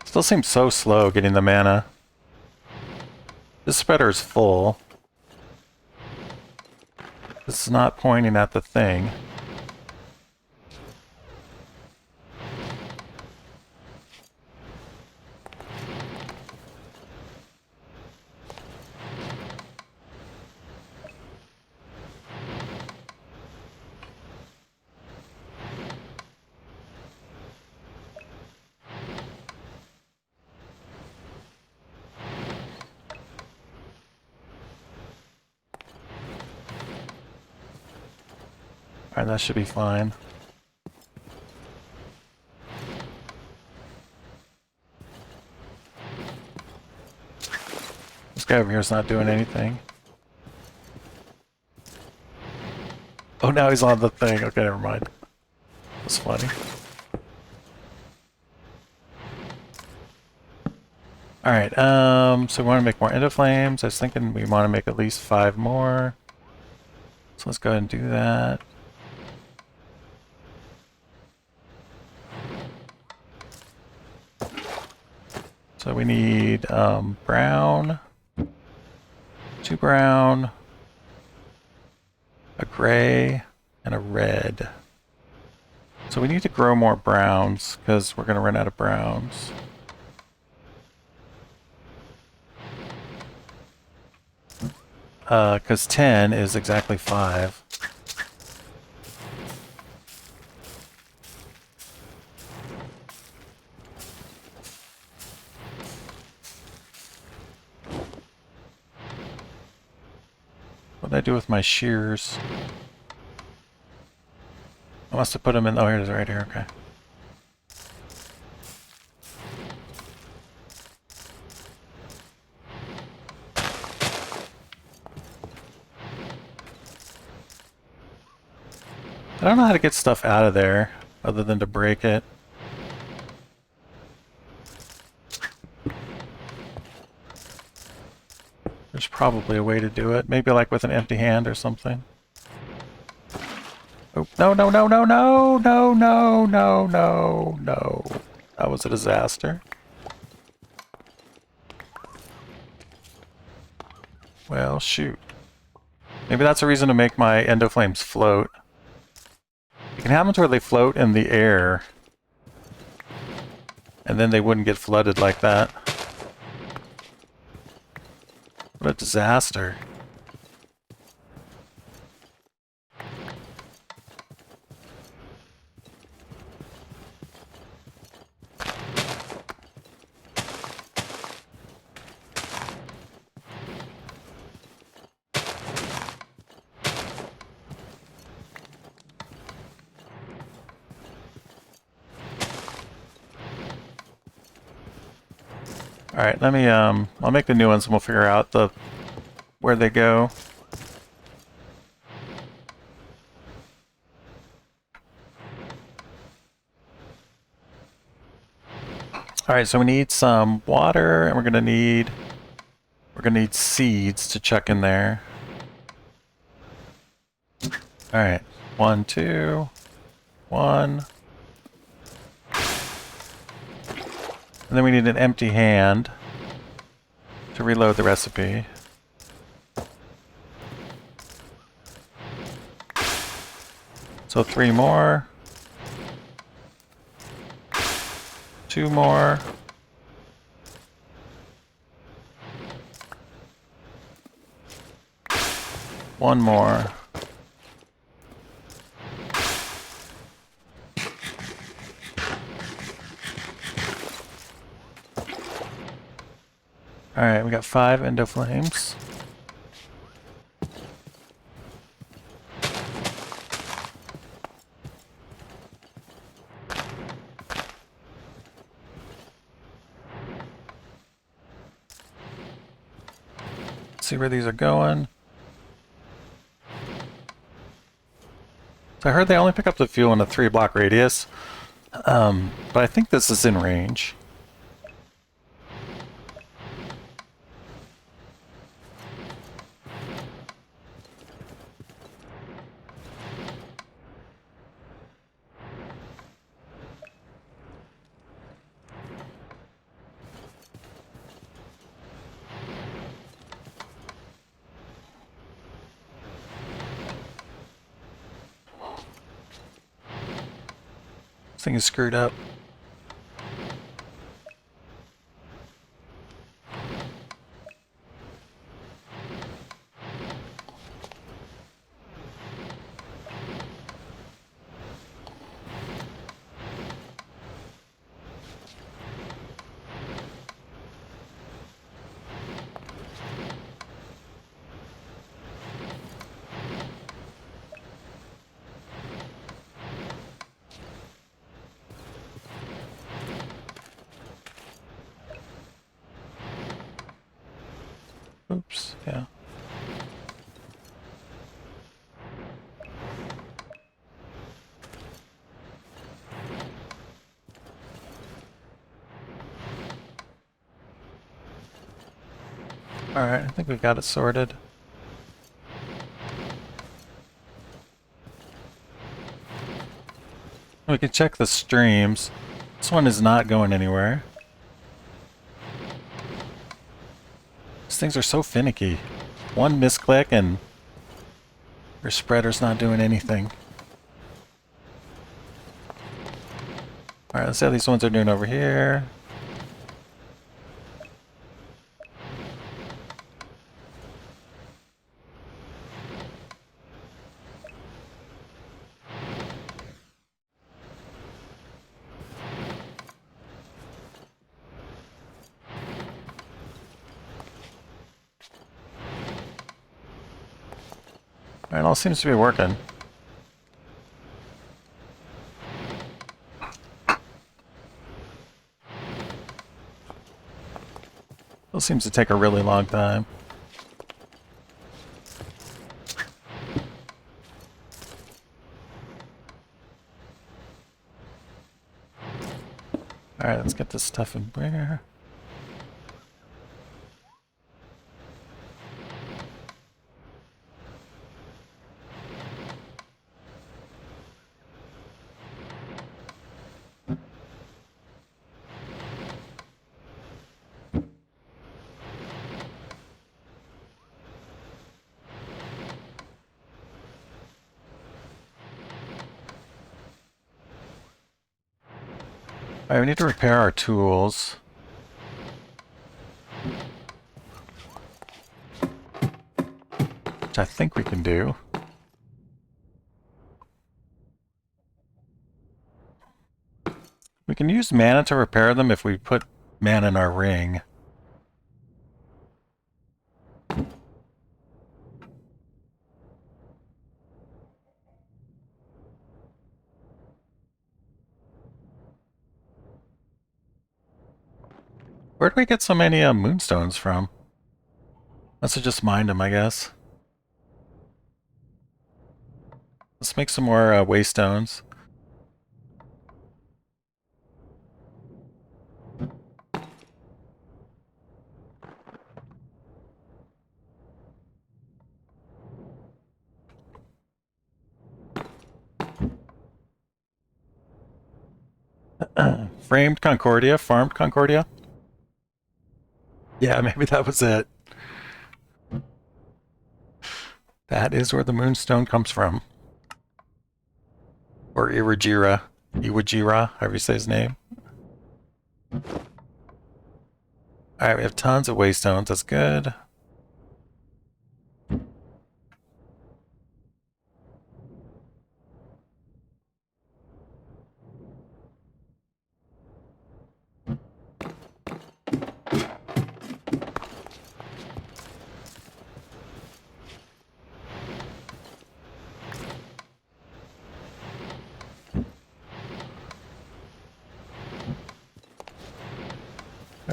Still seems so slow getting the mana. This spreader is full. This is not pointing at the thing. Alright, that should be fine. This guy over here is not doing anything. Oh, now he's on the thing. Okay, never mind. That's funny. Alright, so we want to make more endo flames. I was thinking we want to make at least 5 more. So let's go ahead and do that. So we need brown, 2 brown, a gray, and a red. So we need to grow more browns because we're going to run out of browns. Because 10 is exactly 5. What did I do with my shears? I must have put them in... Oh, here it is right here. Okay. I don't know how to get stuff out of there other than to break it. There's probably a way to do it. Maybe like with an empty hand or something. Oh, no, no, no, no, no, no, no, no, no, no. That was a disaster. Well, shoot. Maybe that's a reason to make my endo flames float. You can have them to where they float in the air. And then they wouldn't get flooded like that. What a disaster. Alright, let me, I'll make the new ones and we'll figure out where they go. Alright, so we need some water, and we're gonna need We're gonna need seeds to chuck in there. Alright. 1, 2, 1. And then we need an empty hand to reload the recipe. So 3 more. 2 more. One more. Alright, we got 5 endo flames. See where these are going. So I heard they only pick up the fuel in a 3-block radius, but I think this is in range. This thing is screwed up. Oops, yeah. Alright, I think we got it sorted. We can check the streams. This one is not going anywhere. These things are so finicky. One misclick and your spreader's not doing anything. Alright, let's see how these ones are doing over here. Alright, all seems to be working. Still seems to take a really long time. Alright, let's get this stuff in there. Alright, we need to repair our tools. Which I think we can do. We can use mana to repair them if we put mana in our ring. Where'd we get so many moonstones from? Must have just mined them, I guess. Let's make some more waystones. Framed Concordia, farmed Concordia. Yeah, maybe that was it. That is where the moonstone comes from. Or Iwajira, however you say his name. Alright, we have tons of waystones, that's good.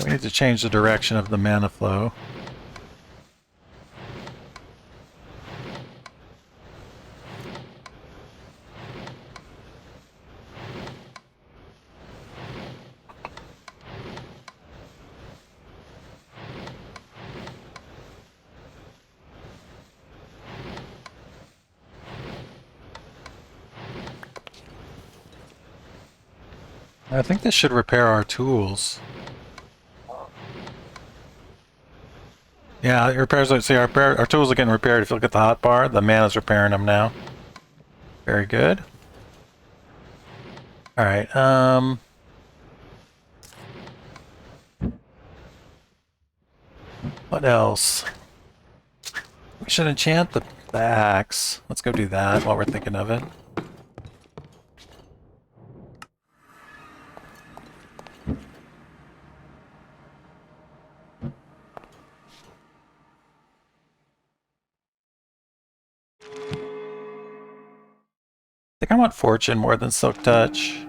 We need to change the direction of the mana flow. I think this should repair our tools. Yeah, it repairs. See, our tools are getting repaired. If you look at the hotbar, the mana's repairing them now. Very good. All right. What else? We should enchant the axe. Let's go do that while we're thinking of it. I think I want Fortune more than Silk Touch.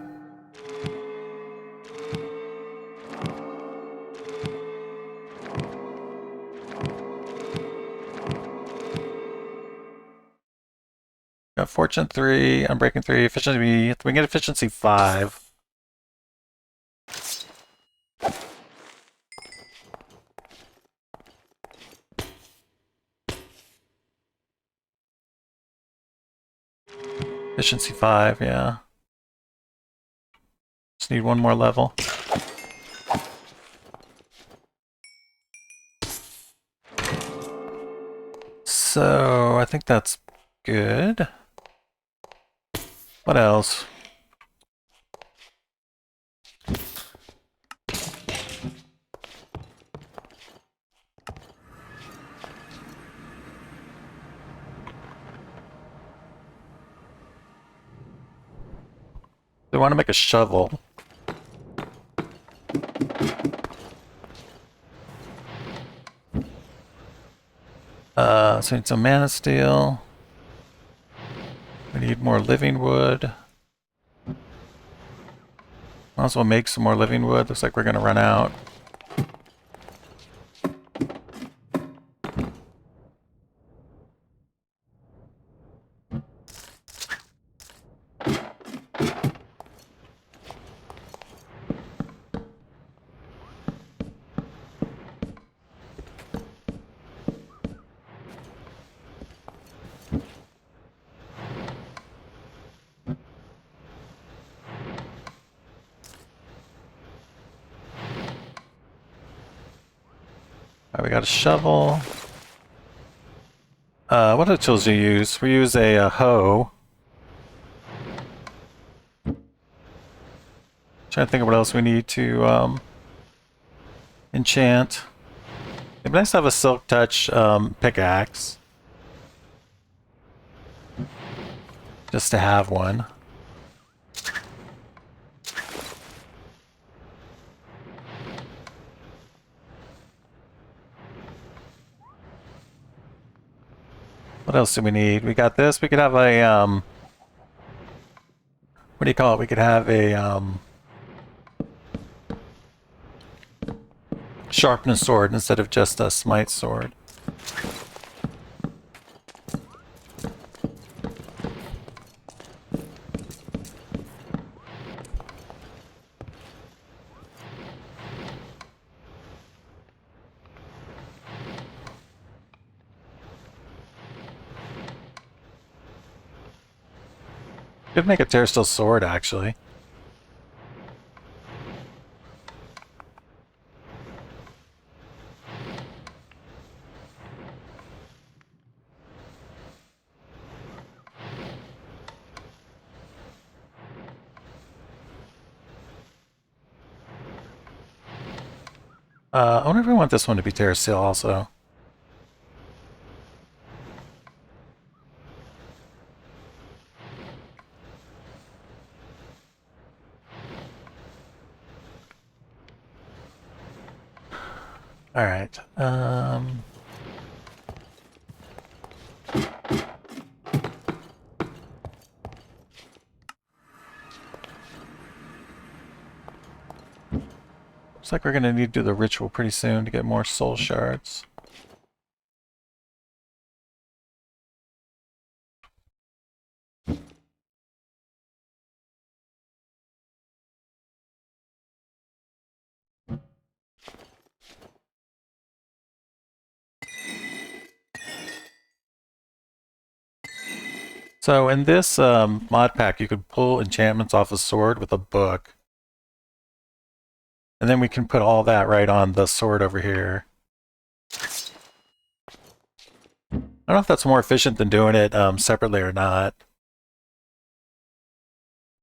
Got Fortune 3, Unbreaking 3, Efficiency, we get Efficiency 5. Efficiency 5, yeah. Just need one more level. So, I think that's good. What else? They want to make a shovel. So we need some mana steel. We need more living wood. Might as well make some more living wood. Looks like we're going to run out. Alright, we got a shovel. What other tools do you use? We use a hoe. Trying to think of what else we need to enchant. It'd be nice to have a Silk Touch pickaxe. Just to have one. What else do we need? We got this. We could have a, what do you call it? We could have a, sharpness sword instead of just a smite sword. Could make a Terrasteel sword, actually. I wonder if we want this one to be terrace steel also. All right. Looks like we're going to need to do the ritual pretty soon to get more soul shards. So in this mod pack, you could pull enchantments off a sword with a book. And then we can put all that right on the sword over here. I don't know if that's more efficient than doing it separately or not.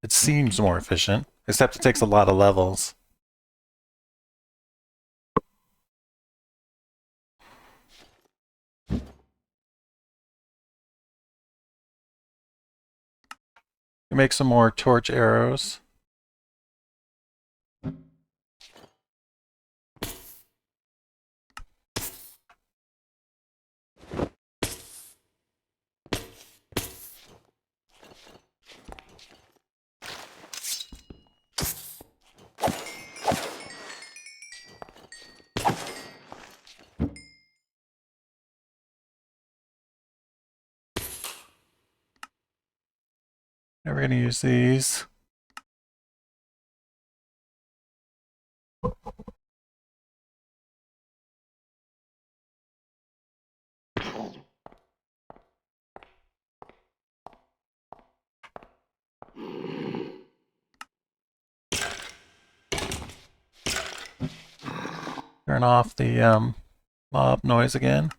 It seems more efficient, except it takes a lot of levels. We make some more torch arrows. And we're going to use these. Turn off the mob noise again.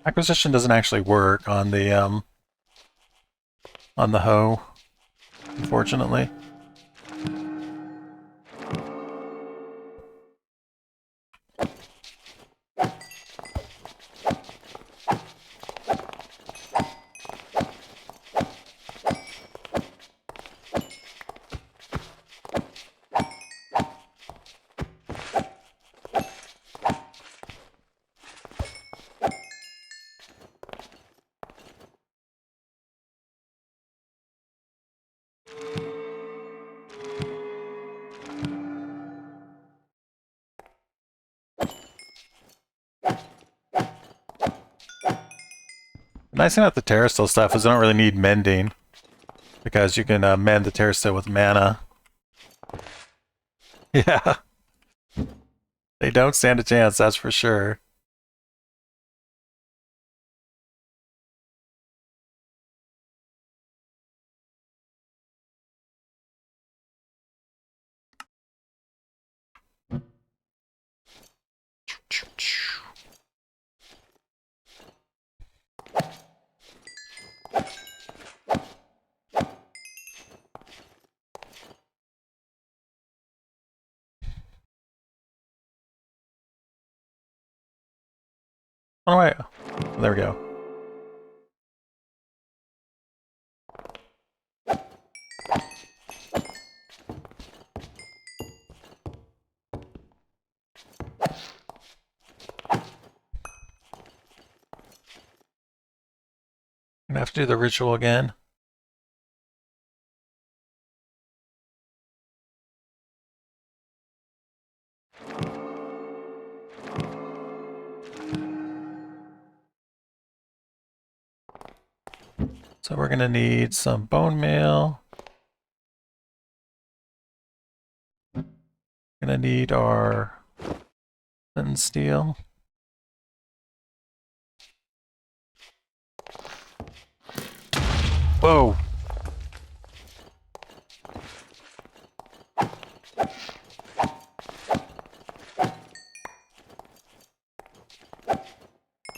Acquisition doesn't actually work on the hoe, unfortunately. The nice thing about the terrasteel stuff is I don't really need mending, because you can mend the terrasteel with mana. Yeah, they don't stand a chance, that's for sure. Oh, wait. There we go. Gonna have to do the ritual again. So we're gonna need some bone meal. Gonna need our thin steel. Whoa!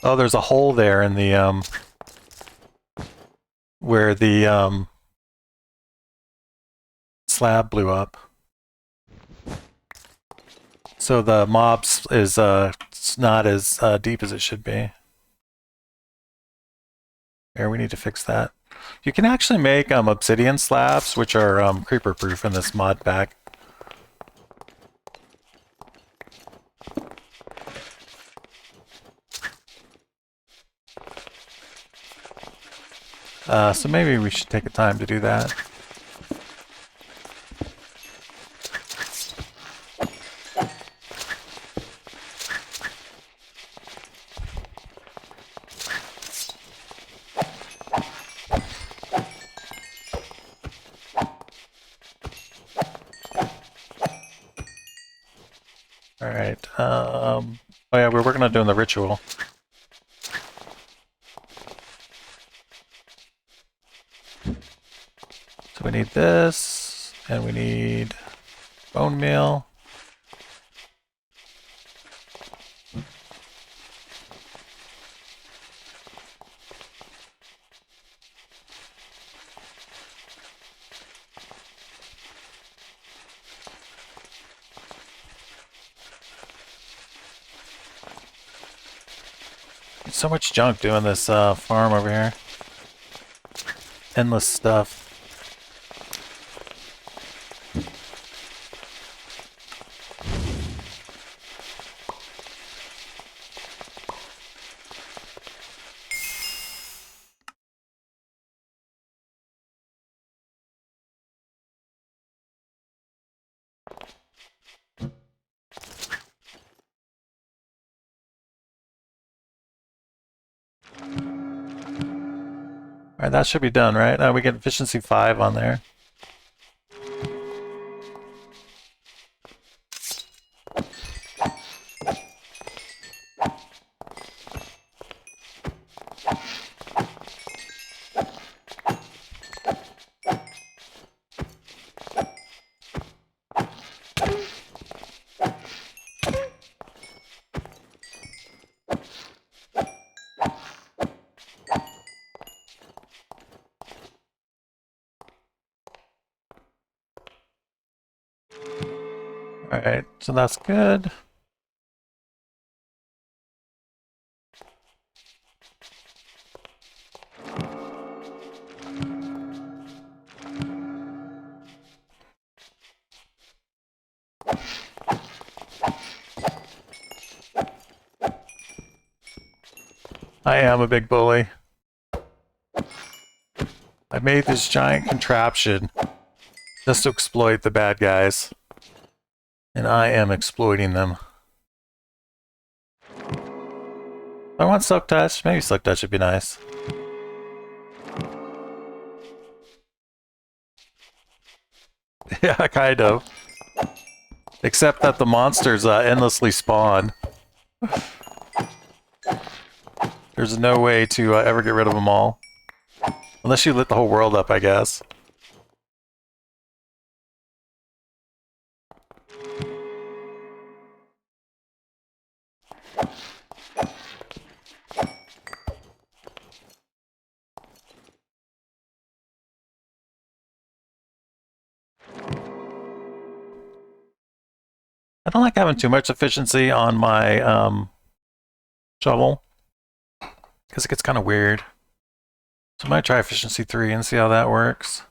Oh, there's a hole there in the, where the, slab blew up. So the mobs is, it's not as deep as it should be. Here, we need to fix that. You can actually make obsidian slabs, which are creeper-proof in this mod pack. So maybe we should take a time to do that. Alright, oh yeah, we're working on doing the ritual. So we need this, and we need bone meal. So much junk doing this farm over here. Endless stuff. Alright, that should be done, right? We get efficiency 5 on there. Alright, so that's good. I am a big bully. I made this giant contraption just to exploit the bad guys. And I am exploiting them. I want Silk Touch. Maybe Silk Touch would be nice. Yeah, kind of. Except that the monsters endlessly spawn. There's no way to ever get rid of them all. Unless you lit the whole world up, I guess. I don't like having too much efficiency on my shovel, because it gets kind of weird. So I might try efficiency 3 and see how that works.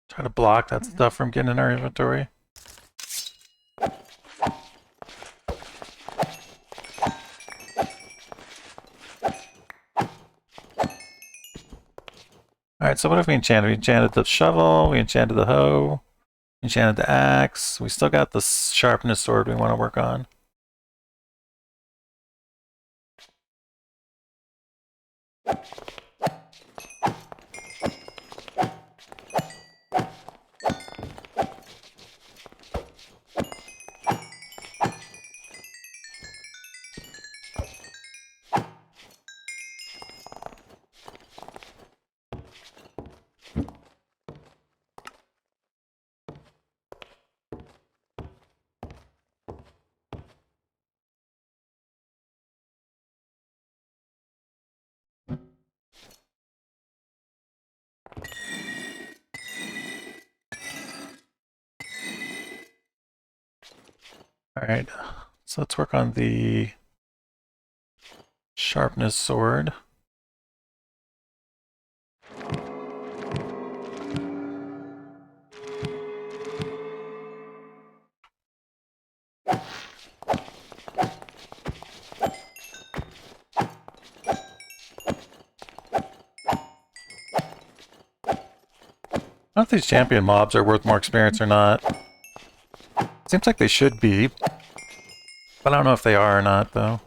Try to block that stuff from getting in our inventory. Alright, so what have we enchanted? We enchanted the shovel, we enchanted the hoe. Enchanted the axe. We still got the sharpness sword we want to work on. Alright, so let's work on the sharpness sword. I don't know if these champion mobs are worth more experience or not. Seems like they should be, but I don't know if they are or not, though.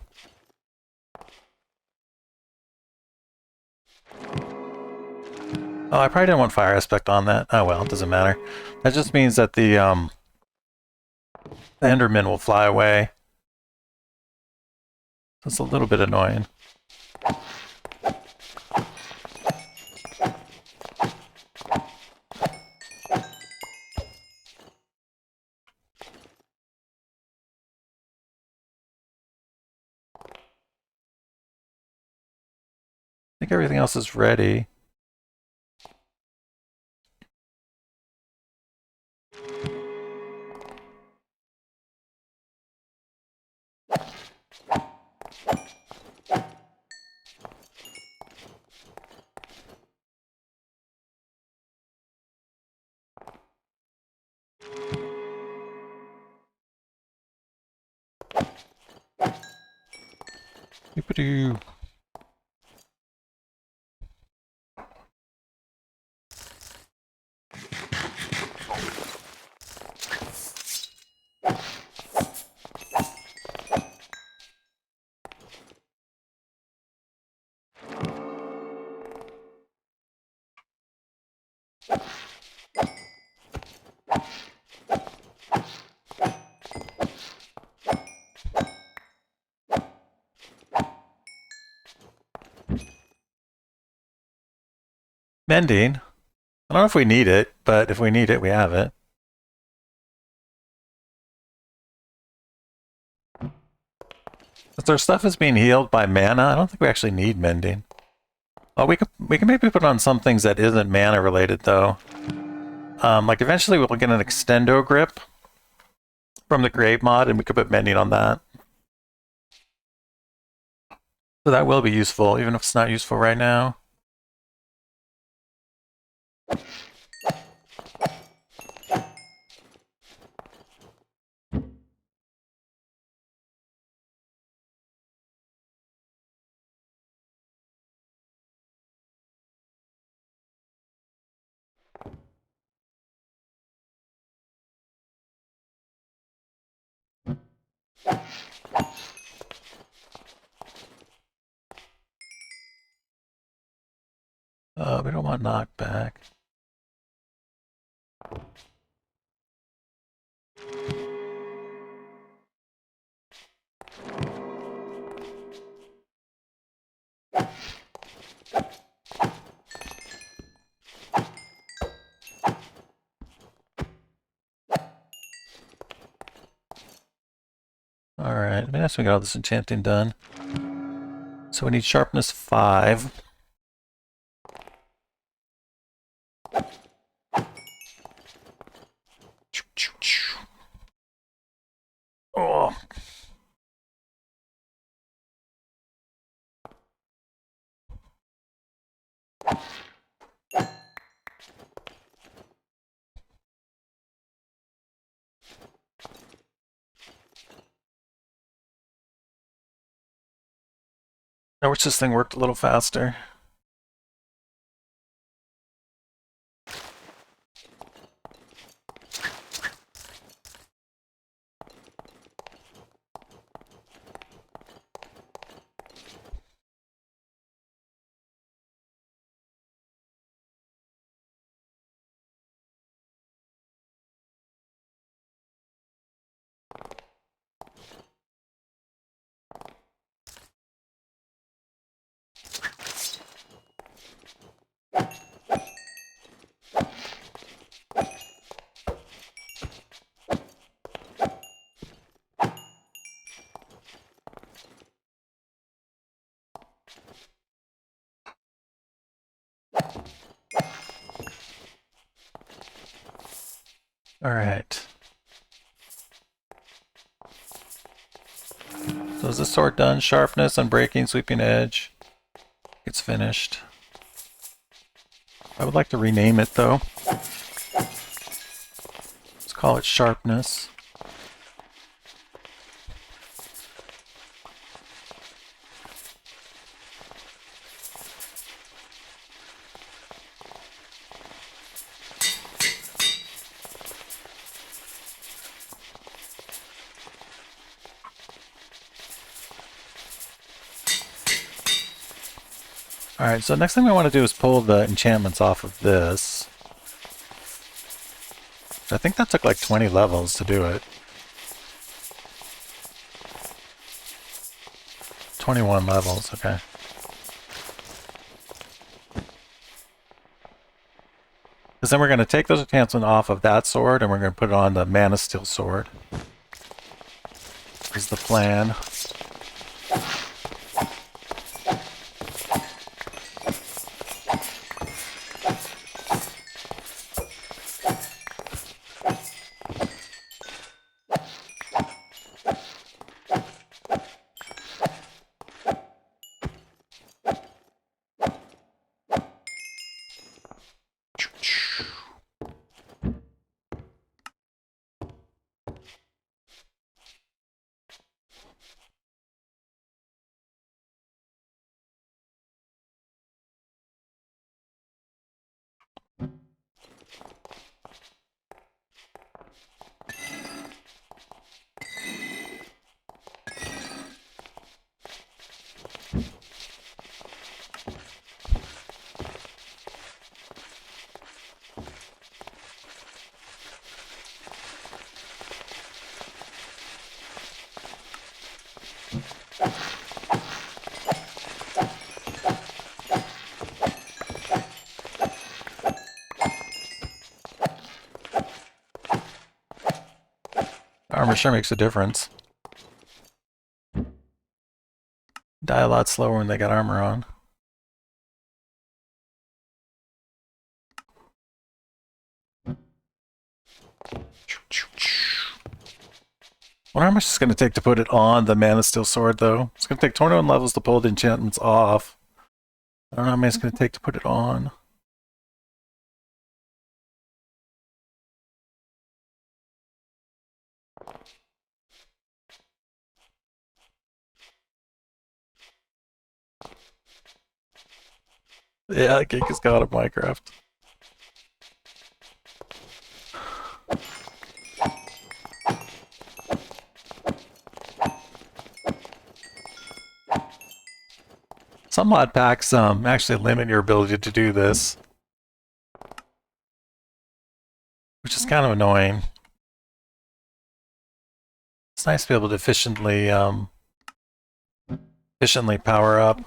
Oh, I probably didn't want fire aspect on that. Oh well, it doesn't matter. That just means that the Enderman will fly away. That's a little bit annoying. I think everything else is ready. Doop-a-doo. Mending. I don't know if we need it, but if we need it, we have it. If our stuff is being healed by mana, I don't think we actually need mending. Oh, we can maybe put on some things that isn't mana related though. Like eventually we'll get an extendo grip from the grave mod, and we could put mending on that. So that will be useful, even if it's not useful right now. We don't want knockback. Alright, I mean, that's when we got all this enchanting done. So we need sharpness 5. Oh. I wish this thing worked a little faster. Alright. So is this sword done? Sharpness, unbreaking, sweeping edge. It's finished. I would like to rename it though. Let's call it sharpness. Alright, so next thing we want to do is pull the enchantments off of this. I think that took like 20 levels to do it. 21 levels, okay. Because then we're going to take those enhancements off of that sword and we're going to put it on the Mana Steel sword. Is the plan. Armor sure makes a difference. Die a lot slower when they got armor on. What how much is it going to take to put it on the Mana Steel sword, though? It's going to take 21 levels to pull the enchantments off. I don't know how many it's going to take to put it on. Yeah, Geek is god of Minecraft. Some mod packs actually limit your ability to do this, which is kind of annoying. It's nice to be able to efficiently power up.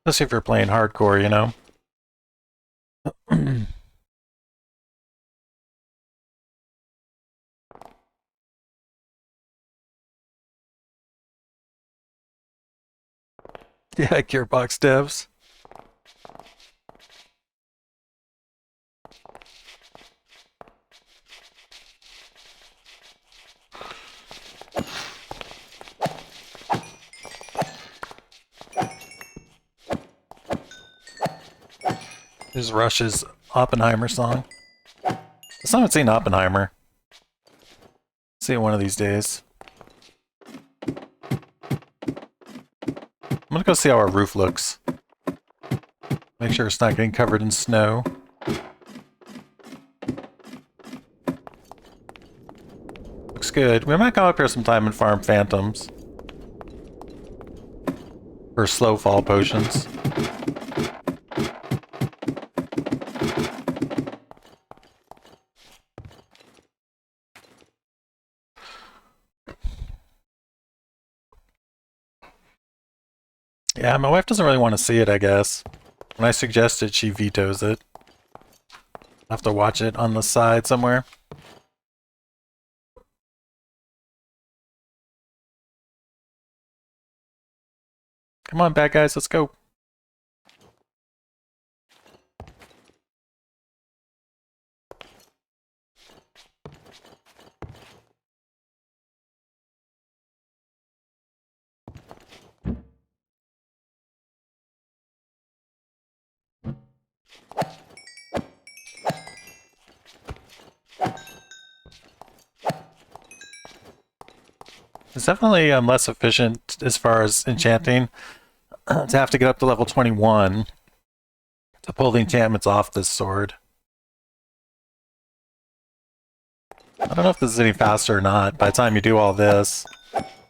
Especially if you're playing hardcore, you know? Yeah, Gearbox devs. This is Rush's Oppenheimer song. I still haven't seen Oppenheimer. See it one of these days. I'm gonna go see how our roof looks. Make sure it's not getting covered in snow. Looks good. We might come up here sometime and farm phantoms. For slow fall potions. Yeah, my wife doesn't really want to see it, I guess. When I suggest it, she vetoes it. I'll have to watch it on the side somewhere. Come on, bad guys, let's go. It's definitely less efficient as far as enchanting to have to get up to level 21 to pull the enchantments off this sword. I don't know if this is any faster or not by the time you do all this.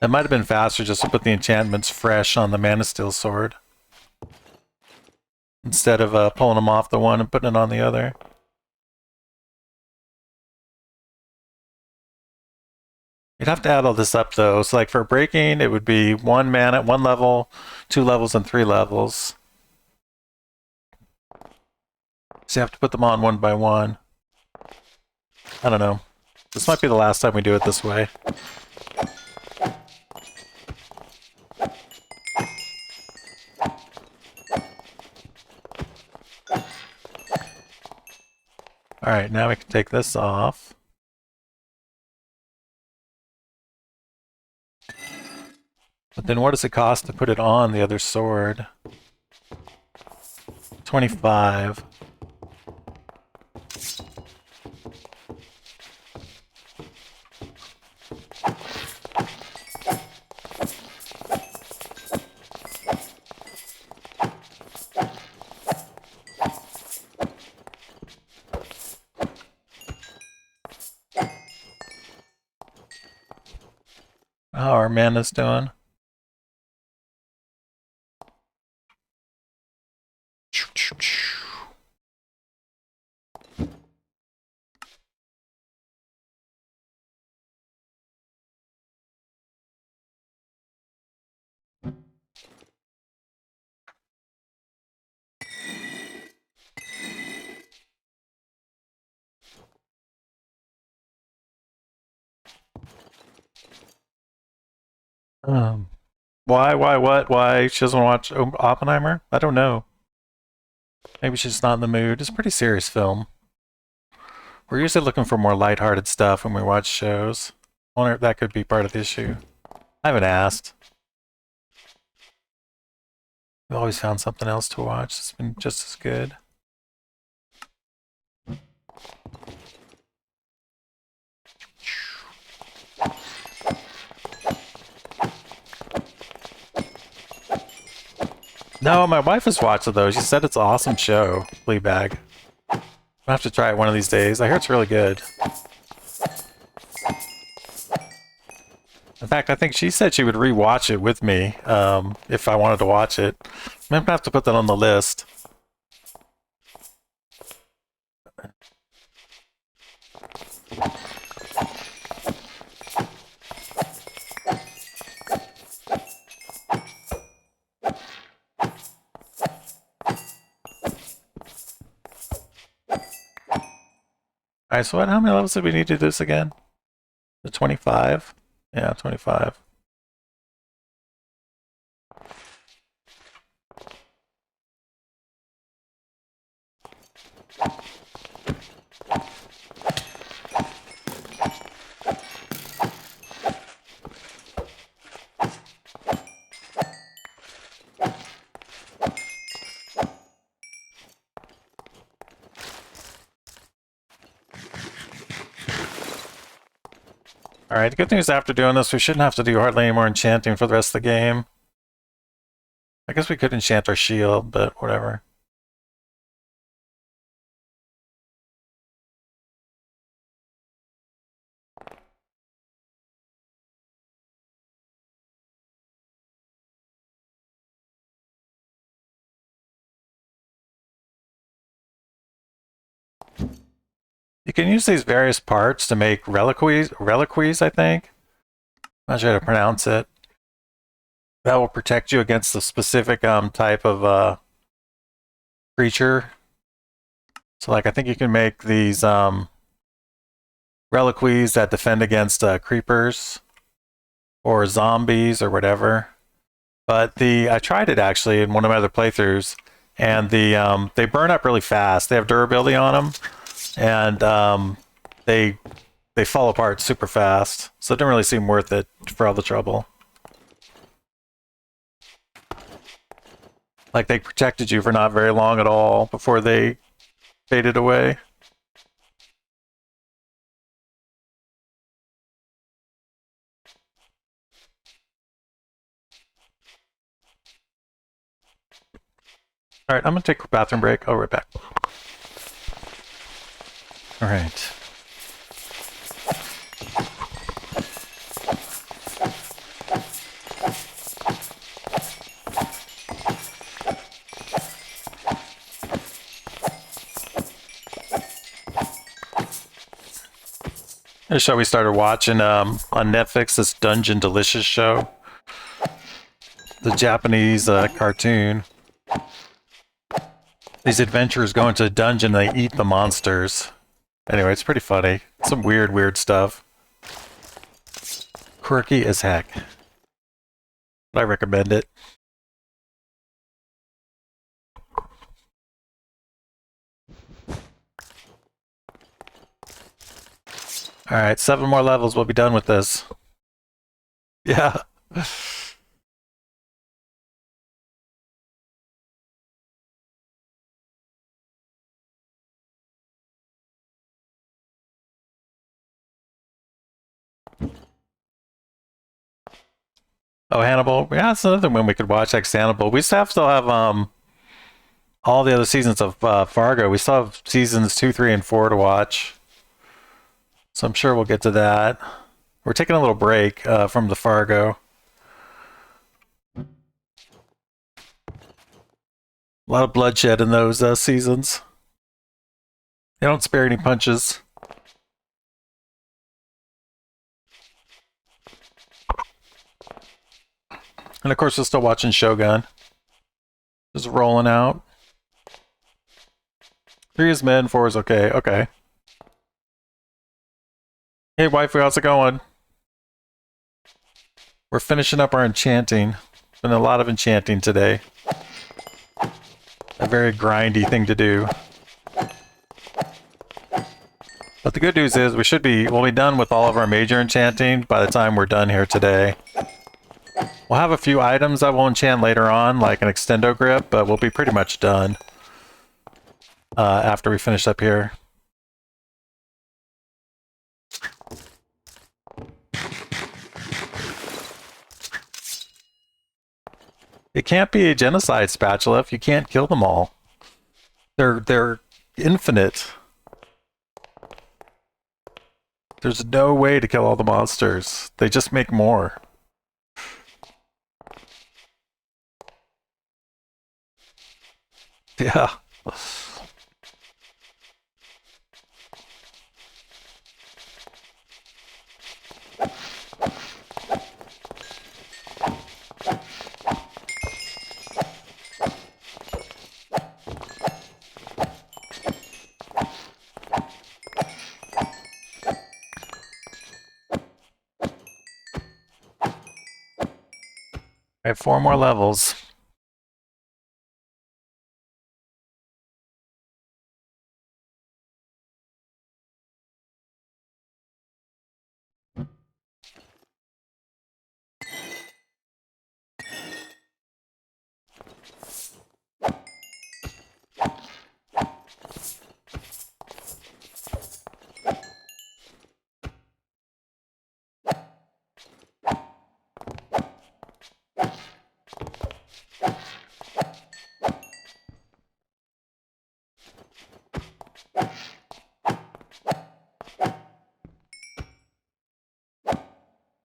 It might have been faster just to put the enchantments fresh on the Mana Steel sword, instead of pulling them off the one and putting it on the other. You'd have to add all this up though. So like for breaking, it would be 1 mana, 1 level, 2 levels, and 3 levels. So you have to put them on one by one. I don't know. This might be the last time we do it this way. Alright, now we can take this off. But then what does it cost to put it on the other sword? 25. How our mana's doing? Why? She doesn't watch Oppenheimer? I don't know. Maybe she's not in the mood. It's a pretty serious film. We're usually looking for more lighthearted stuff when we watch shows. I wonder if that could be part of the issue. I haven't asked. We've always found something else to watch. It's been just as good. No, my wife has watched it though. She said it's an awesome show, Fleabag. I'll have to try it one of these days. I hear it's really good. In fact, I think she said she would rewatch it with me if I wanted to watch it. I'm gonna have to put that on the list. Alright, so how many levels did we need to do this again? The 25? Yeah, 25. Alright, the good news after doing this, we shouldn't have to do hardly any more enchanting for the rest of the game. I guess we could enchant our shield, but whatever. You can use these various parts to make reliquaries, I think. I'm not sure how to pronounce it. That will protect you against the specific type of creature. So like I think you can make these reliquaries that defend against creepers or zombies or whatever. But I tried it actually in one of my other playthroughs, and they burn up really fast. They have durability on them, and they fall apart super fast. So it didn't really seem worth it for all the trouble. Like they protected you for not very long at all before they faded away. Alright, I'm gonna take a bathroom break. I'll be right back. Alright. This show we started watching on Netflix, this Dungeon Delicious show. The Japanese cartoon. These adventurers go into a dungeon and they eat the monsters. Anyway, it's pretty funny. Some weird stuff. Quirky as heck. But I recommend it. Alright, 7 more levels, we'll be done with this. Yeah. Oh, Hannibal. Yeah, that's another one we could watch, like Hannibal. We still have all the other seasons of Fargo. We still have seasons 2, 3, and 4 to watch. So I'm sure we'll get to that. We're taking a little break from the Fargo. A lot of bloodshed in those seasons. They don't spare any punches. And of course, we're still watching Shogun. Just rolling out. 3 is mid, 4 is okay. Okay. Hey, waifu, how's it going? We're finishing up our enchanting. Been a lot of enchanting today. A very grindy thing to do. But the good news is we'll be done with all of our major enchanting by the time we're done here today. We'll have a few items that we'll enchant later on, like an extendo grip, but we'll be pretty much done after we finish up here. It can't be a genocide spatula if you can't kill them all. They're infinite. There's no way to kill all the monsters. They just make more. Yeah. I have 4 more levels.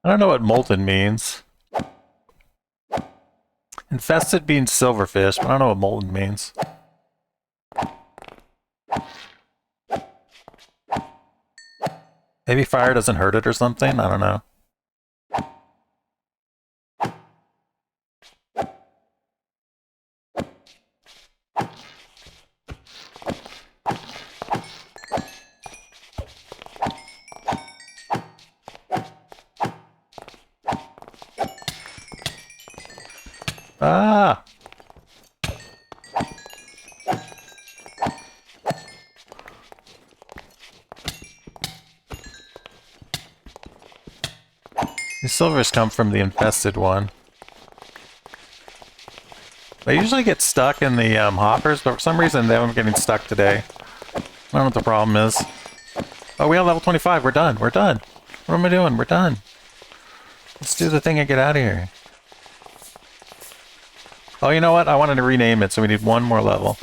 I don't know what molten means. Infested means silverfish, but I don't know what molten means. Maybe fire doesn't hurt it or something? I don't know. Ah! The silvers come from the infested one. They usually get stuck in the hoppers, but for some reason they haven't been getting stuck today. I don't know what the problem is. Oh, we have level 25. We're done. We're done. What am I doing? We're done. Let's do the thing and get out of here. Oh, you know what? I wanted to rename it, so we need one more level.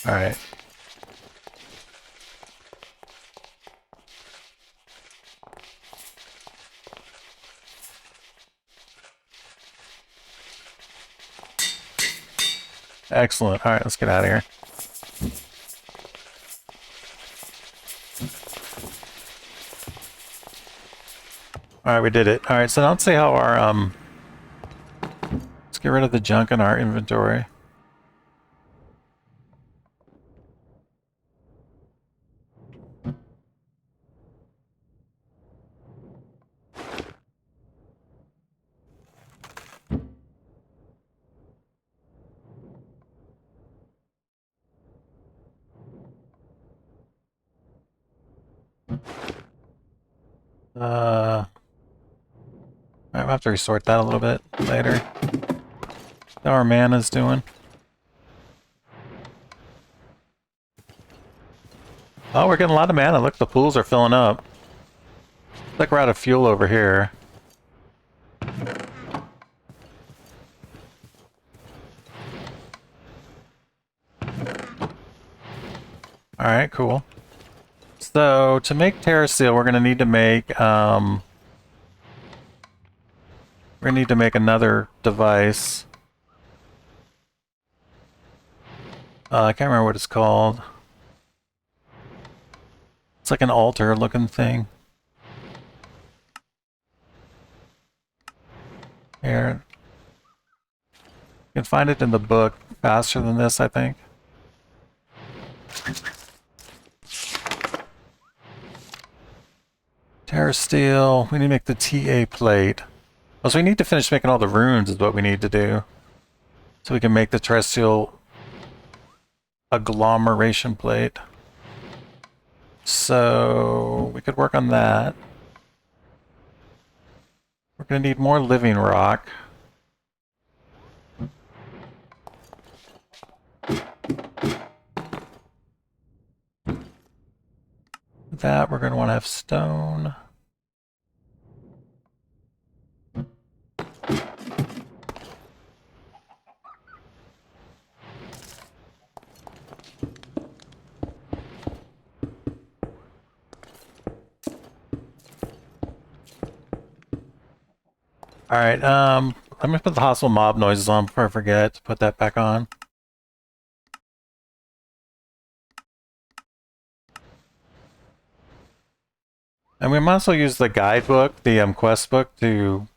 Alright. Excellent. Alright, let's get out of here. Alright, we did it. Alright, so now let's see how our, let's get rid of the junk in our inventory. I might have to resort that a little bit later. How our mana's doing. Oh, we're getting a lot of mana. Look, the pools are filling up. Looks like we're out of fuel over here. Alright, cool. So, to make Terra Steel, we're going to need to make, we're going to need to make another device. I can't remember what it's called. It's like an altar looking thing. Here. You can find it in the book faster than this, I think. Terra Steel. We need to make the TA plate. Oh, so we need to finish making all the runes is what we need to do. So we can make the terrestrial agglomeration plate. So we could work on that. We're going to need more living rock. That we're going to want to have stone. Alright, I'm gonna put the hostile mob noises on before I forget to put that back on. And we might also use the guidebook, the quest book, to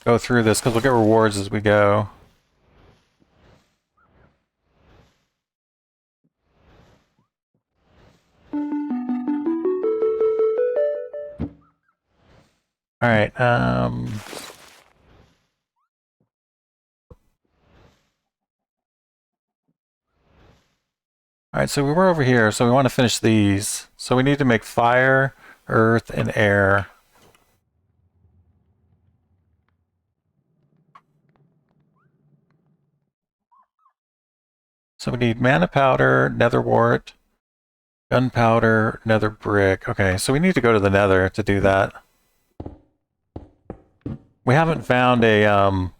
go through this, because we'll get rewards as we go. Alright, Alright, so we were over here, so we want to finish these. So we need to make fire, earth, and air. So we need mana powder, nether wart, gunpowder, nether brick. Okay, so we need to go to the nether to do that. We haven't found a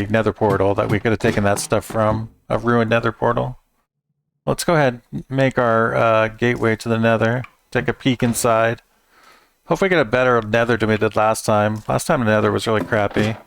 nether portal that we could have taken that stuff from. A ruined nether portal. Let's go ahead and make our gateway to the nether. Take a peek inside. Hopefully get a better nether than we did last time. Last time the nether was really crappy.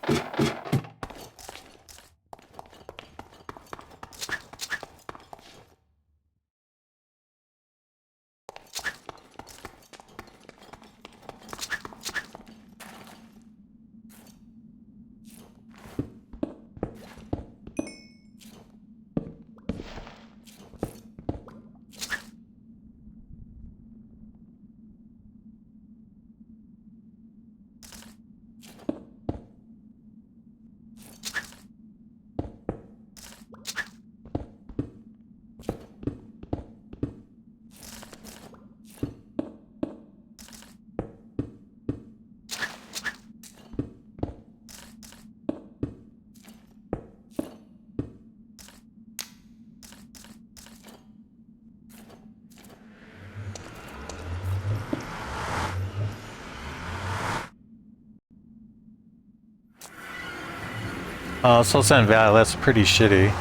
Soul Sand Valley, that's pretty shitty.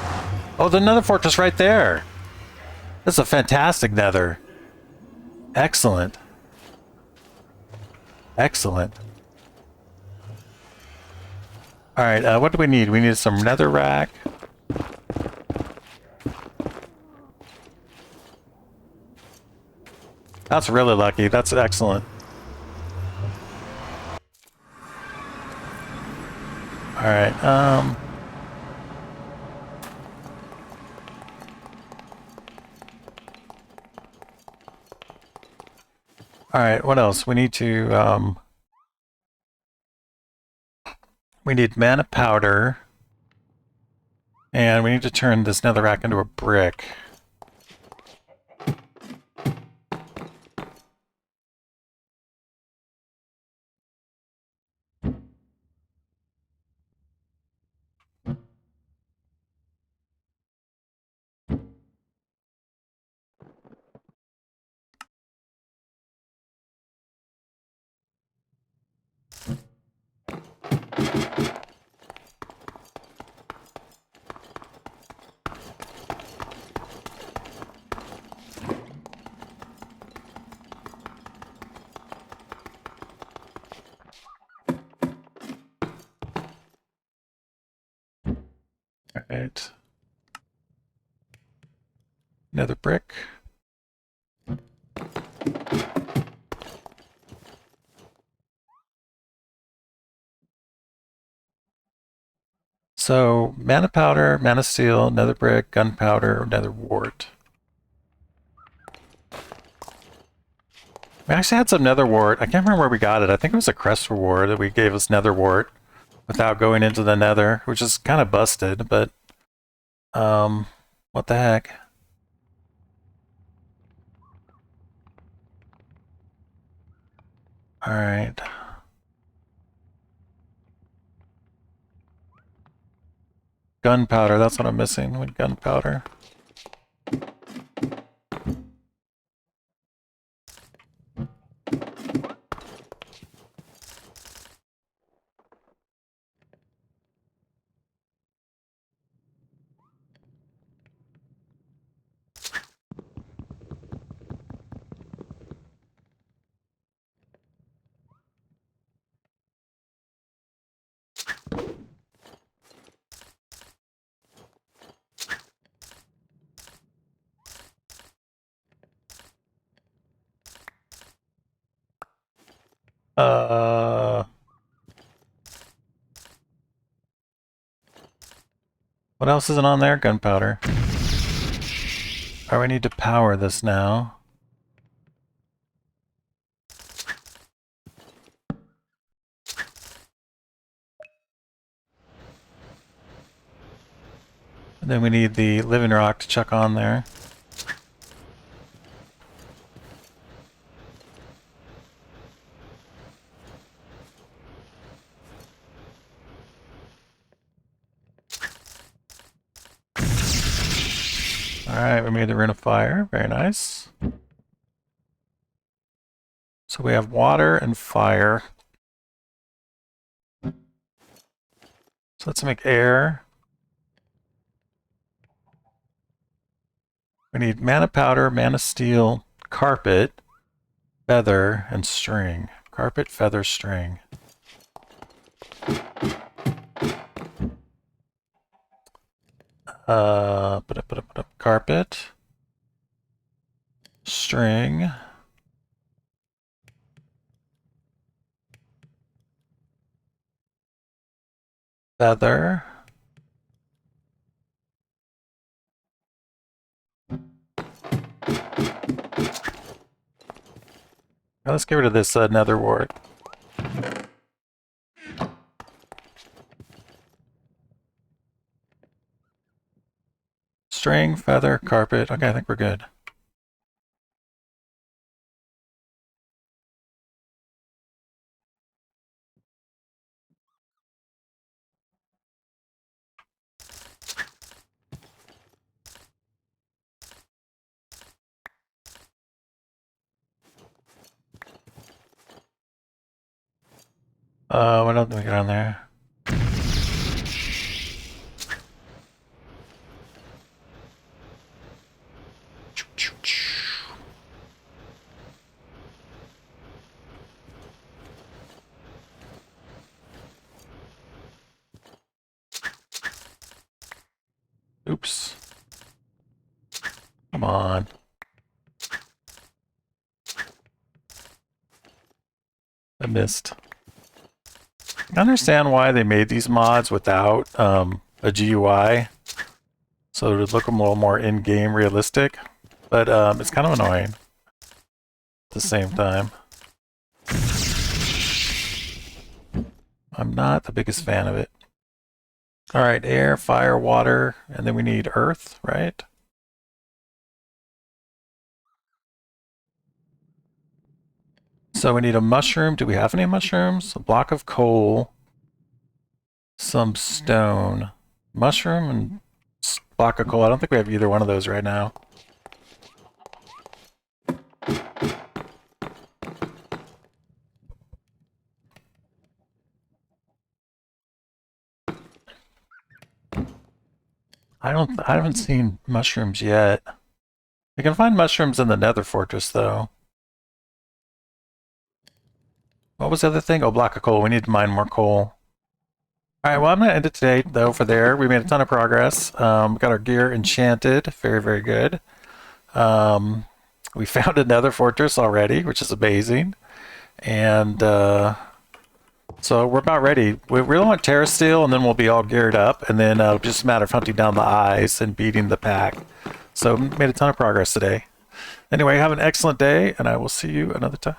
Oh, the Nether Fortress right there. That's a fantastic Nether. Excellent. Excellent. Alright, what do we need? We need some netherrack. That's really lucky. That's excellent. Alright, Alright, what else? We need to, we need mana powder. And we need to turn this netherrack into a brick. Alright. Another brick. So, mana powder, mana steel, nether brick, gunpowder, nether wart. We actually had some nether wart. I can't remember where we got it. I think it was a crest reward that we gave us nether wart without going into the nether, which is kind of busted, but what the heck? Alright. Gunpowder, that's what I'm missing with gunpowder. What else isn't on there? Gunpowder. Alright, we need to power this now. And then we need the living rock to chuck on there. Alright, we made the rune of fire. Very nice. So we have water and fire. So let's make air. We need mana powder, mana steel, carpet, feather, and string. Carpet, feather, string. Carpet, string, feather, now let's get rid of this nether wart. String, feather, carpet. Okay, I think we're good. What else do we got on there? Oops. Come on. I missed. I understand why they made these mods without a GUI, so it would look a little more in-game realistic, but it's kind of annoying at the same time. I'm not the biggest fan of it. Alright, air, fire, water, and then we need earth, right? So we need a mushroom. Do we have any mushrooms? A block of coal, some stone. Mushroom and block of coal. I don't think we have either one of those right now. I haven't seen mushrooms yet. We can find mushrooms in the Nether Fortress though. What was the other thing? Oh, block of coal. We need to mine more coal. Alright, well I'm going to end it today though for there. We made a ton of progress. We got our gear enchanted. Very, very good. We found another fortress already, which is amazing. And so we're about ready. We really want Terra Steel, and then we'll be all geared up, and then just a matter of hunting down the eyes and beating the pack. So made a ton of progress today. Anyway, have an excellent day, and I will see you another time.